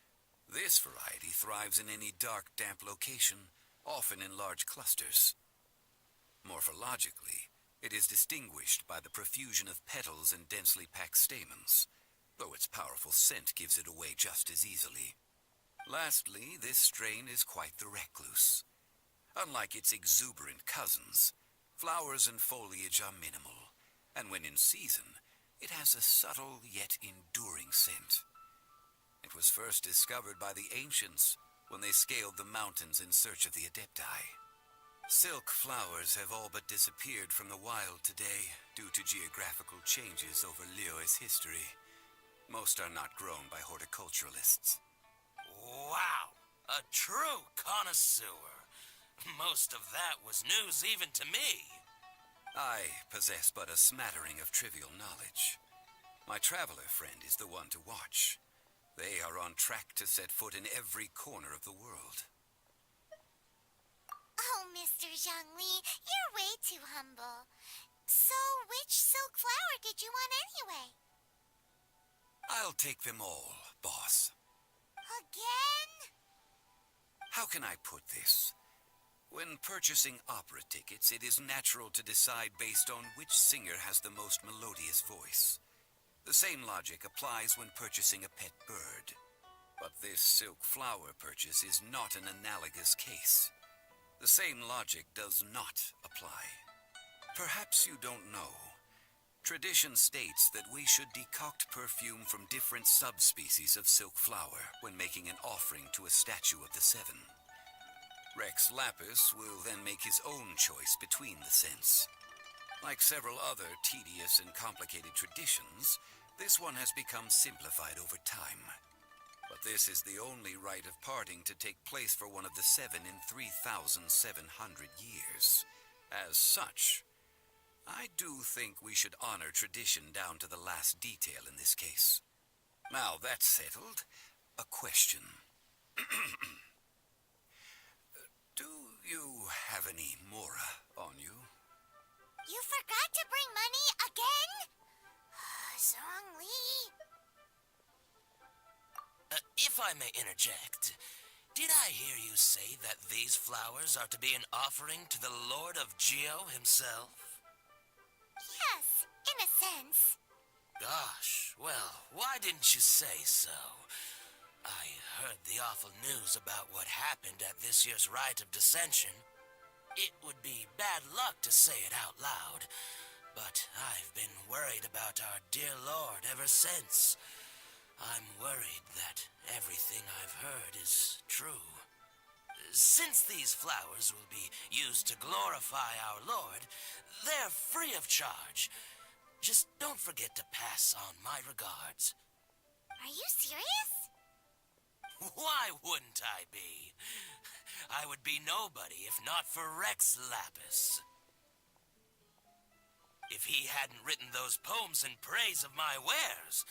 this variety thrives in any dark, damp location, often in large clusters. Morphologically, it is distinguished by the profusion of petals and densely packed stamens, though its powerful scent gives it away just as easily. Lastly, this strain is quite the recluse. Unlike its exuberant cousins, flowers and foliage are minimal, and when in season, it has a subtle yet enduring scent. It was first discovered by the ancients when they scaled the mountains in search of the Adepti. Silk flowers have all but disappeared from the wild today due to geographical changes over Liyue's history. Most are not grown by horticulturalists. Wow! A true connoisseur. Most of that was news even to me. I possess but a smattering of trivial knowledge. My traveler friend is the one to watch. They are on track to set foot in every corner of the world. Oh, Mr. Zhongli, you're way too humble. So, which silk flower did you want anyway? I'll take them all, boss. Again? How can I put this? When purchasing opera tickets, it is natural to decide based on which singer has the most melodious voice. The same logic applies when purchasing a pet bird. But this silk flower purchase is not an analogous case. The same logic does not apply. Perhaps you don't know. Tradition states that we should decoct perfume from different subspecies of silk flower when making an offering to a statue of the seven. Rex Lapis will then make his own choice between the scents. Like several other tedious and complicated traditions, this one has become simplified over time. But this is the only rite of parting to take place for one of the seven in 3,700 years. As such, I do think we should honor tradition down to the last detail in this case. Now that's settled, a question. Do you have any Mora on you? You forgot to bring money again? Zhongli. If I may interject, did I hear you say that these flowers are to be an offering to the Lord of Geo himself? Yes, in a sense. Gosh, well, why didn't you say so? I heard the awful news about what happened at this year's Rite of Dissension. It would be bad luck to say it out loud, but I've been worried about our dear Lord ever since. I'm worried that everything I've heard is true. Since these flowers will be used to glorify our Lord, they're free of charge. Just don't forget to pass on my regards. Are you serious? Why wouldn't I be? I would be nobody if not for Rex Lapis. If he hadn't written those poems in praise of my wares,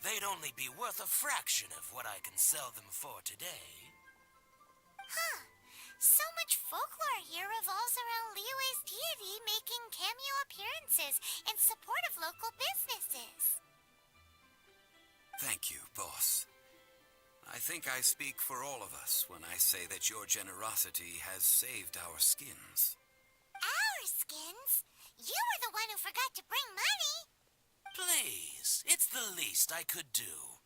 they'd only be worth a fraction of what I can sell them for today. Huh. So much folklore here revolves around Liyue's deity making cameo appearances in support of local businesses. Thank you, boss. I think I speak for all of us when I say that your generosity has saved our skins. Our skins? You were the one who forgot to bring money. Please, it's the least I could do.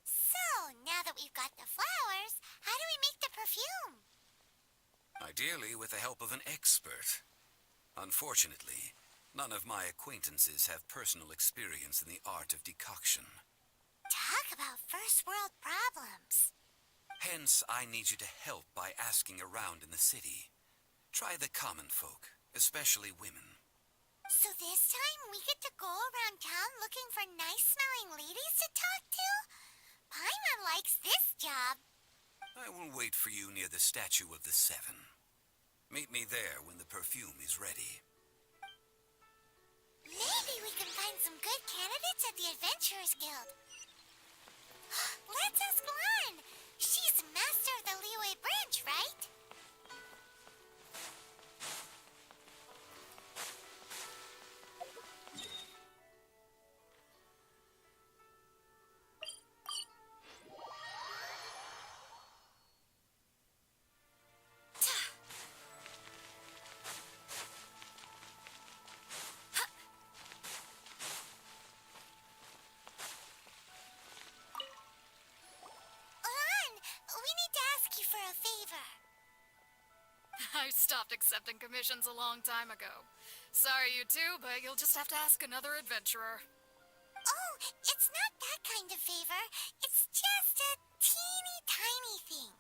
So, now that we've got the flowers, how do we make the perfume? Ideally with the help of an expert. Unfortunately, none of my acquaintances have personal experience in the art of decoction. Talk about first world problems. Hence, I need you to help by asking around in the city. Try the common folk, especially women. So this time we get to go around town looking for nice-smelling ladies to talk to? Paimon likes this job. I will wait for you near the Statue of the Seven. Meet me there when the perfume is ready. Maybe we can find some good candidates at the Adventurers Guild. Let's ask Lan. She's master of the Liyue branch, right? I stopped accepting commissions a long time ago. Sorry, you two, but you'll just have to ask another adventurer. Oh, it's not that kind of favor. It's just a teeny tiny thing.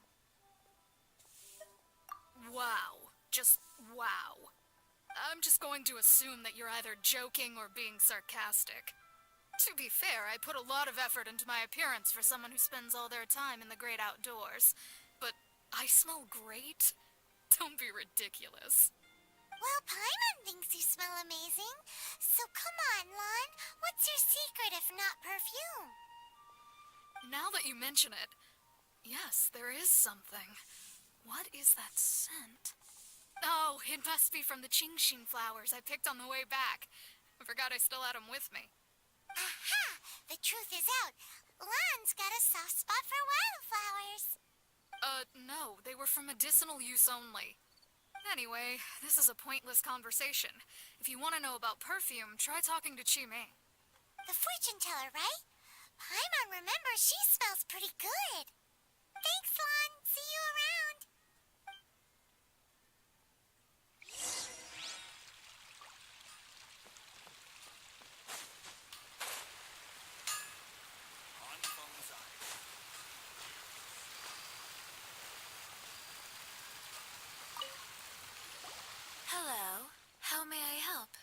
Wow. Just wow. I'm just going to assume that you're either joking or being sarcastic. To be fair, I put a lot of effort into my appearance for someone who spends all their time in the great outdoors. But I smell great? Don't be ridiculous. Well, Paimon thinks you smell amazing. So come on, Lan. What's your secret if not perfume? Now that you mention it, yes, there is something. What is that scent? Oh, it must be from the Genshin flowers I picked on the way back. I forgot I still had them with me. Aha! The truth is out. Lan's got a soft spot for wildflowers. No, they were for medicinal use only. Anyway, this is a pointless conversation. If you want to know about perfume, try talking to Qiming. The fortune teller, right? Paimon remembers she smells pretty good. Thanks, Lan. See you around. Hello. How may I help?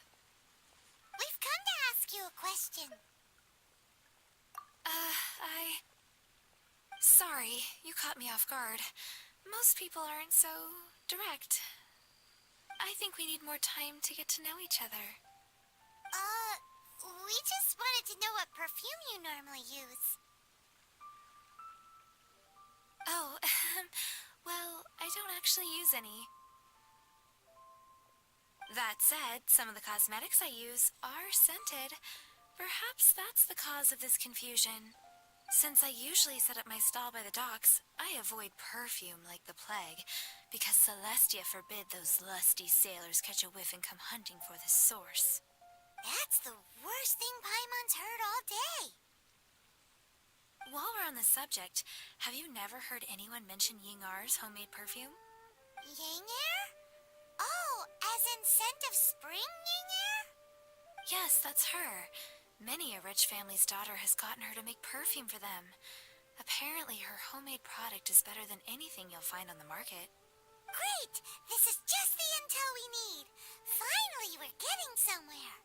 We've come to ask you a question. Sorry, you caught me off guard. Most people aren't so direct. I think we need more time to get to know each other. We just wanted to know what perfume you normally use. Oh, well, I don't actually use any. That said, some of the cosmetics I use are scented. Perhaps that's the cause of this confusion. Since I usually set up my stall by the docks, I avoid perfume like the plague, because Celestia forbid those lusty sailors catch a whiff and come hunting for the source. That's the worst thing Paimon's heard all day. While we're on the subject, have you never heard anyone mention Yingar's homemade perfume? Yingar? Oh, as in scent of spring, Yingar? Yes, that's her. Many a rich family's daughter has gotten her to make perfume for them. Apparently, her homemade product is better than anything you'll find on the market. Great! This is just the intel we need. Finally, we're getting somewhere.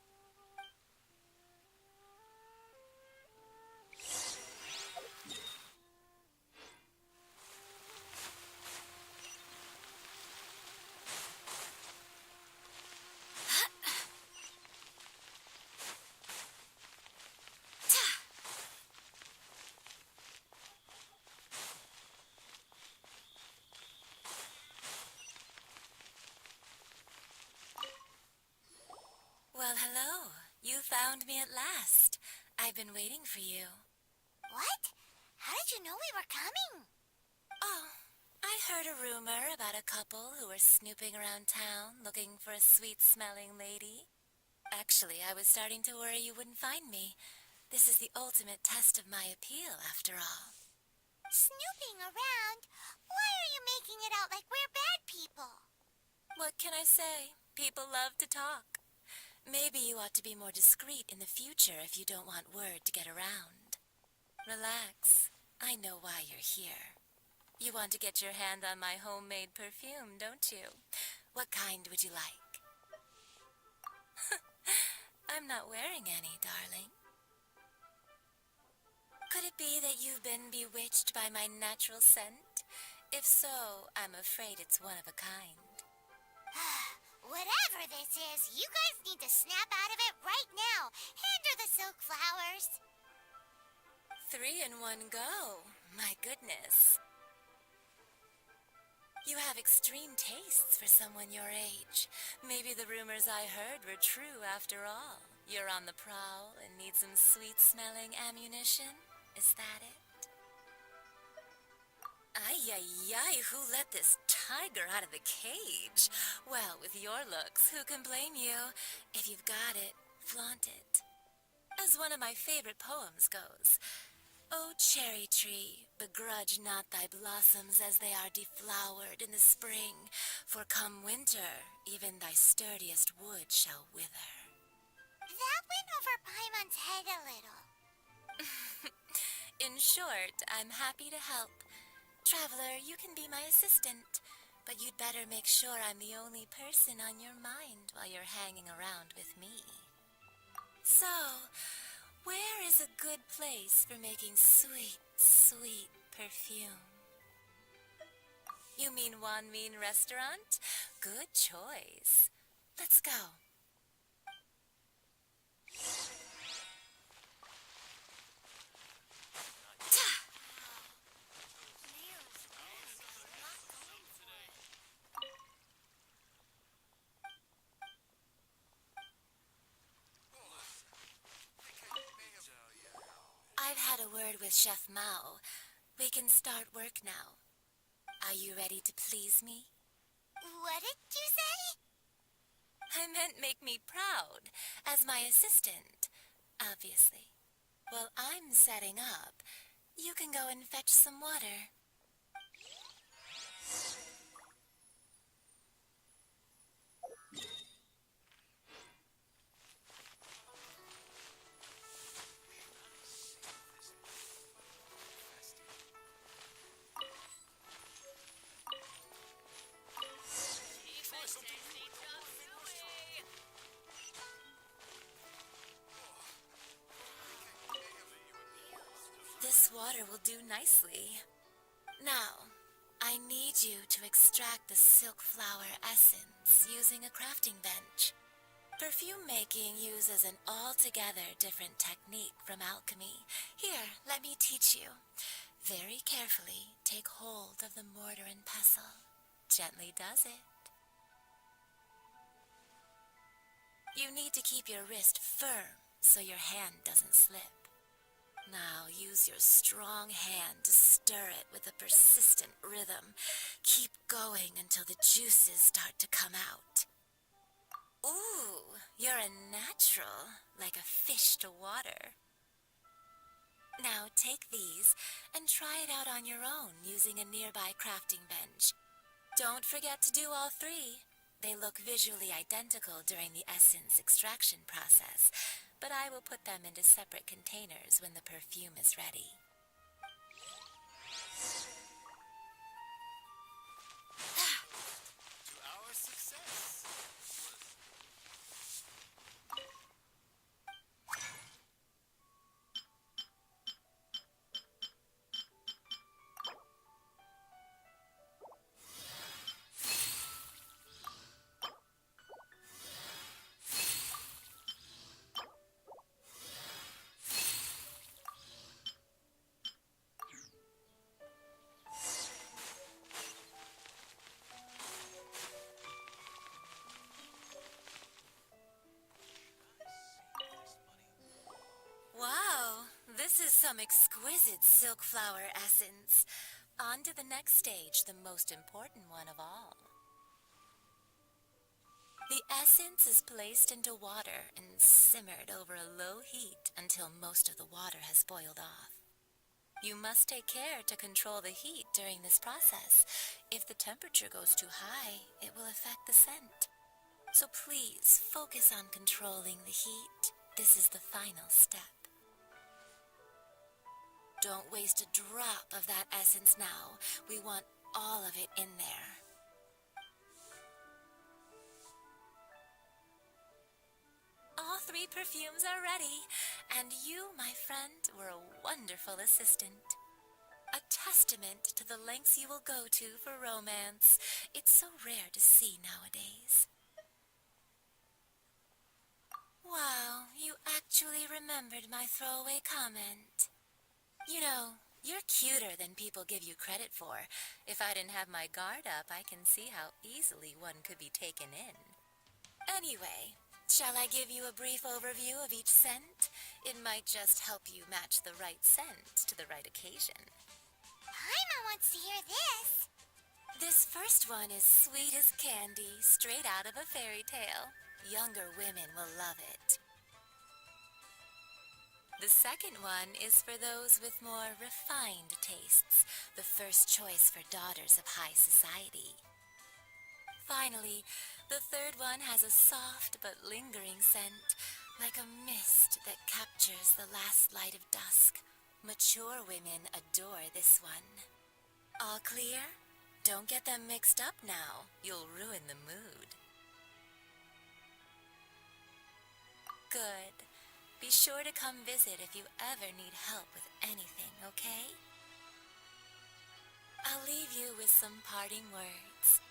Well, hello. You found me at last. I've been waiting for you. What? How did you know we were coming? Oh, I heard a rumor about a couple who were snooping around town looking for a sweet-smelling lady. Actually, I was starting to worry you wouldn't find me. This is the ultimate test of my appeal, after all. Snooping around? Why are you making it out like we're bad people? What can I say? People love to talk. Maybe you ought to be more discreet in the future if you don't want word to get around. Relax. I know why you're here. You want to get your hand on my homemade perfume, don't you? What kind would you like? I'm not wearing any, darling. Could it be that you've been bewitched by my natural scent? If so, I'm afraid it's one of a kind. Whatever this is, you guys need to snap out of it right now. Hand her the silk flowers. 3 in 1 go. My goodness. You have extreme tastes for someone your age. Maybe the rumors I heard were true after all. You're on the prowl and need some sweet-smelling ammunition? Is that it? Ay, who let this tiger out of the cage? Well, with your looks, who can blame you? If you've got it, flaunt it. As one of my favorite poems goes, "O cherry tree, begrudge not thy blossoms as they are deflowered in the spring, for come winter, even thy sturdiest wood shall wither." That went over Paimon's head a little. In short, I'm happy to help. Traveler, you can be my assistant, but you'd better make sure I'm the only person on your mind while you're hanging around with me. So, where is a good place for making sweet, sweet perfume? You mean Wan Min Restaurant? Good choice. Let's go. I've had a word with Chef Mao. We can start work now. Are you ready to please me? What did you say? I meant make me proud, as my assistant, obviously. While I'm setting up, you can go and fetch some water. This water will do nicely. Now, I need you to extract the silk flower essence using a crafting bench. Perfume making uses an altogether different technique from alchemy. Here, let me teach you. Very carefully, take hold of the mortar and pestle. Gently does it. You need to keep your wrist firm so your hand doesn't slip. Now use your strong hand to stir it with a persistent rhythm. Keep going until the juices start to come out. Ooh, you're a natural, like a fish to water. Now take these and try it out on your own using a nearby crafting bench. Don't forget to do all 3. They look visually identical during the essence extraction process, but I will put them into separate containers when the perfume is ready. To our success. Wow, this is some exquisite silk flower essence. On to the next stage, the most important one of all. The essence is placed into water and simmered over a low heat until most of the water has boiled off. You must take care to control the heat during this process. If the temperature goes too high, it will affect the scent. So please focus on controlling the heat. This is the final step. Don't waste a drop of that essence now. We want all of it in there. All 3 perfumes are ready, and you, my friend, were a wonderful assistant. A testament to the lengths you will go to for romance. It's so rare to see nowadays. Wow, you actually remembered my throwaway comment. You know, you're cuter than people give you credit for. If I didn't have my guard up, I can see how easily one could be taken in. Anyway, shall I give you a brief overview of each scent? It might just help you match the right scent to the right occasion. Paimon wants to hear this. This first one is sweet as candy, straight out of a fairy tale. Younger women will love it. The second one is for those with more refined tastes, the first choice for daughters of high society. Finally, the third one has a soft but lingering scent, like a mist that captures the last light of dusk. Mature women adore this one. All clear? Don't get them mixed up now. You'll ruin the mood. Good. Be sure to come visit if you ever need help with anything, okay? I'll leave you with some parting words.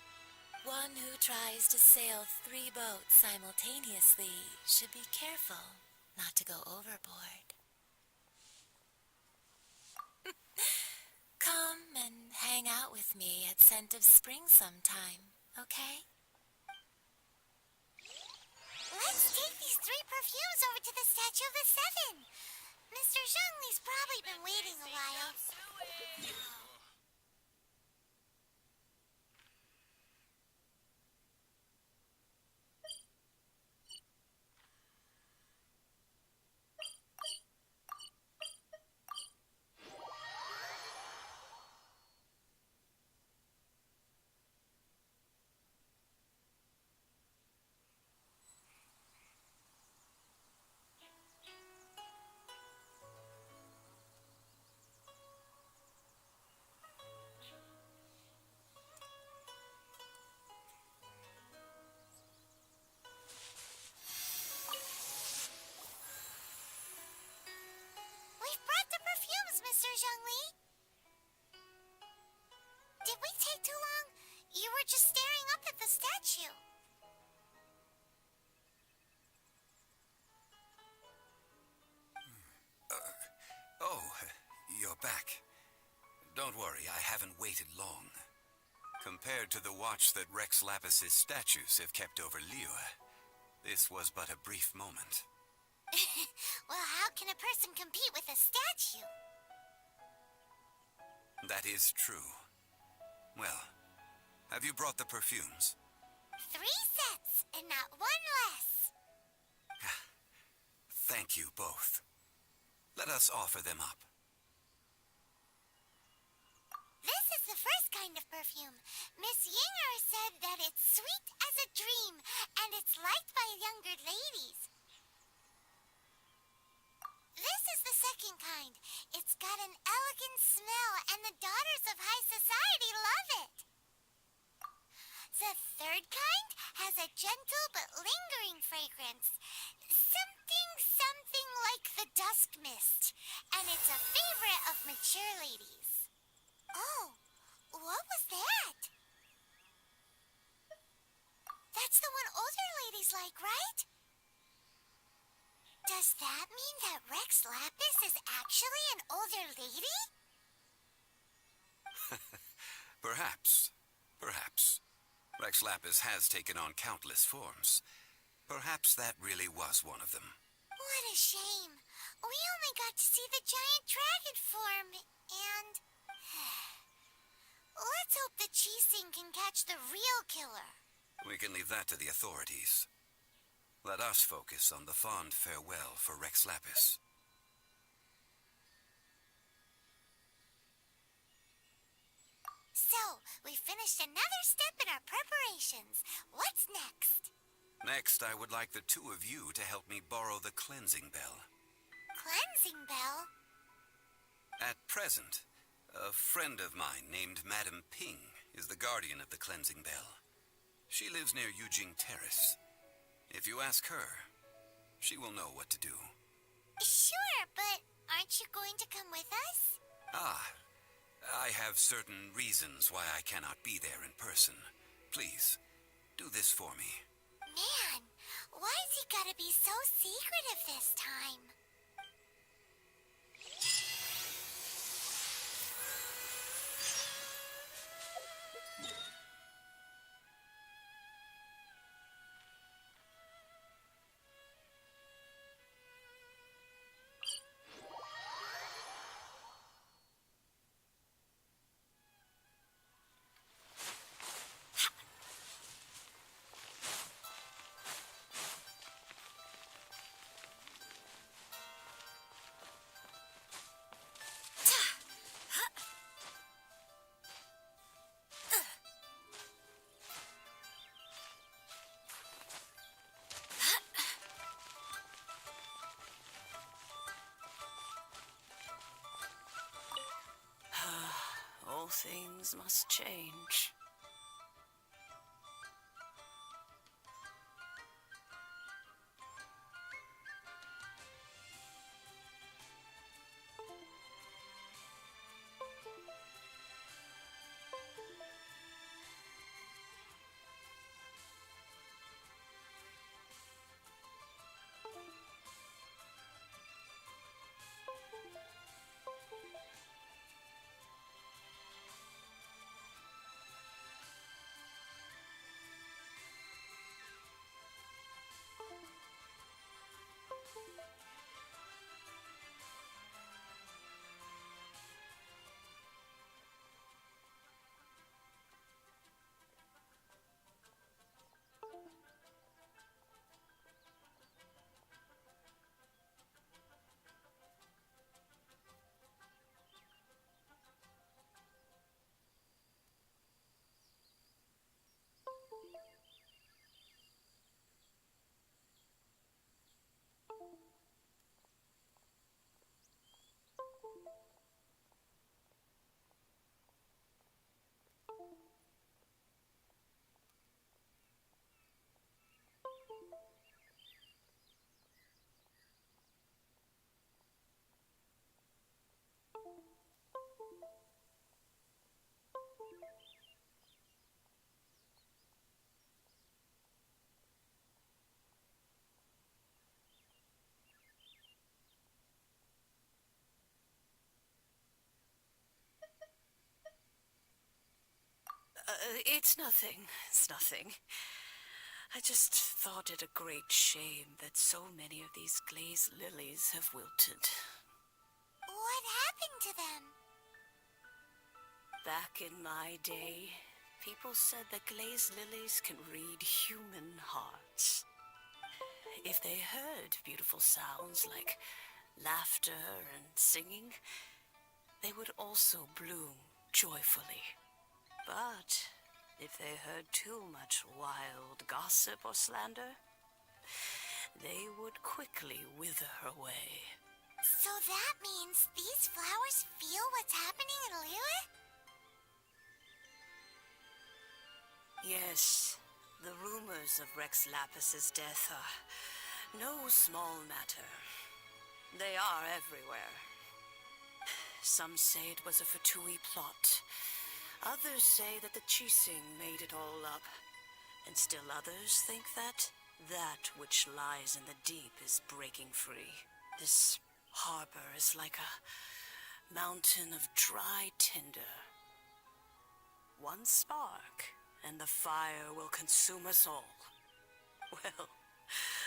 One who tries to sail 3 boats simultaneously should be careful not to go overboard. Come and hang out with me at Scent of Spring sometime, okay? Let's take these 3 perfumes over to the Statue of the Seven. Mr. Zhongli's probably been waiting a while. Mr. Zhongli? Did we take too long? You were just staring up at the statue. Oh, you're back. Don't worry, I haven't waited long. Compared to the watch that Rex Lapis's statues have kept over Liyue, this was but a brief moment. Well, how can a person compete with a statue? That is true. Well, have you brought the perfumes? 3 sets, and not 1 less. Thank you both. Let us offer them up. This is the first kind of perfume. Miss Yinger said that it's sweet as a dream, and it's liked by younger ladies. This is the second kind. It's got an elegant smell, and the daughters of high society love it. The third kind has a gentle but lingering fragrance. Something like the dusk mist, and it's a favorite of mature ladies. Oh, what was that? That's the one older ladies like, right? Does that mean that Rex Lapis is actually an older lady? Perhaps. Perhaps. Rex Lapis has taken on countless forms. Perhaps that really was one of them. What a shame. We only got to see the giant dragon form, and... Let's hope the Chi-Sing can catch the real killer. We can leave that to the authorities. Let us focus on the fond farewell for Rex Lapis. So, we finished another step in our preparations. What's next? Next, I would like the 2 of you to help me borrow the cleansing bell. Cleansing bell? At present, a friend of mine named Madame Ping is the guardian of the cleansing bell. She lives near Yujing Terrace. If you ask her, she will know what to do. Sure, but aren't you going to come with us? I have certain reasons why I cannot be there in person. Please, do this for me. Man, why's he gotta be so secretive this time? All things must change. It's nothing. It's nothing. I just thought it a great shame that so many of these glazed lilies have wilted. What happened to them? Back in my day, people said that glazed lilies can read human hearts. If they heard beautiful sounds like laughter and singing, they would also bloom joyfully. But if they heard too much wild gossip or slander, they would quickly wither away. So that means these flowers feel what's happening in Liyue? Yes, the rumors of Rex Lapis's death are no small matter. They are everywhere. Some say it was a Fatui plot. Others say that the Chising made it all up. And still others think that which lies in the deep is breaking free. This harbor is like a mountain of dry tinder. One spark, and the fire will consume us all. Well,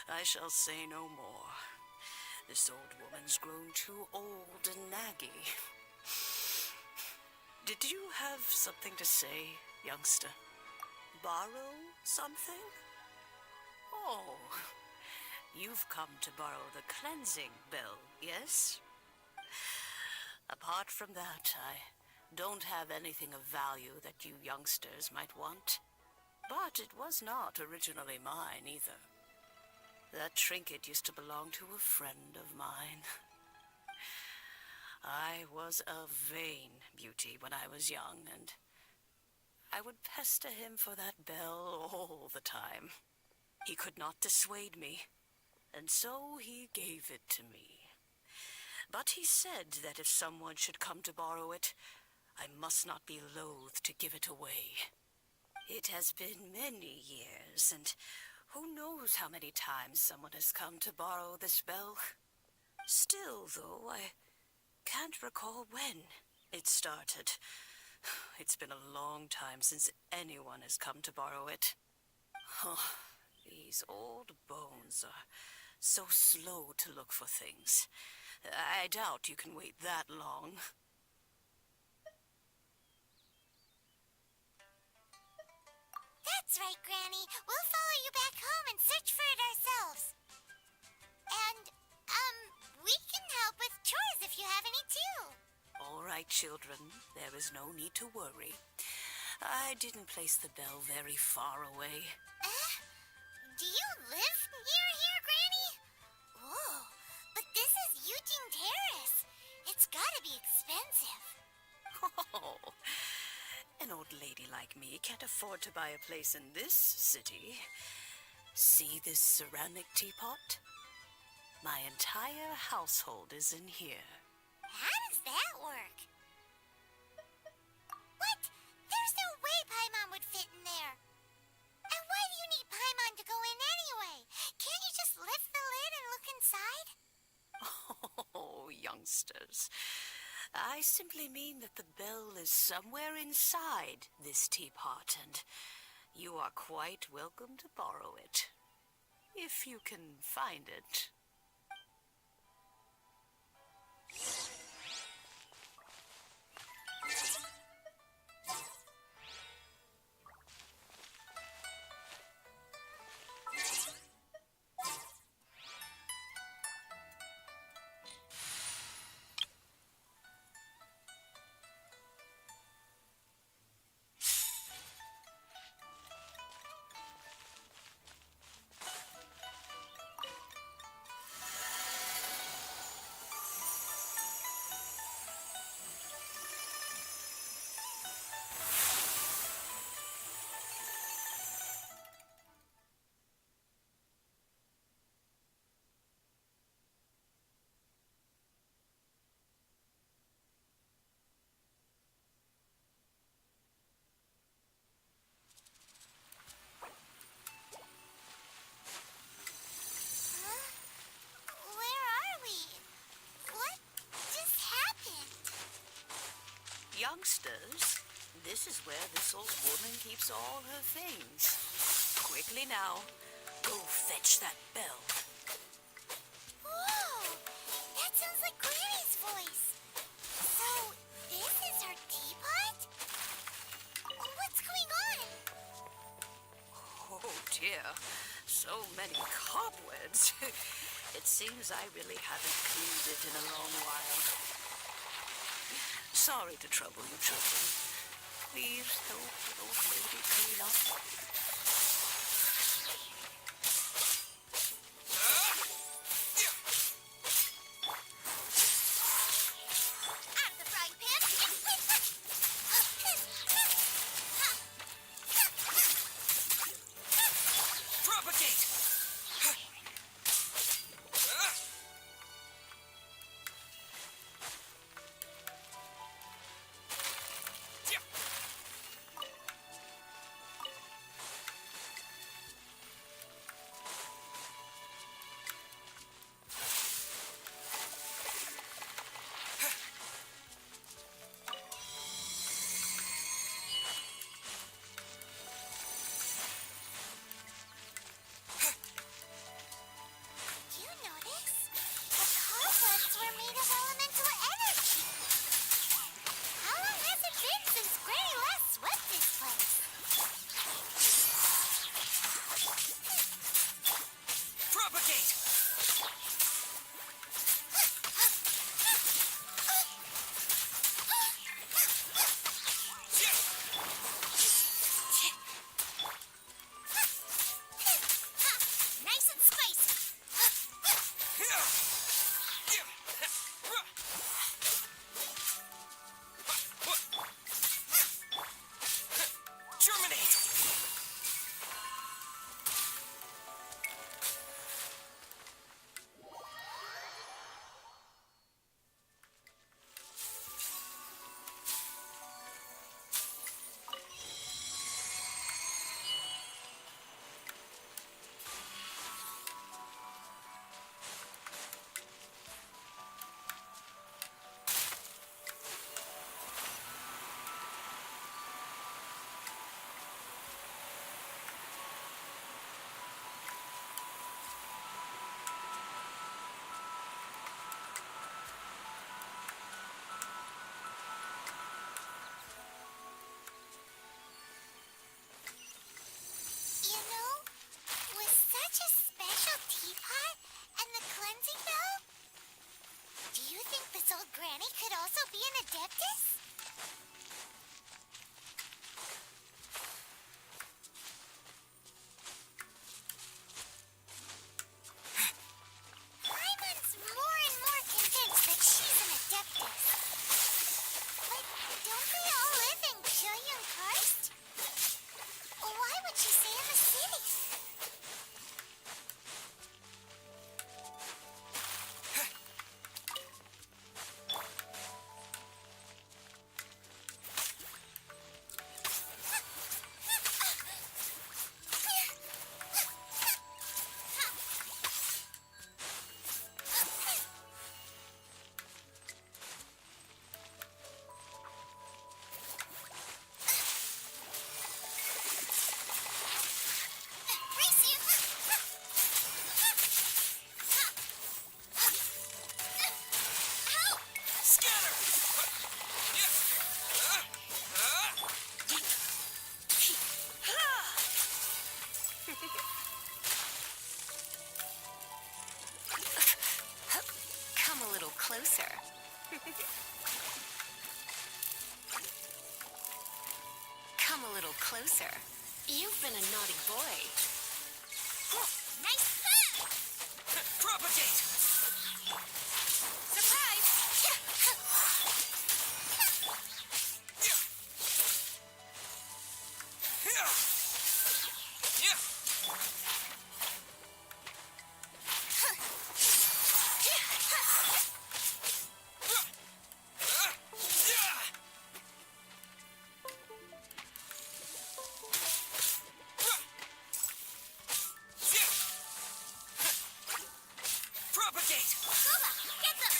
I shall say no more. This old woman's grown too old and naggy. Did you have something to say, youngster? Borrow something? Oh, you've come to borrow the cleansing bell, yes? Apart from that, I don't have anything of value that you youngsters might want. But it was not originally mine, either. That trinket used to belong to a friend of mine. I was a vain beauty when I was young, and I would pester him for that bell all the time. He could not dissuade me, and so he gave it to me. But he said that if someone should come to borrow it, I must not be loath to give it away. It has been many years, and who knows how many times someone has come to borrow this bell. Still, though, I can't recall when it started. It's been a long time since anyone has come to borrow it. Oh, these old bones are so slow to look for things. I doubt you can wait that long. That's right, Granny. We'll follow you back home and search for it ourselves. And, we can help with chores if you have any too. All right, children. There is no need to worry. I didn't place the bell very far away. Do you live near here, Granny? Whoa, but this is Eugene Terrace. It's gotta be expensive. Oh, an old lady like me can't afford to buy a place in this city. See this ceramic teapot? My entire household is in here. How does that work? What? There's no way Paimon would fit in there. And why do you need Paimon to go in anyway? Can't you just lift the lid and look inside? Oh, youngsters. I simply mean that the bell is somewhere inside this teapot, and you are quite welcome to borrow it, if you can find it. Where are we? What just happened? Youngsters, this is where this old woman keeps all her things. Quickly now, go fetch that bell. Whoa! That sounds like Granny's voice. So, this is her teapot? What's going on? Oh dear, so many cobwebs. It seems I really haven't cleaned it in a long while. Sorry to trouble you, children. Please help the old lady clean up. Out of the frying pan! Propagate! would she say in the city? Come a little closer. Come a little closer. You've been a naughty boy. Nice! Propagate! Surprise! Propagate! Guoba, get them!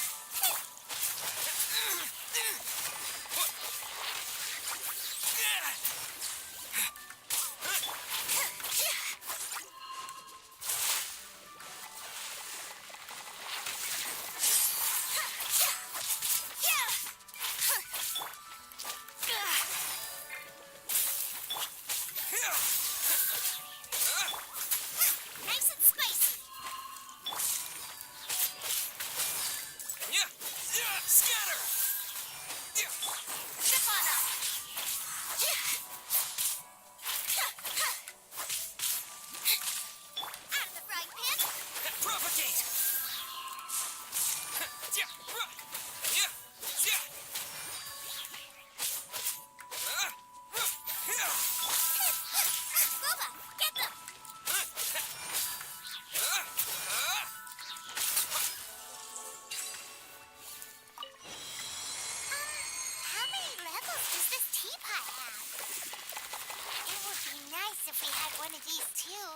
Nice and spicy! Scatter! Zip on up! Out of the frying pan! Propagate! Guoba, get them! How many levels does this teapot have? It would be nice if we had one of these too.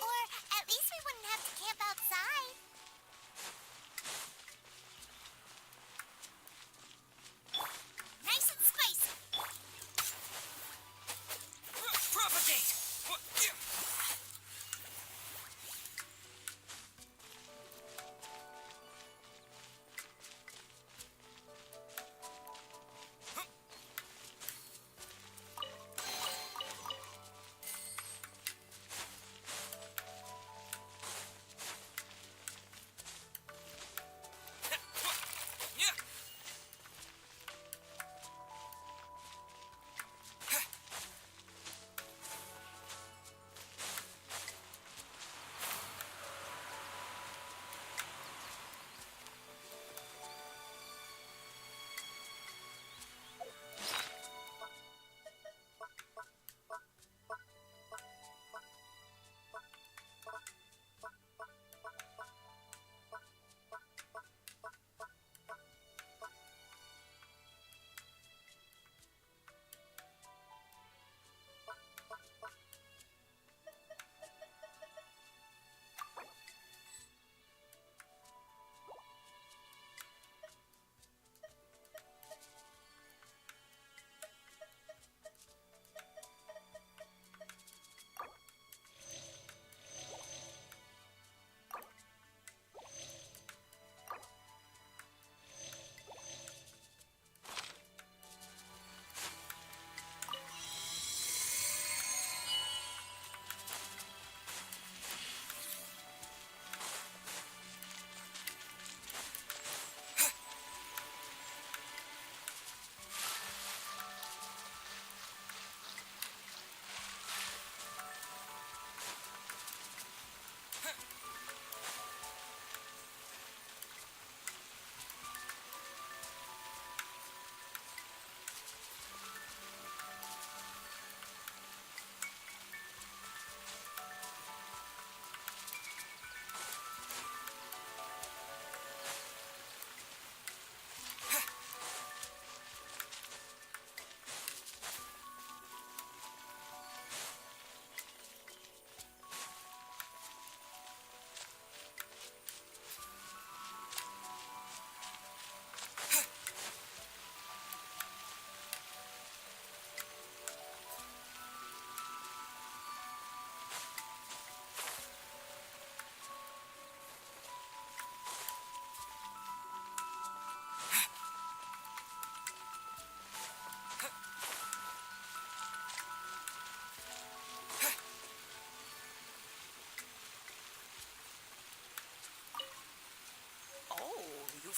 Or at least we wouldn't have to camp outside. Nice and spicy. Propagate!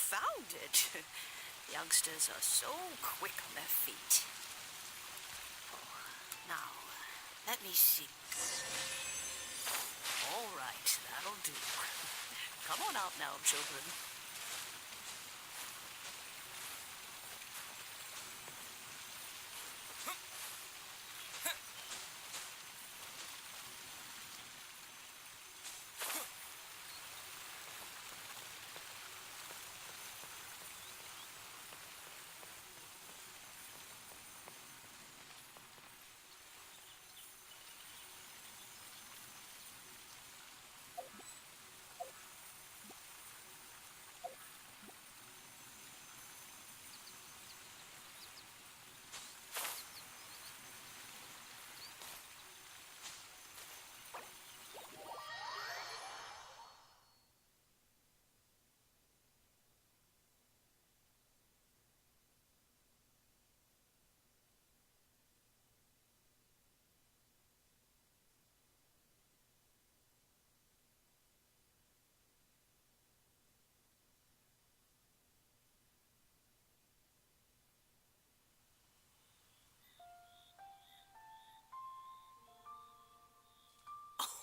confounded. Youngsters are so quick on their feet. Oh, now, let me see. All right, that'll do. Come on out now, children.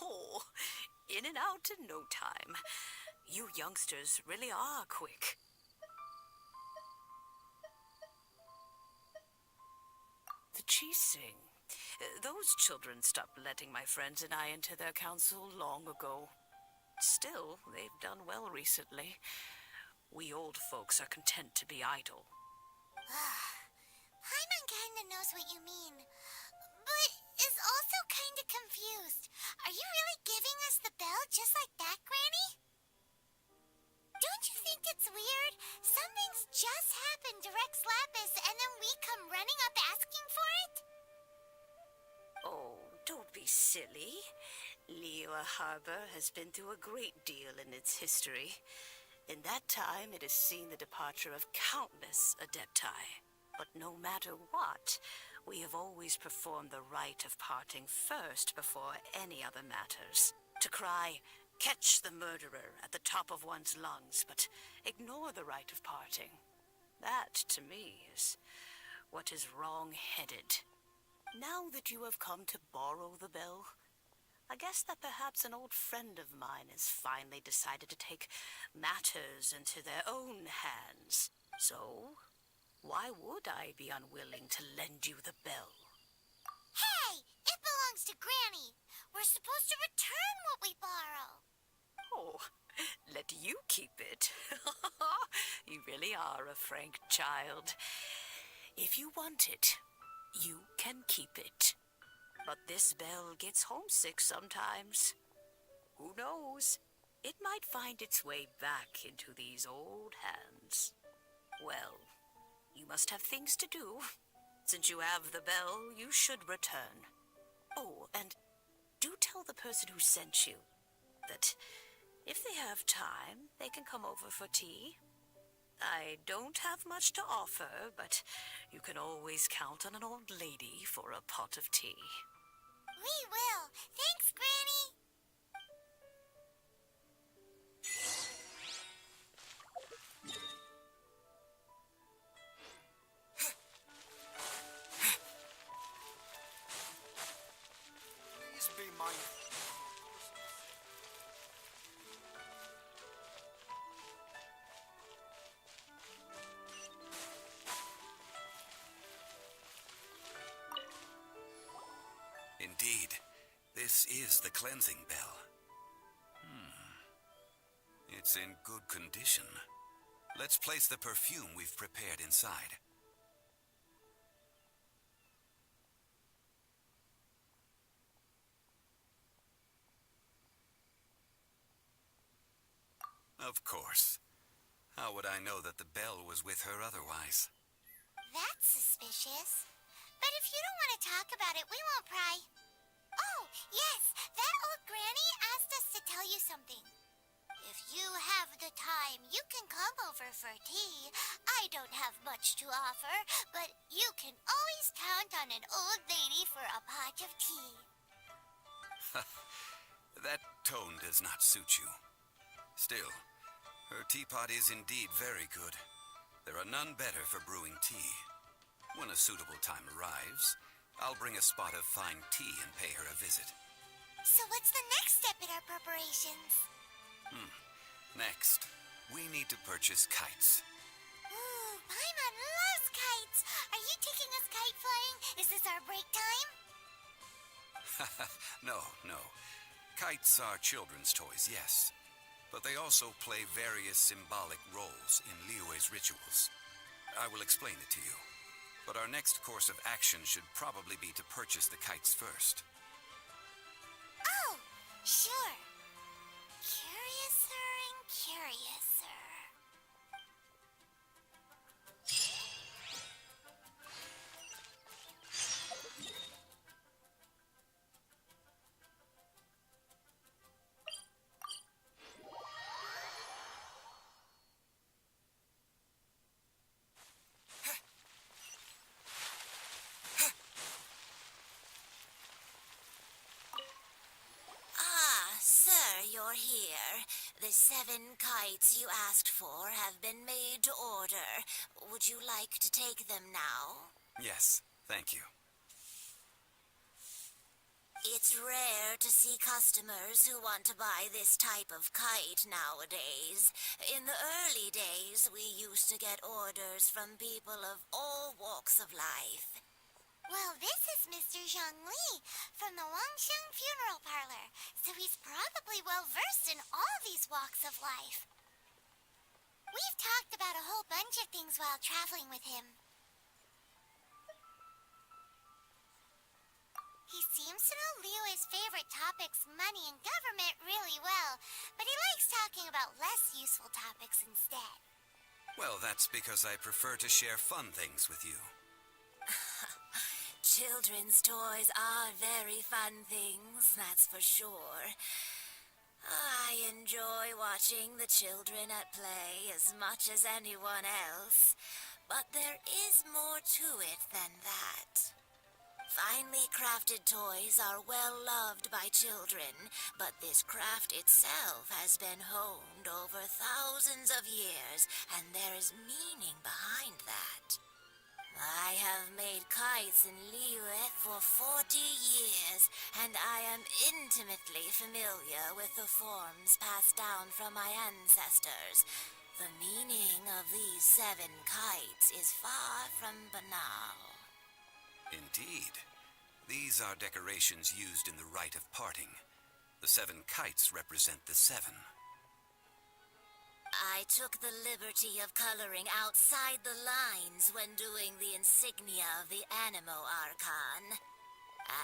Oh, in and out in no time. You youngsters really are quick. The Chising. Those children stopped letting my friends and I into their council long ago. Still, they've done well recently. We old folks are content to be idle. Paimon kinda knows what you mean, but is also kinda confused. Are you really giving us the bell just like that, Granny? Don't you think it's weird? Something's just happened to Rex Lapis and then we come running up asking for it? Oh, don't be silly. Liyue Harbor has been through a great deal in its history. In that time, it has seen the departure of countless Adepti. But no matter what, we have always performed the rite of parting first before any other matters. To cry, "Catch the murderer," at the top of one's lungs, but ignore the rite of parting. That, to me, is what is wrong-headed. Now that you have come to borrow the bell, I guess that perhaps an old friend of mine has finally decided to take matters into their own hands. So, why would I be unwilling to lend you the bell? Hey! It belongs to Granny! We're supposed to return what we borrow! Oh, let you keep it. You really are a frank child. If you want it, you can keep it. But this bell gets homesick sometimes. Who knows? It might find its way back into these old hands. Well, you must have things to do. Since you have the bell, you should return. Oh, and do tell the person who sent you that if they have time, they can come over for tea. I don't have much to offer, but you can always count on an old lady for a pot of tea. We will. Thanks, Granny. Please be mindful. Indeed, this is the cleansing bell. It's in good condition. Let's place the perfume we've prepared inside. Of course. How would I know that the bell was with her otherwise? That's suspicious. But if you don't want to talk about it, we won't pry. Oh, yes, that old granny asked us to tell you something. If you have the time, you can come over for tea. I don't have much to offer, but you can always count on an old lady for a pot of tea. That tone does not suit you. Still, Her teapot is indeed very good. There are none better for brewing tea. When a suitable time arrives, I'll bring a spot of fine tea and pay her a visit. So what's the next step in our preparations? Next, we need to purchase kites. Ooh, Paimon loves kites! Are you taking us kite flying? Is this our break time? No. Kites are children's toys, yes. But they also play various symbolic roles in Liyue's rituals. I will explain it to you. But our next course of action should probably be to purchase the kites first. Oh, sure. Curiouser and curiouser. You're here. The 7 kites you asked for have been made to order. Would you like to take them now? Yes, thank you. It's rare to see customers who want to buy this type of kite nowadays. In the early days, we used to get orders from people of all walks of life. Well, this is Mr. Zhongli from the Wangsheng Funeral Parlor, so he's probably well-versed in all these walks of life. We've talked about a whole bunch of things while traveling with him. He seems to know Liyue's favorite topics, money and government, really well, but he likes talking about less useful topics instead. Well, that's because I prefer to share fun things with you. Children's toys are very fun things, that's for sure. I enjoy watching the children at play as much as anyone else, but there is more to it than that. Finely crafted toys are well loved by children, but this craft itself has been honed over thousands of years, and there is meaning behind that. I have made kites in Liyue for 40 years, and I am intimately familiar with the forms passed down from my ancestors. The meaning of these 7 kites is far from banal. Indeed. These are decorations used in the rite of parting. The 7 kites represent the 7. I took the liberty of coloring outside the lines when doing the insignia of the Animo Archon.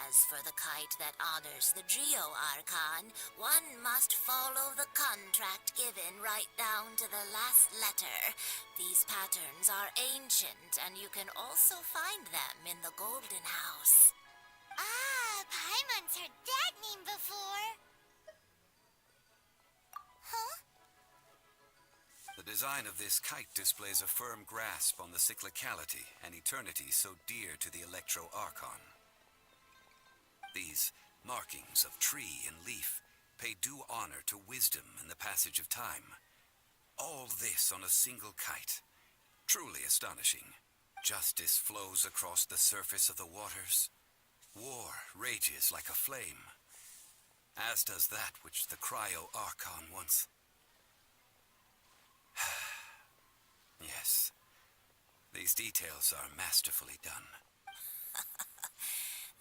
As for the kite that honors the Geo Archon, one must follow the contract given right down to the last letter. These patterns are ancient, and you can also find them in the Golden House. Ah, Paimon's heard that name before. Huh? The design of this kite displays a firm grasp on the cyclicality and eternity so dear to the Electro Archon. These markings of tree and leaf pay due honor to wisdom and the passage of time. All this on a single kite. Truly astonishing. Justice flows across the surface of the waters. War rages like a flame, as does that which the Cryo Archon once... Yes, these details are masterfully done.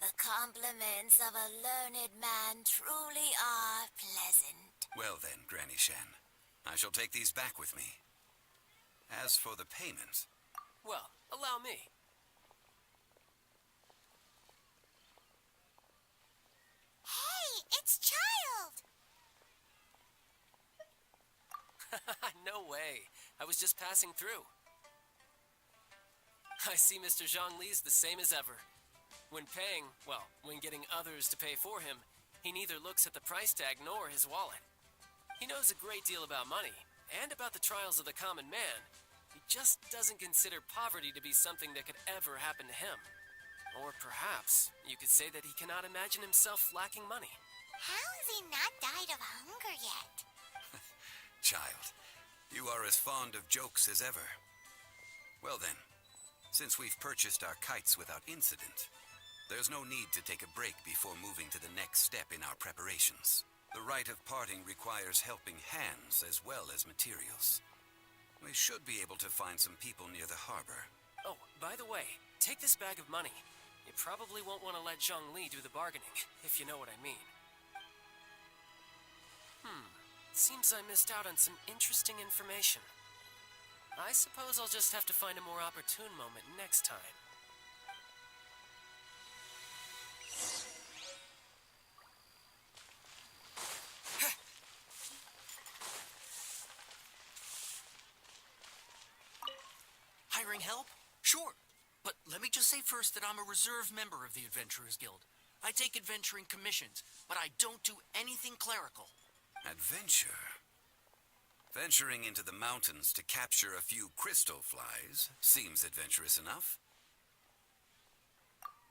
The compliments of a learned man truly are pleasant. Well then, Granny Shan, I shall take these back with me. As for the payment... Well, allow me. Hey, it's Child! No way. I was just passing through. I see Mr. Zhongli's the same as ever. When paying, well, when getting others to pay for him, he neither looks at the price tag nor his wallet. He knows a great deal about money, and about the trials of the common man. He just doesn't consider poverty to be something that could ever happen to him. Or perhaps you could say that he cannot imagine himself lacking money. How has he not died of hunger yet? Child, You are as fond of jokes as ever. Well then, since we've purchased our kites without incident, there's no need to take a break before moving to the next step in our preparations. The rite of parting requires helping hands as well as materials. We should be able to find some people near the harbor. Oh, by the way, take this bag of money. You probably won't want to let Zhongli do the bargaining, if you know what I mean. Seems I missed out on some interesting information. I suppose I'll just have to find a more opportune moment next time. Hiring help? Sure. But let me just say first that I'm a reserve member of the Adventurers Guild. I take adventuring commissions, but I don't do anything clerical. Adventure? Venturing into the mountains to capture a few crystal flies seems adventurous enough.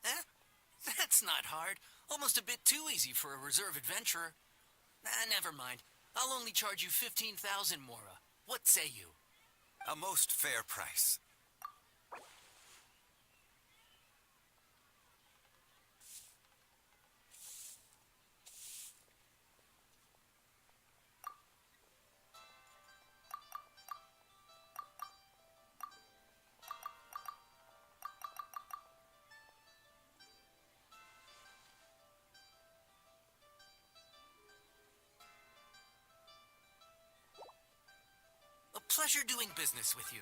That's not hard. Almost a bit too easy for a reserve adventurer. Never mind. I'll only charge you 15,000 Mora. What say you? A most fair price. Pleasure doing business with you.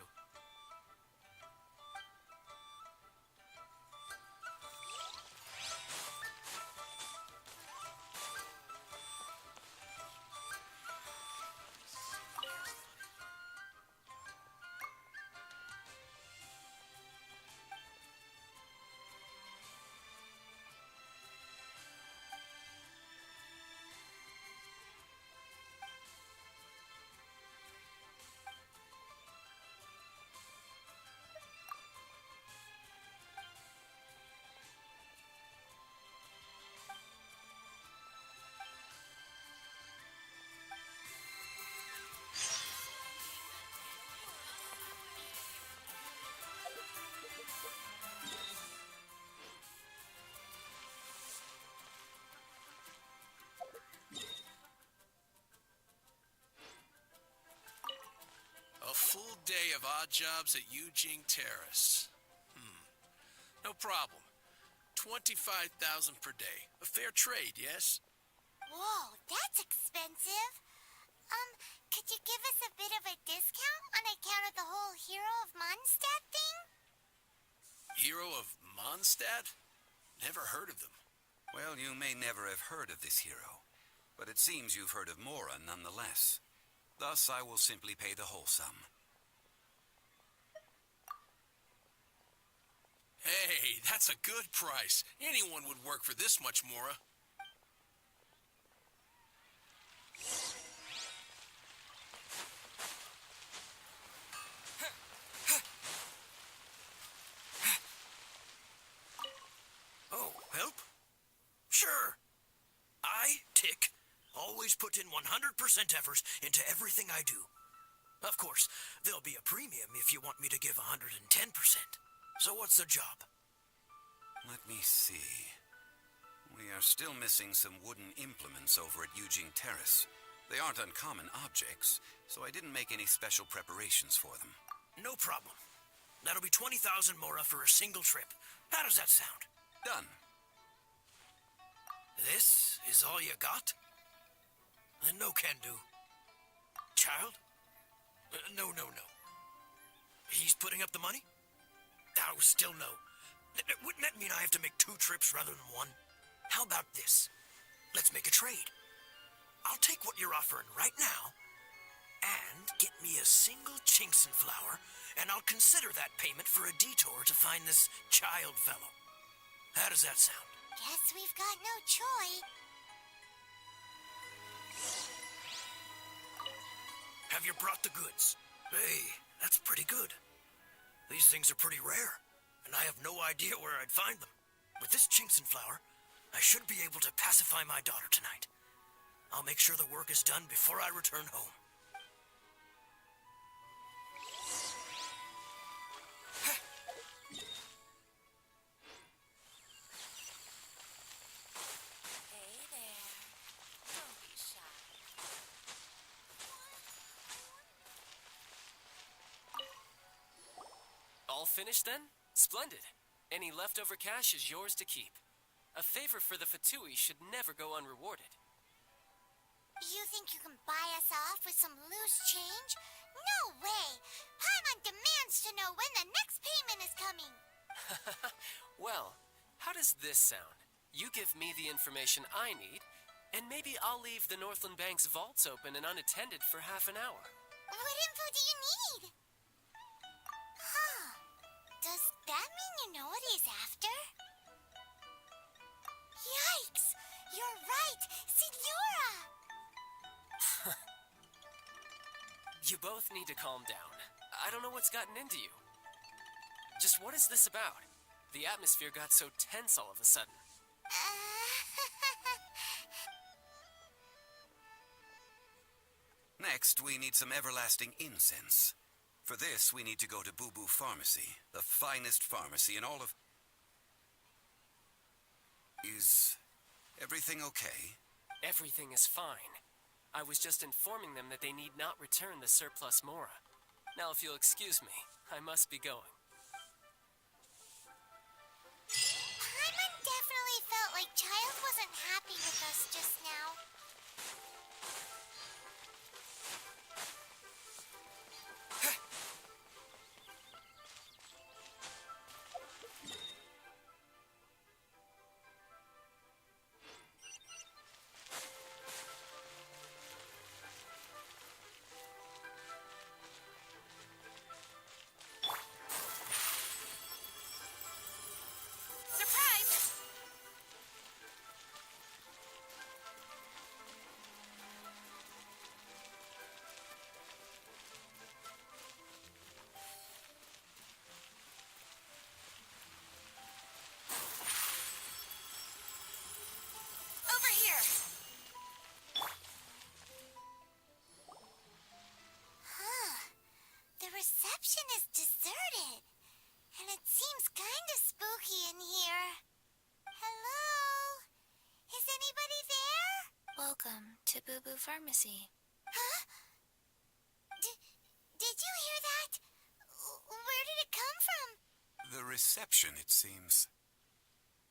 A full day of odd jobs at Eugene Terrace. No problem. 25,000 per day. A fair trade, yes? Whoa, that's expensive. Could you give us a bit of a discount on account of the whole Hero of Mondstadt thing? Hero of Mondstadt? Never heard of them. Well, you may never have heard of this hero, but it seems you've heard of Mora nonetheless. Thus, I will simply pay the whole sum. Hey, that's a good price. Anyone would work for this much, Mora. Oh, help? Sure. I, Tick, always put in 100% effort into everything I do. Of course, there'll be a premium if you want me to give 110%. So what's the job? Let me see. We are still missing some wooden implements over at Eugene Terrace. They aren't uncommon objects, so I didn't make any special preparations for them. No problem. That'll be 20,000 Mora for a single trip. How does that sound? Done. This is all you got? Then no can do. Child? No. He's putting up the money? Oh, still no. Wouldn't that mean I have to make 2 trips rather than 1? How about this? Let's make a trade. I'll take what you're offering right now and get me a single Chinxin flower, and I'll consider that payment for a detour to find this child fellow. How does that sound? Guess we've got no choice. Have you brought the goods? Hey, that's pretty good. These things are pretty rare, and I have no idea where I'd find them. With this Chinxin flower, I should be able to pacify my daughter tonight. I'll make sure the work is done before I return home. finished then? Splendid. Any leftover cash is yours to keep. A favor for the Fatui should never go unrewarded. You think you can buy us off with some loose change? No way! Paimon demands to know when the next payment is coming! Well, how does this sound? You give me the information I need, and maybe I'll leave the Northland Bank's vaults open and unattended for half an hour. What info do you need? Huh. Does that mean you know what he's after? Yikes! You're right! Signora! You both need to calm down. I don't know what's gotten into you. Just what is this about? The atmosphere got so tense all of a sudden. Next, we need some everlasting incense. For this, we need to go to Boo Boo Pharmacy, the finest pharmacy in all of... Is everything okay? Everything is fine. I was just informing them that they need not return the surplus Mora. Now, if you'll excuse me, I must be going. Paimon definitely felt like Child wasn't happy with us just now. Reception is deserted, and it seems kind of spooky in here. Hello? Is anybody there? Welcome to Boo Boo Pharmacy. Huh? Did you hear that? Where did it come from? The reception, it seems.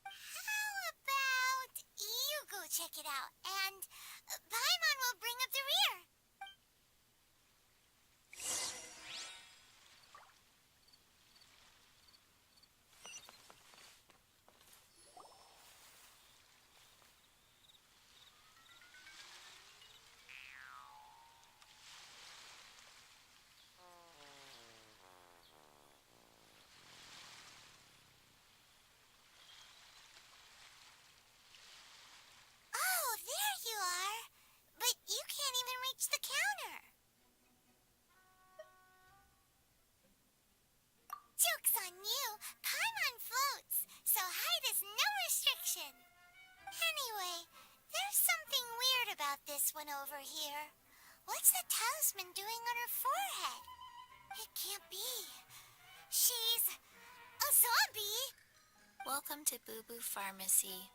How about you go check it out, and Paimon will bring up the rear. Joke's on you! Paimon floats, so height is no restriction. Anyway, there's something weird about this one over here. What's the talisman doing on her forehead? It can't be. She's a zombie! Welcome to Boo Boo Pharmacy.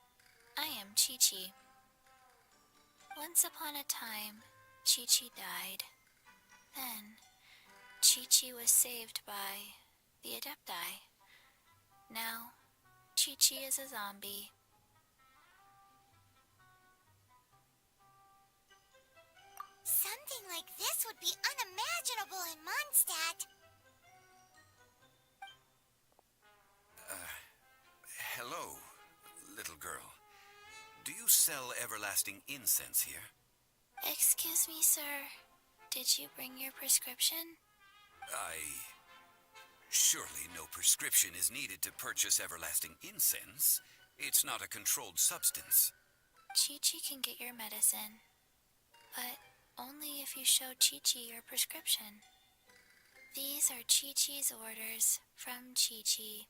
I am Chi-Chi. Once upon a time, Chi-Chi died. Then, Chi-Chi was saved by the Adepti. Now, Chi-Chi is a zombie. Something like this would be unimaginable in Mondstadt. Hello, little girl. Do you sell everlasting incense here? Excuse me, sir. Did you bring your prescription? Surely no prescription is needed to purchase everlasting incense. It's not a controlled substance. Chi-Chi can get your medicine, but only if you show Chi-Chi your prescription. These are Chi-Chi's orders from Chi-Chi.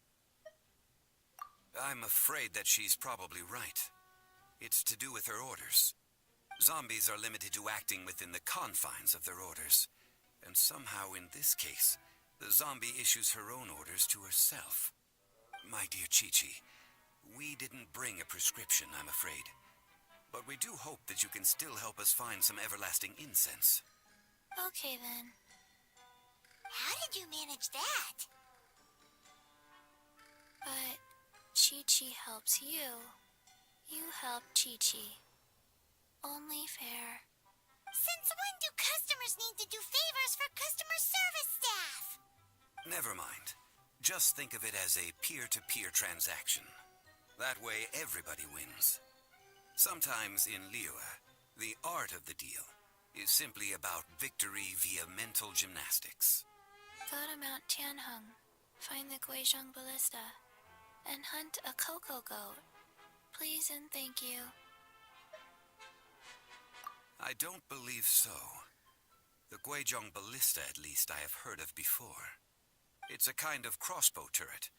I'm afraid that she's probably right. It's to do with her orders. Zombies are limited to acting within the confines of their orders. And somehow in this case, the zombie issues her own orders to herself. My dear Chi-Chi, we didn't bring a prescription, I'm afraid. But we do hope that you can still help us find some everlasting incense. Okay, then. How did you manage that? But Chi-Chi helps you. You help Chi-Chi. Only fair. Since when do customers need to do favors for customer service staff? Never mind. Just think of it as a peer-to-peer transaction. That way, everybody wins. Sometimes in Liyue, the art of the deal is simply about victory via mental gymnastics. Go to Mount Tianheng, find the Guizhong Ballista, and hunt a cocoa goat. Please and thank you. I don't believe so. The Guizhong Ballista, at least, I have heard of before. It's a kind of crossbow turret,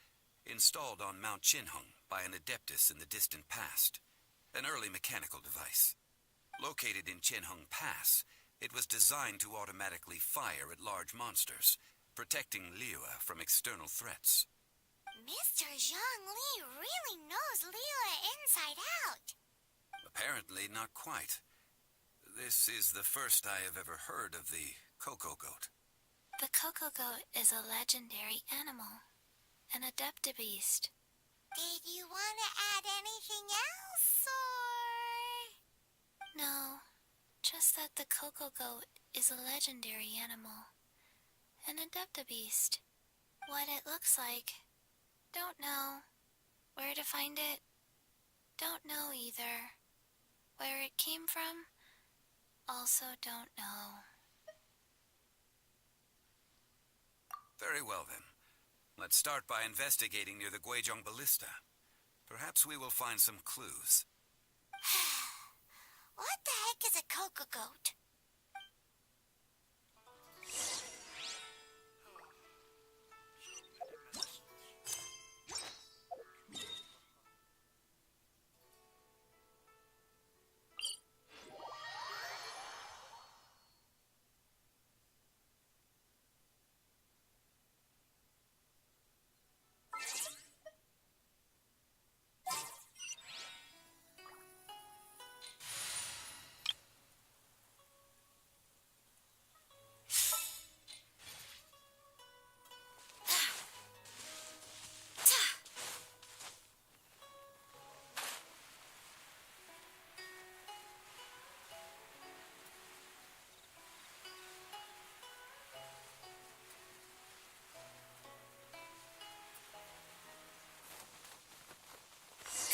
installed on Mount Jinheng by an adeptus in the distant past, an early mechanical device. Located in Jinheng Pass, it was designed to automatically fire at large monsters, protecting Liyue from external threats. Mr. Zhongli really knows Liyue inside out. Apparently not quite. This is the first I have ever heard of the cocoa goat. The cocoa goat is a legendary animal, an adeptabeast. Did you want to add anything else, or...? No, just that the cocoa goat is a legendary animal, an adeptabeast. What it looks like, don't know. Where to find it, don't know either. Where it came from, also don't know. Very well, then. Let's start by investigating near the Guizhong Ballista. Perhaps we will find some clues. What the heck is a cocoa goat?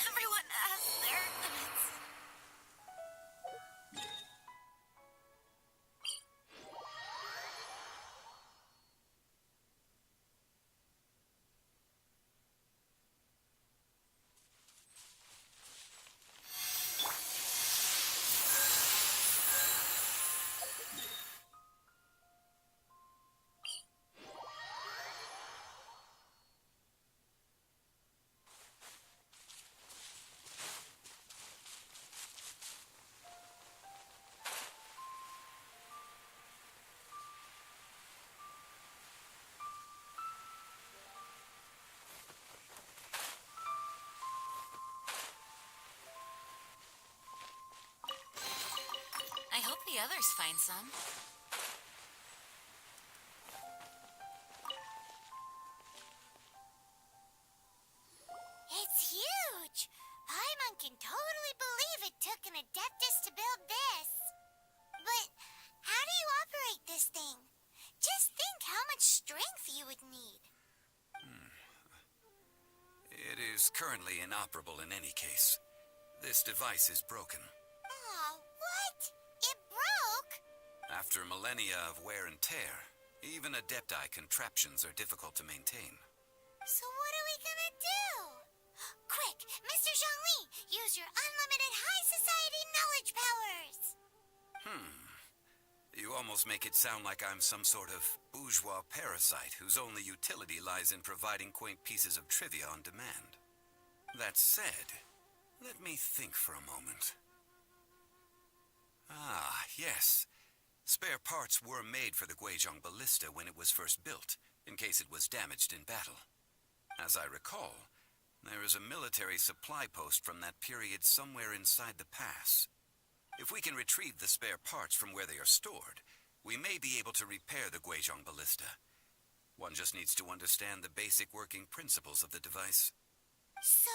Everyone has their limits. I hope the others find some. It's huge! Paimon can totally believe it took an adeptus to build this. But how do you operate this thing? Just think how much strength you would need. It is currently inoperable in any case. This device is broken. Aw, what? It broke? After millennia of wear and tear, even Adepti contraptions are difficult to maintain. So what are we gonna do? Quick, Mr. Zhongli, use your unlimited high society knowledge powers! You almost make it sound like I'm some sort of bourgeois parasite whose only utility lies in providing quaint pieces of trivia on demand. That said, let me think for a moment. Ah, yes. Spare parts were made for the Guizhong Ballista when it was first built, in case it was damaged in battle. As I recall, there is a military supply post from that period somewhere inside the pass. If we can retrieve the spare parts from where they are stored, we may be able to repair the Guizhong Ballista. One just needs to understand the basic working principles of the device. So,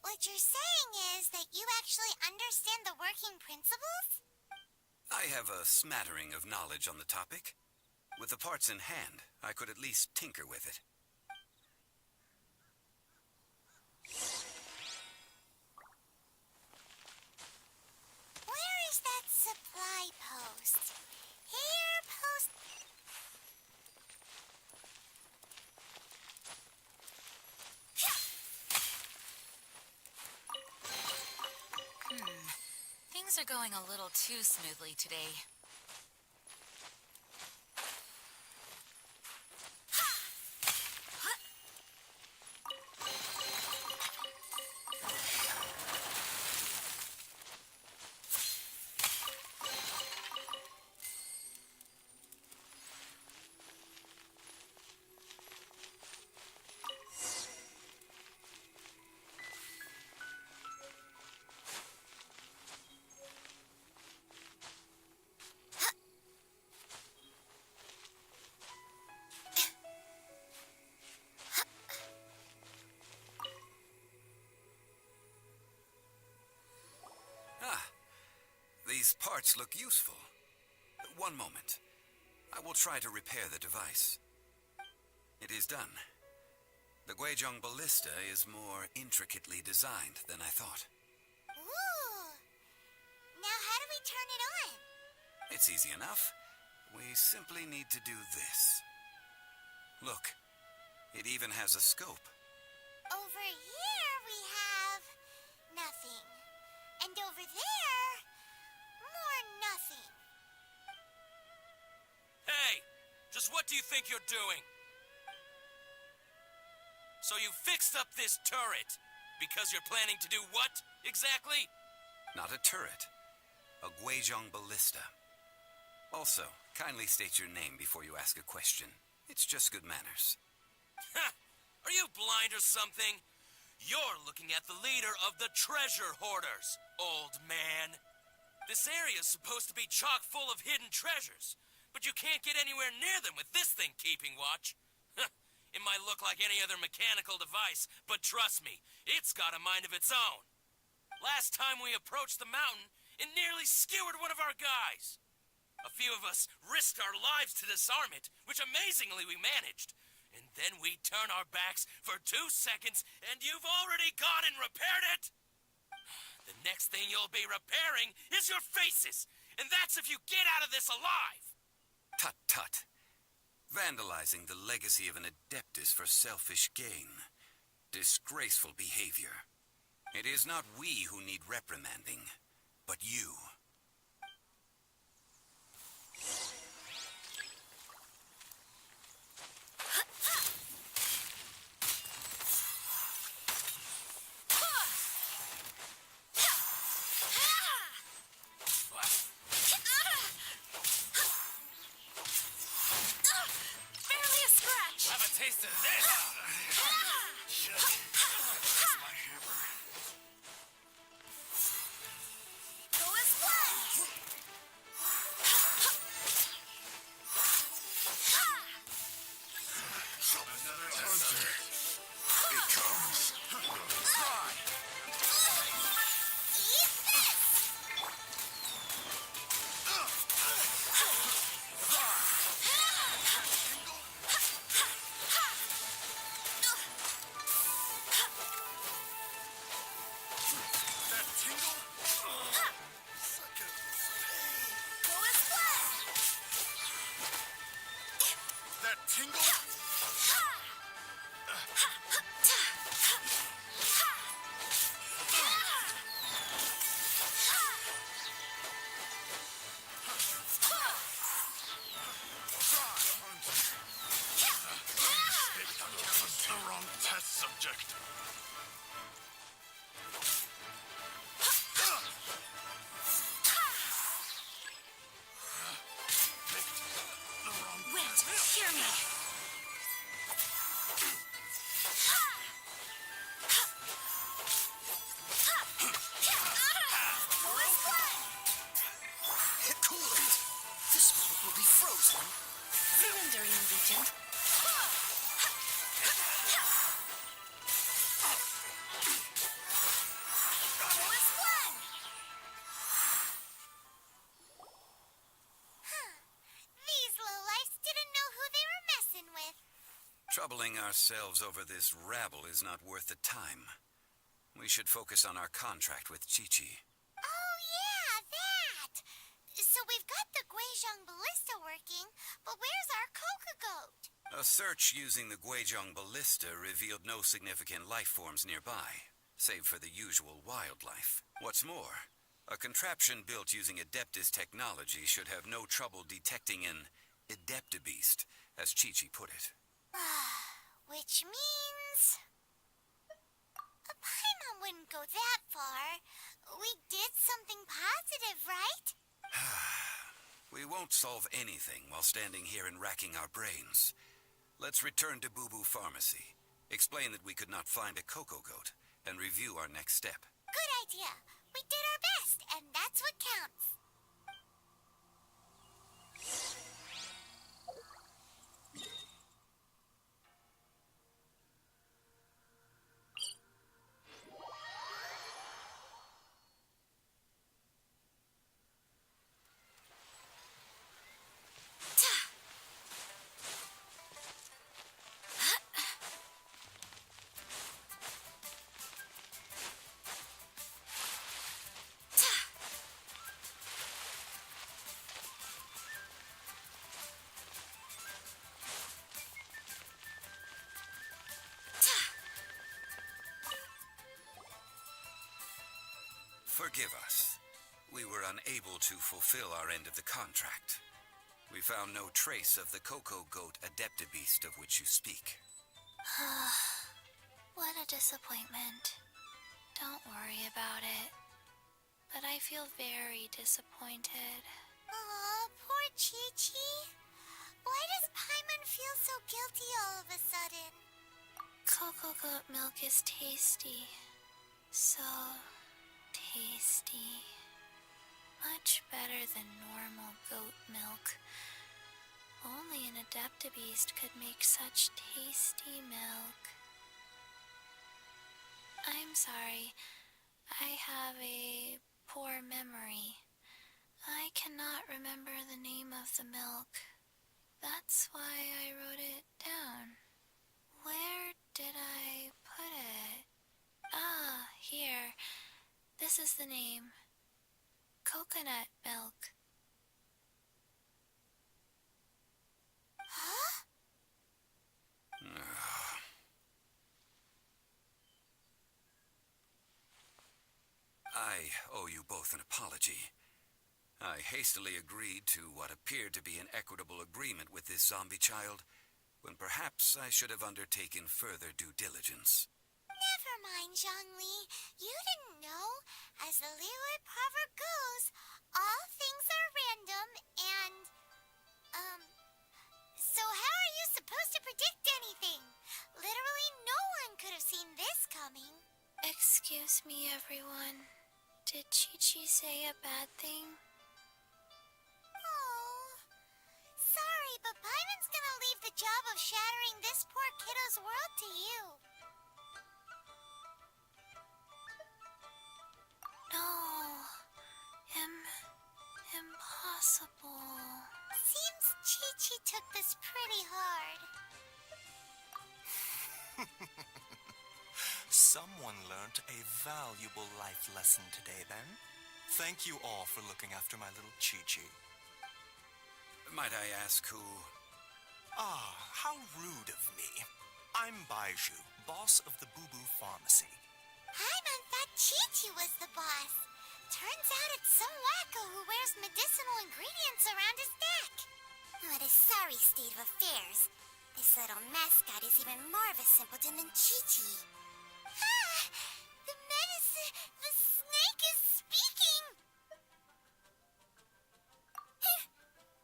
what you're saying is that you actually understand the working principles? I have a smattering of knowledge on the topic. With the parts in hand, I could at least tinker with it. Where is that supply post? Here, post... Things are going a little too smoothly today. These parts look useful. One moment. I will try to repair the device. It is done. The Guizhong ballista is more intricately designed than I thought. Ooh! Now how do we turn it on? It's easy enough. We simply need to do this. Look, it even has a scope. Over here we have... nothing. And over there... more nothing. Hey! Just what do you think you're doing? So you fixed up this turret because you're planning to do what, exactly? Not a turret. A Guizhong ballista. Also, kindly state your name before you ask a question. It's just good manners. Ha! Are you blind or something? You're looking at the leader of the treasure hoarders, old man. This area is supposed to be chock full of hidden treasures, but you can't get anywhere near them with this thing keeping watch. It might look like any other mechanical device, but trust me, it's got a mind of its own. Last time we approached the mountain, it nearly skewered one of our guys. A few of us risked our lives to disarm it, which amazingly we managed. And then we turn our backs for 2 seconds, and you've already gone and repaired it! The next thing you'll be repairing is your faces, and that's if you get out of this alive! Tut tut. Vandalizing the legacy of an adeptus for selfish gain. Disgraceful behavior. It is not we who need reprimanding, but you. Taste of this! Go as one! It comes. Eat this! The wrong test subject. Wait, hear me. Cool it. This moment will be frozen. Surrendering, Regent. Troubling ourselves over this rabble is not worth the time. We should focus on our contract with Chi-Chi. Oh, yeah, that! So we've got the Guizhong Ballista working, but where's our Coca Goat? A search using the Guizhong Ballista revealed no significant life forms nearby, save for the usual wildlife. What's more, a contraption built using Adeptus technology should have no trouble detecting an Adeptabeast, as Chi-Chi put it. Which means... Paimon wouldn't go that far. We did something positive, right? We won't solve anything while standing here and racking our brains. Let's return to Boo Boo Pharmacy, explain that we could not find a Coco Goat, and review our next step. Good idea. We did our best, and that's what counts. Forgive us. We were unable to fulfill our end of the contract. We found no trace of the Coco Goat Adeptabeast of which you speak. What a disappointment. Don't worry about it. But I feel very disappointed. Aw, poor Chi-Chi. Why does Paimon feel so guilty all of a sudden? Coco Goat milk is tasty. So tasty. Much better than normal goat milk. Only an Adeptabeast could make such tasty milk. I'm sorry. I have a poor memory. I cannot remember the name of the milk. That's why I wrote it down. Where did I put it? Ah, here. This is the name. Coconut milk. Huh? I owe you both an apology. I hastily agreed to what appeared to be an equitable agreement with this zombie child, when perhaps I should have undertaken further due diligence. Never mind, Zhongli. You didn't know. As the Liyue proverb goes, all things are random and... So how are you supposed to predict anything? Literally no one could have seen this coming. Excuse me, everyone. Did Chi-Chi say a bad thing? Oh, sorry, but Paimon's gonna leave the job of shattering this poor kiddo's world to you. No. Impossible. Seems Chi-Chi took this pretty hard. Someone learned a valuable life lesson today, then. Thank you all for looking after my little Chi-Chi. Might I ask who... Ah, how rude of me. I'm Baiju, boss of the Boo Boo Pharmacy. Paimon thought Chi-Chi was the boss. Turns out it's some wacko who wears medicinal ingredients around his neck. What a sorry state of affairs. This little mascot is even more of a simpleton than Chi-Chi. Ah! The medicine... The snake is speaking!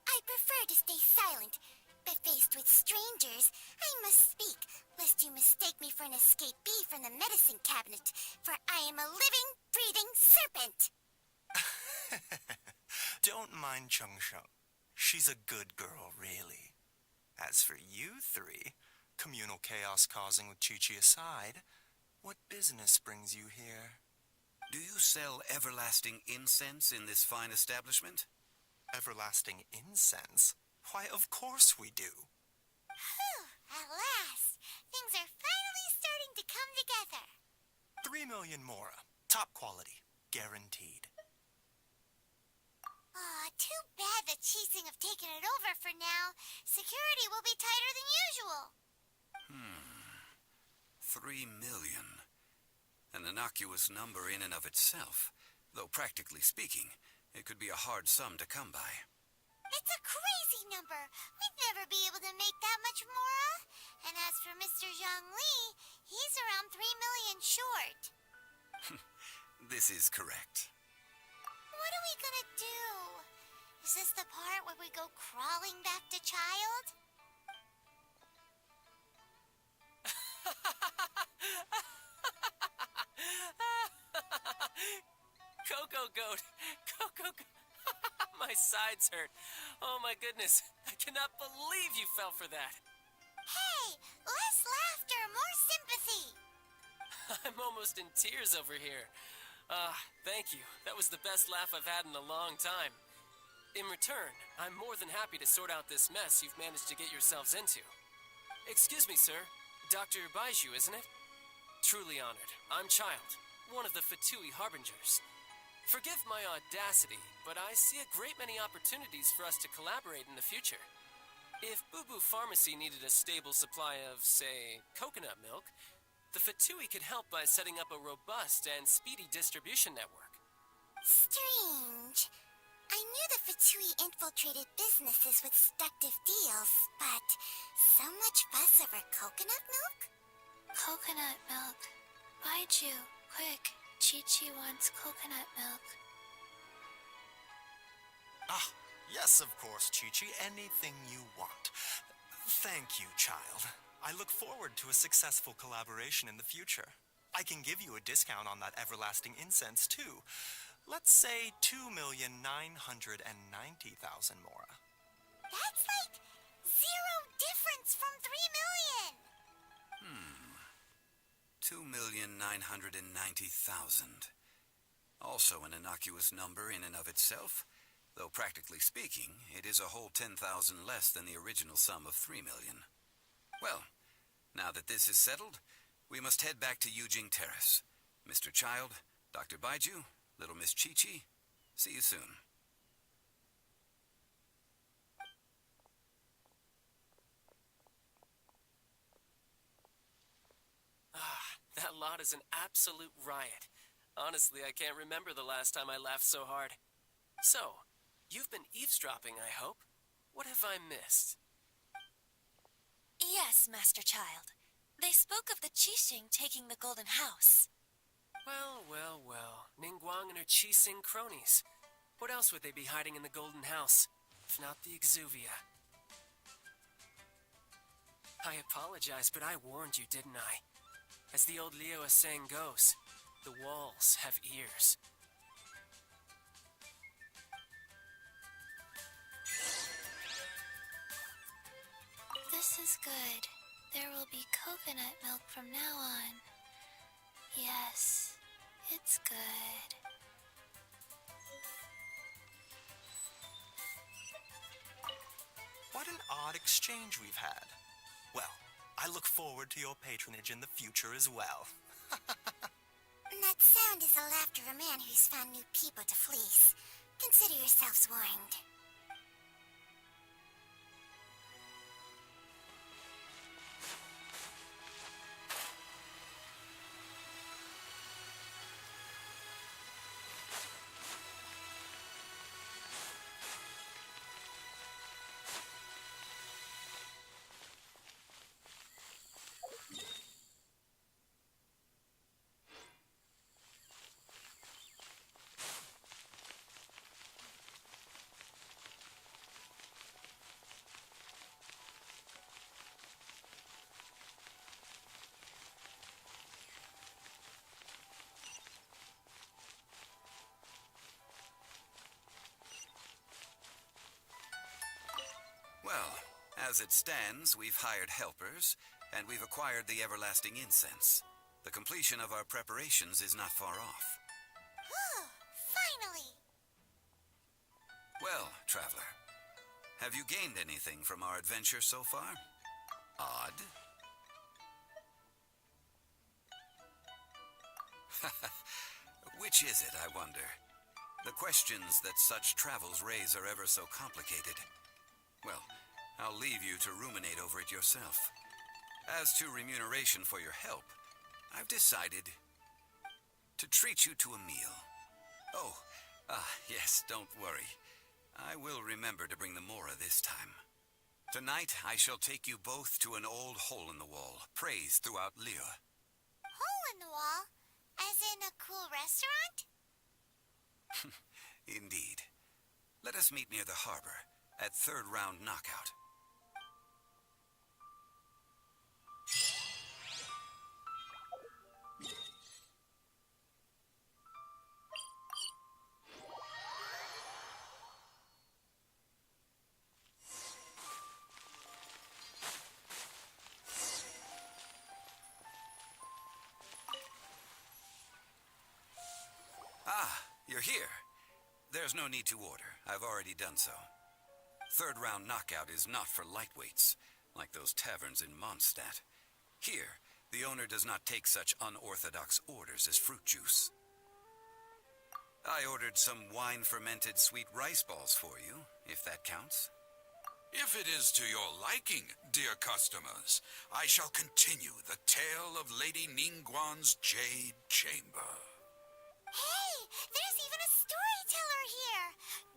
I prefer to stay silent, but faced with strangers, I must speak, lest you mistake me for an escapee from the medicine cabinet, for I am a living, breathing serpent! Don't mind Chung-Sheng. She's a good girl, really. As for you three, communal chaos causing with Chi-Chi aside, what business brings you here? Do you sell everlasting incense in this fine establishment? Everlasting incense? Why, of course we do. Whew! At last, things are finally starting to come together. 3 million mora. Top quality. Guaranteed. Aw, too bad the Chising have taken it over for now. Security will be tighter than usual. 3 million. An innocuous number in and of itself, though practically speaking, it could be a hard sum to come by. It's a crazy number. We'd never be able to make that much mora. And as for Mr. Zhongli, he's around 3 million short. This is correct. What are we gonna do? Is this the part where we go crawling back to Child? Coco Goat! Coco Goat! My sides hurt. Oh my goodness. I cannot believe you fell for that. Hey, less laughter, more sympathy. I'm almost in tears over here. Thank you. That was the best laugh I've had in a long time. In return, I'm more than happy to sort out this mess you've managed to get yourselves into. Excuse me, sir. Dr. Baiju, isn't it? Truly honored. I'm Child, one of the Fatui Harbingers. Forgive my audacity, but I see a great many opportunities for us to collaborate in the future. If Boo Boo Pharmacy needed a stable supply of, say, coconut milk, the Fatui could help by setting up a robust and speedy distribution network. Strange. I knew the Fatui infiltrated businesses with seductive deals, but so much fuss over coconut milk? Coconut milk. Baiju, quick. Chi-Chi wants coconut milk. Ah, yes, of course, Chi-Chi. Anything you want. Thank you, Child. I look forward to a successful collaboration in the future. I can give you a discount on that everlasting incense, too. Let's say 2,990,000 mora. That's like zero difference from 3 million. 2,990,000. Also an innocuous number in and of itself, though practically speaking, it is a whole 10,000 less than the original sum of 3 million. Well, now that this is settled, we must head back to Yujing Terrace. Mr. Child, Dr. Baiju, little Miss Chi-Chi, see you soon. That lot is an absolute riot. Honestly, I can't remember the last time I laughed so hard. So, you've been eavesdropping, I hope? What have I missed? Yes, Master Child. They spoke of the Qixing taking the Golden House. Well, well, well. Ningguang and her Qixing cronies. What else would they be hiding in the Golden House, if not the Exuvia? I apologize, but I warned you, didn't I? As the old Liyue saying goes, the walls have ears. This is good. There will be coconut milk from now on. Yes, it's good. What an odd exchange we've had. Well, I look forward to your patronage in the future as well. That sound is the laughter of a man who's found new people to fleece. Consider yourselves warned. Well, as it stands, we've hired helpers, and we've acquired the everlasting incense. The completion of our preparations is not far off. Finally! Well, traveler, have you gained anything from our adventure so far? Odd. Which is it, I wonder? The questions that such travels raise are ever so complicated. Well, I'll leave you to ruminate over it yourself. As to remuneration for your help, I've decided to treat you to a meal. Oh, yes, don't worry. I will remember to bring the Mora this time. Tonight, I shall take you both to an old hole-in-the-wall, praised throughout Liyue. Hole in the wall? As in a cool restaurant? Indeed. Let us meet near the harbor, at third round knockout. You're here. There's no need to order. I've already done so. Third round knockout is not for lightweights, like those taverns in Mondstadt. Here, the owner does not take such unorthodox orders as fruit juice. I ordered some wine-fermented sweet rice balls for you, if that counts. If it is to your liking, dear customers, I shall continue the tale of Lady Ningguang's Jade Chamber. Hey, there's even a storyteller here!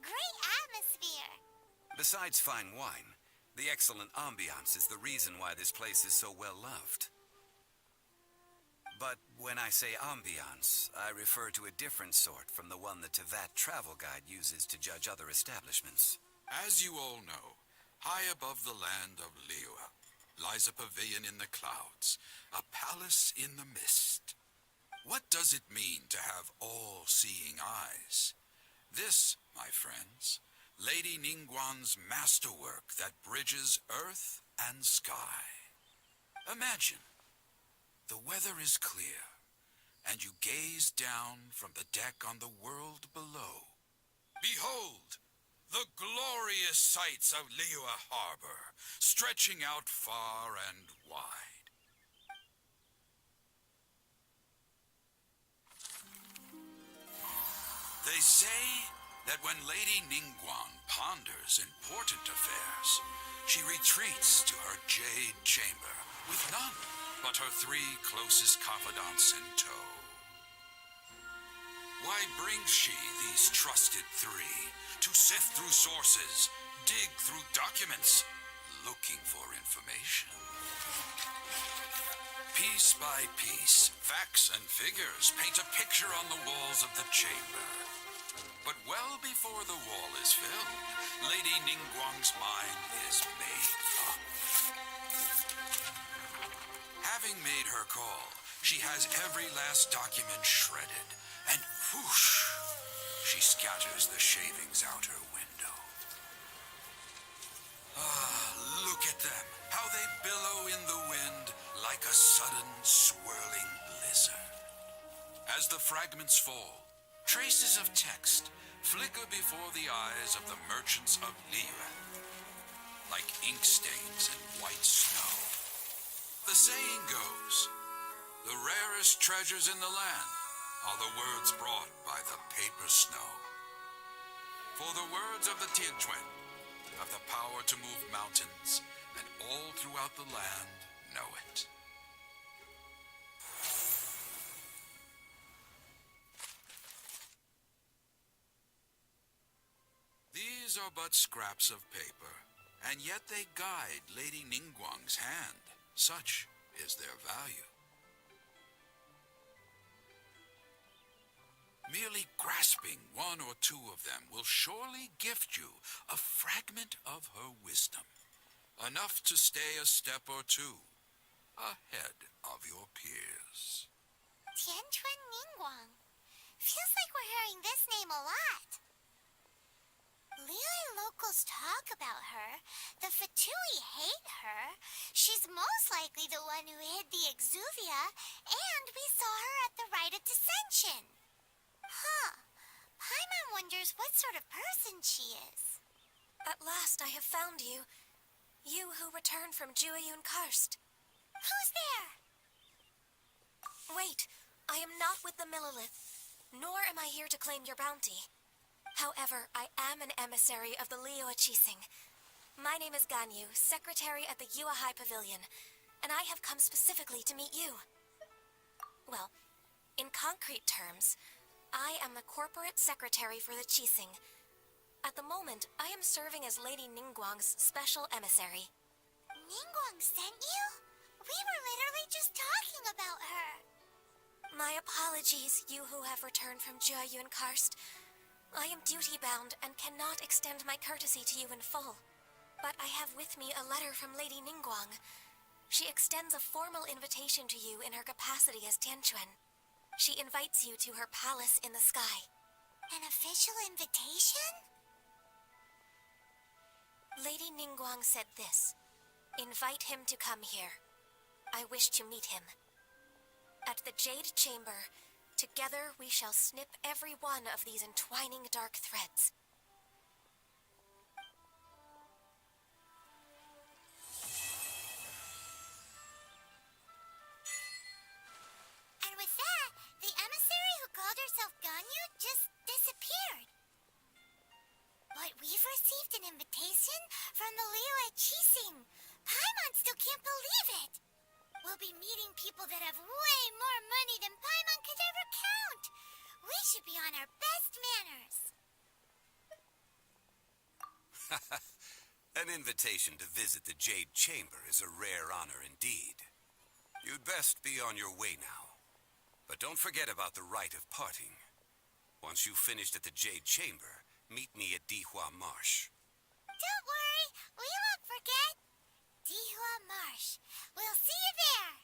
Great atmosphere! Besides fine wine, the excellent ambiance is the reason why this place is so well loved. But when I say ambiance, I refer to a different sort from the one the Tevat travel guide uses to judge other establishments. As you all know, high above the land of Liyue lies a pavilion in the clouds, a palace in the mist. What does it mean to have all-seeing eyes? This, my friends, Lady Ningguang's masterwork that bridges earth and sky. Imagine, the weather is clear, and you gaze down from the deck on the world below. Behold, the glorious sights of Liyue Harbor, stretching out far and wide. They say that when Lady Ningguang ponders important affairs, she retreats to her jade chamber with none but her three closest confidants in tow. Why brings she these trusted three to sift through sources, dig through documents, looking for information? Piece by piece, facts and figures paint a picture on the walls of the chamber. But well before the wall is filled, Lady Ningguang's mind is made up. Having made her call, she has every last document shredded, and whoosh, she scatters the shavings out her window. Ah, look at them, how they billow in the wind like a sudden swirling blizzard. As the fragments fall, traces of text flicker before the eyes of the merchants of Liyue, like ink stains in white snow. The saying goes, the rarest treasures in the land are the words brought by the paper snow. For the words of the Tianquan have the power to move mountains, and all throughout the land know it. These are but scraps of paper, and yet they guide Lady Ningguang's hand. Such is their value. Merely grasping one or two of them will surely gift you a fragment of her wisdom, enough to stay a step or two ahead of your peers. Tianquan Ningguang. Feels like we're hearing this name a lot. Liyue locals talk about her. The Fatui hate her. She's most likely the one who hid the exuvia, and we saw her at the rite of dissension. Huh. Paimon wonders what sort of person she is. At last I have found you. You who returned from Jueyun Karst. Who's there? Wait, I am not with the Millelith, nor am I here to claim your bounty. However, I am an emissary of the Liyue Qixing. My name is Ganyu, secretary at the Yuehai Pavilion, and I have come specifically to meet you. Well, in concrete terms, I am the corporate secretary for the Qixing. At the moment, I am serving as Lady Ningguang's special emissary. Ningguang sent you? We were literally just talking about her. My apologies, you who have returned from Jueyun Karst. I am duty-bound and cannot extend my courtesy to you in full. But I have with me a letter from Lady Ningguang. She extends a formal invitation to you in her capacity as Tianquan. She invites you to her palace in the sky. An official invitation? Lady Ningguang said this. Invite him to come here. I wish to meet him. At the Jade Chamber, together we shall snip every one of these entwining dark threads. And with that, the emissary who called herself Ganyu just disappeared. But we've received an invitation from the Liyue Qixing. Paimon still can't believe it. We'll be meeting people that have way more money than Paimon could ever count. We should be on our best manners. An invitation to visit the Jade Chamber is a rare honor indeed. You'd best be on your way now. But don't forget about the rite of parting. Once you've finished at the Jade Chamber, meet me at Dihua Marsh. Don't worry, we won't forget. Dihua Marsh. We'll see you there.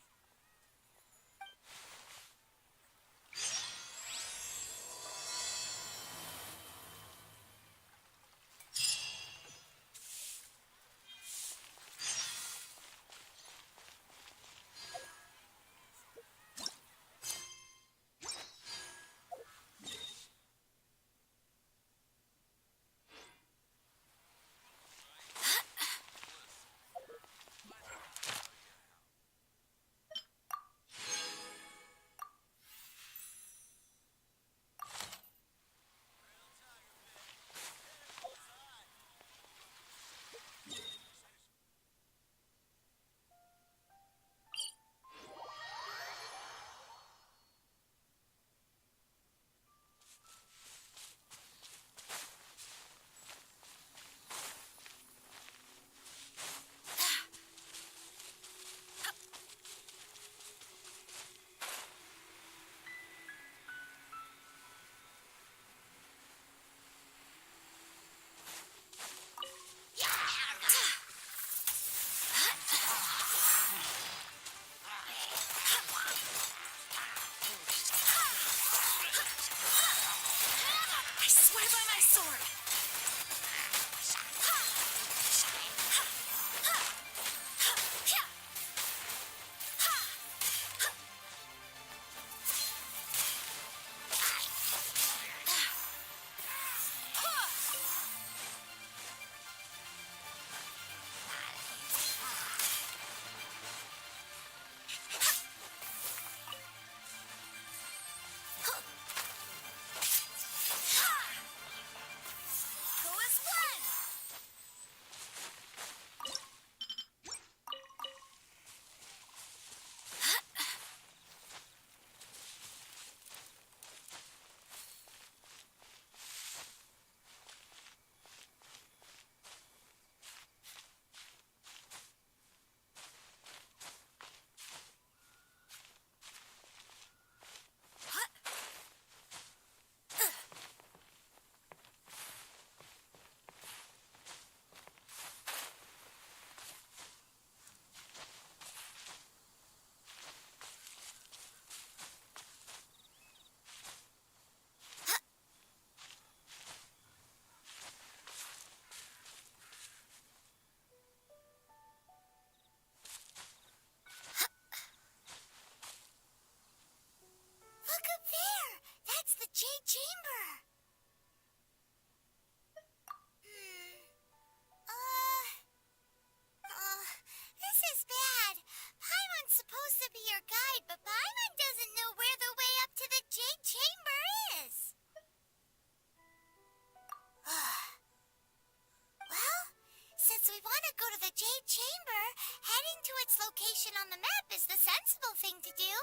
we want to go to the Jade Chamber, heading to its location on the map is the sensible thing to do.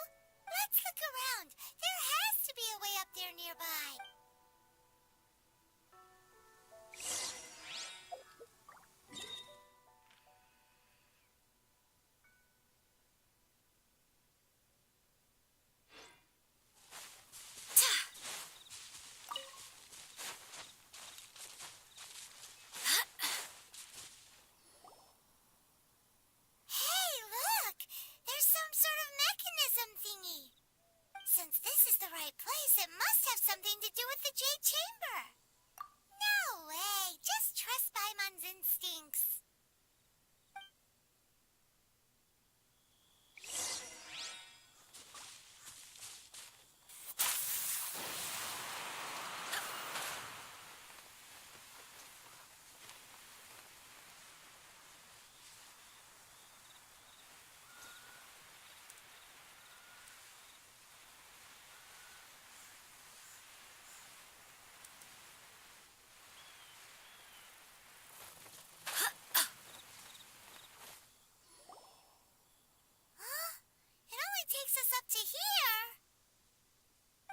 Let's look around. There has to be a way up there nearby. Hey, look! There's some sort of mechanism thingy. Since this is the right place, it must have something to do with the Jade Chamber. No way! Just trust Paimon's instincts. Huh? It only takes us up to here.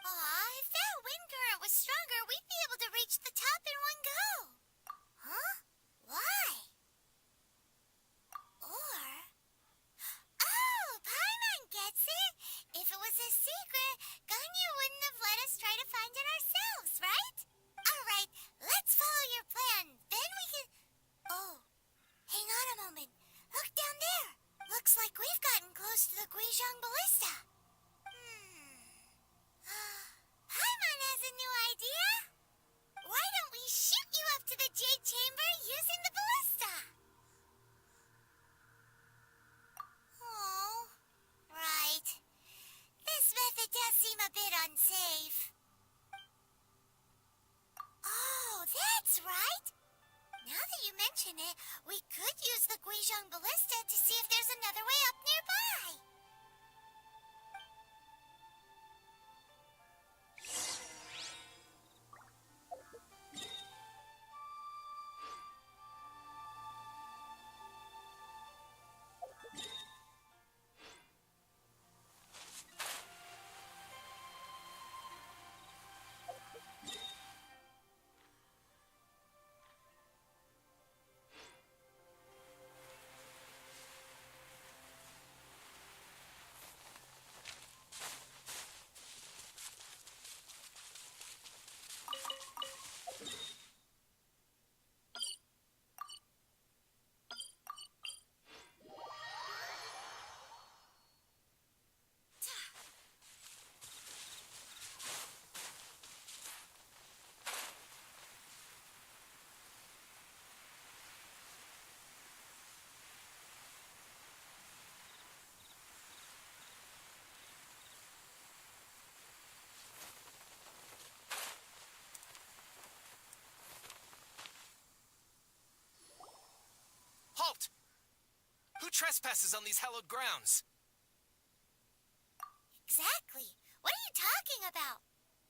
Aw, if that wind current was stronger, we'd be able to reach the top in one go. Huh? Why? Or... Oh, Paimon gets it! If it was a secret, Ganyu wouldn't have let us try to find it ourselves, right? Alright, let's follow your plan. Then we can... Oh, hang on a moment. Look down there. Looks like we've gotten close to the Guizhong Ballista. Paimon has a new idea. Why don't we shoot you up to the Jade Chamber using the ballista? Oh, right. This method does seem a bit unsafe. Oh, that's right. Now that you mention it, we could use the Guizhong Ballista to see if there's another way up nearby. Halt! Who trespasses on these hallowed grounds? Exactly. What are you talking about?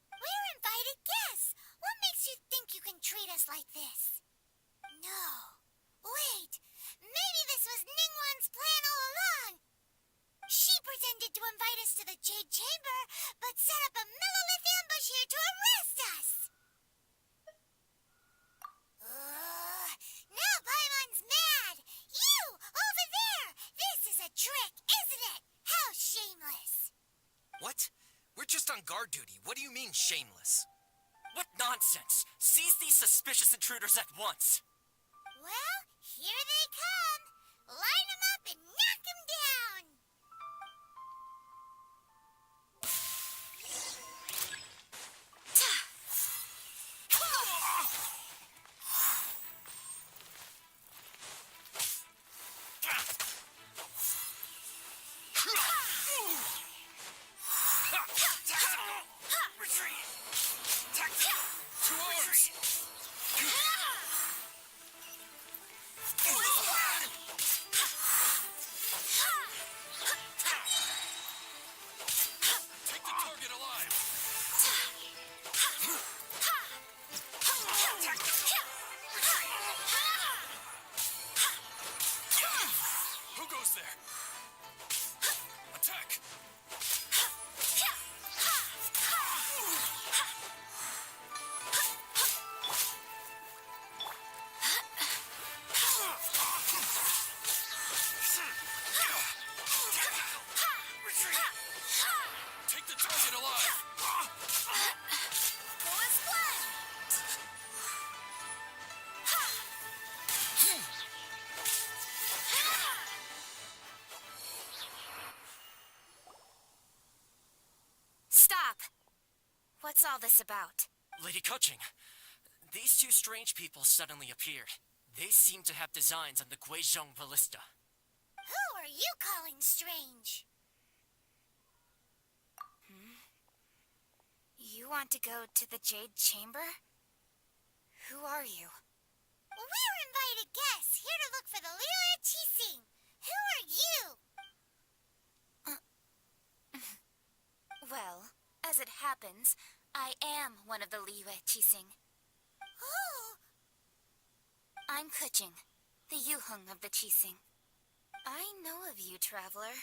We're invited guests. What makes you think you can treat us like this? No. Wait. Maybe this was Ningguang's plan all along. She pretended to invite us to the Jade Chamber, but set up a millilith ambush here to arrest us. Now Paimon's mad. You, over there. This is a trick, isn't it? How shameless. What? We're just on guard duty. What do you mean, shameless? What nonsense! Seize these suspicious intruders at once! Well, here they come. Line them up and knock them down. What's all this about? Lady Kuching, these two strange people suddenly appeared. They seem to have designs on the Guizhong Ballista. Who are you calling strange? You want to go to the Jade Chamber? Who are you? We're invited guests here to look for the Liyue Qixing. Who are you? Well, as it happens, I am one of the Liyue Qixing. Oh, I'm Kuching, the Yuheng of the Qixing. I know of you, traveler.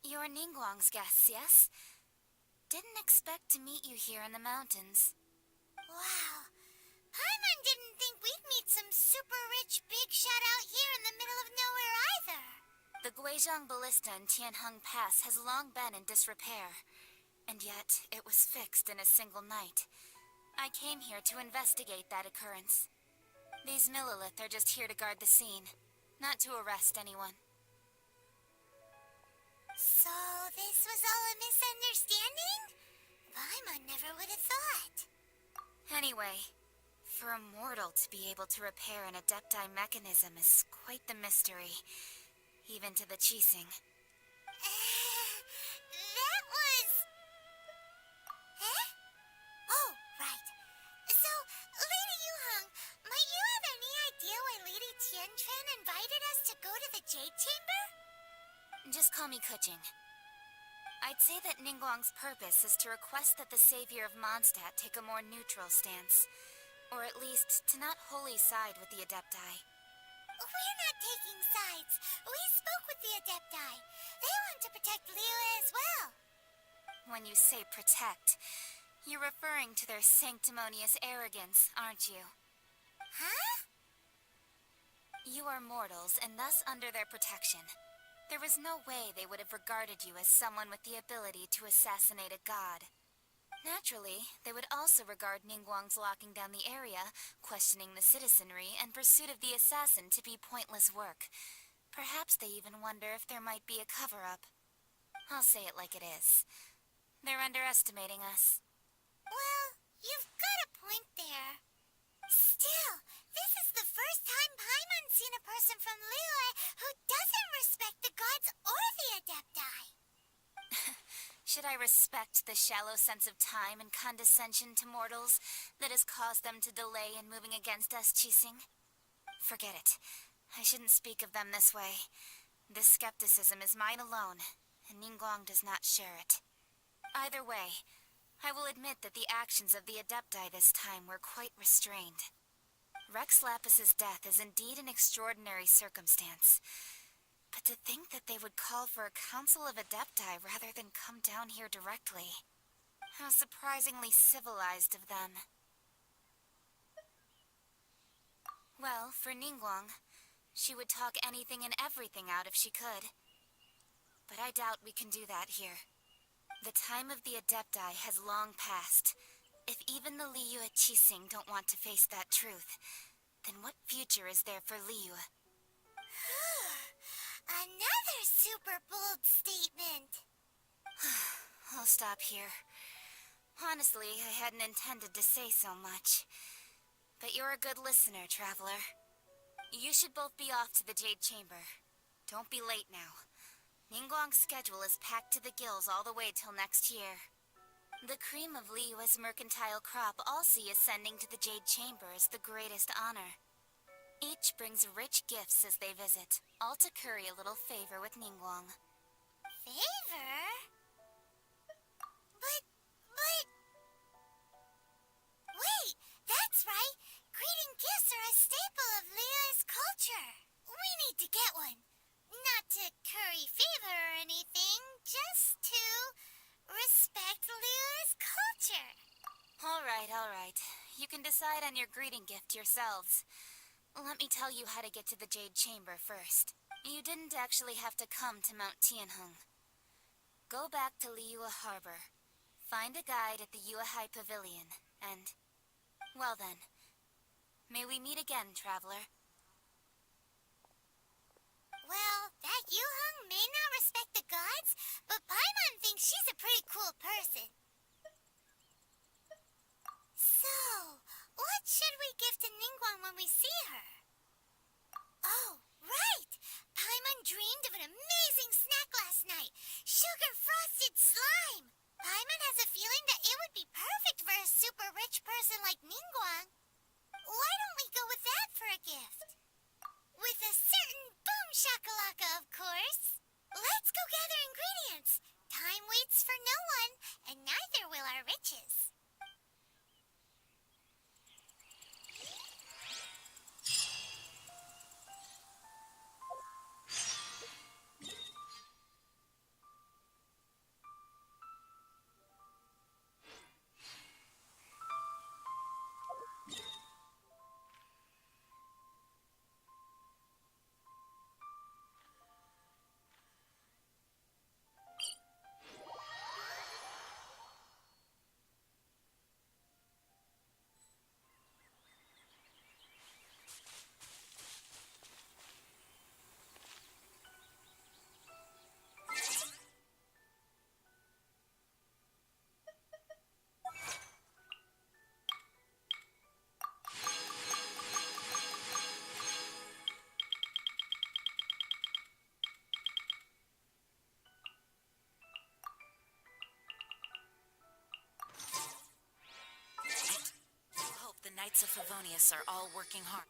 You're Ningguang's guests, yes? Didn't expect to meet you here in the mountains. wow. Paimon didn't think we'd meet some super rich big shot out here in the middle of nowhere either. The Guizhong Ballista in Tianheng Pass has long been in disrepair, and yet it was fixed in a single night. I came here to investigate that occurrence. These Millilith are just here to guard the scene, not to arrest anyone. So this was all a misunderstanding? Paimon never would have thought. Anyway, for a mortal to be able to repair an Adepti mechanism is quite the mystery, even to the Qixing. That was... Huh? Oh, right. So, Lady Yuheng, might you have any idea why Lady Tianquan invited us to go to the Jade Chamber? Just call me Kuching. I'd say that Ningguang's purpose is to request that the savior of Mondstadt take a more neutral stance, or at least to not wholly side with the Adepti. We're not taking sides. We spoke with the Adepti. They want to protect Liyue as well. When you say protect, you're referring to their sanctimonious arrogance, aren't you? Huh? You are mortals, and thus under their protection. There was no way they would have regarded you as someone with the ability to assassinate a god. Naturally, they would also regard Ningguang's locking down the area, questioning the citizenry, and pursuit of the assassin to be pointless work. Perhaps they even wonder if there might be a cover-up. I'll say it like it is. They're underestimating us. Well, you've got a point there. Still, this is the first time Paimon's seen a person from Liyue who doesn't respect the gods or the Adepti. Should I respect the shallow sense of time and condescension to mortals that has caused them to delay in moving against us, Qixing? Forget it. I shouldn't speak of them this way. This skepticism is mine alone, and Ningguang does not share it. Either way, I will admit that the actions of the Adepti this time were quite restrained. Rex Lapis's death is indeed an extraordinary circumstance. But to think that they would call for a council of Adepti rather than come down here directly. How surprisingly civilized of them. Well, for Ningguang, she would talk anything and everything out if she could. But I doubt we can do that here. The time of the Adepti has long passed. If even the Liyue Qixing don't want to face that truth, then what future is there for Liyue? Another super bold statement. I'll stop here. Honestly, I hadn't intended to say so much. But you're a good listener, traveler. You should both be off to the Jade Chamber. Don't be late now. Ningguang's schedule is packed to the gills all the way till next year. The cream of Liyue's mercantile crop all see ascending to the Jade Chamber as the greatest honor. Each brings rich gifts as they visit, all to curry a little favor with Ningguang. Favor? But... Wait, that's right! Greeting gifts are a staple of Liyue's culture. We need to get one. Not to curry favor or anything, just to respect Liyue's culture. All right. You can decide on your greeting gift yourselves. Let me tell you how to get to the Jade Chamber first. You didn't actually have to come to Mount Tianheng. Go back to Liyue Harbor. Find a guide at the Yuehai Pavilion, and... well then. May we meet again, traveler. Well, that Yuheng may not respect the gods, but Paimon thinks she's a pretty cool person. So, what should we give to Ningguang when we see her? Oh, right! Paimon dreamed of an amazing snack last night. Sugar-frosted slime! Paimon has a feeling that it would be perfect for a super rich person like Ningguang. Why don't we go with that for a gift? With a certain boom shakalaka, of course. Let's go gather ingredients. Time waits for no one, and neither will our riches. Hope the Knights of Favonius are all working hard.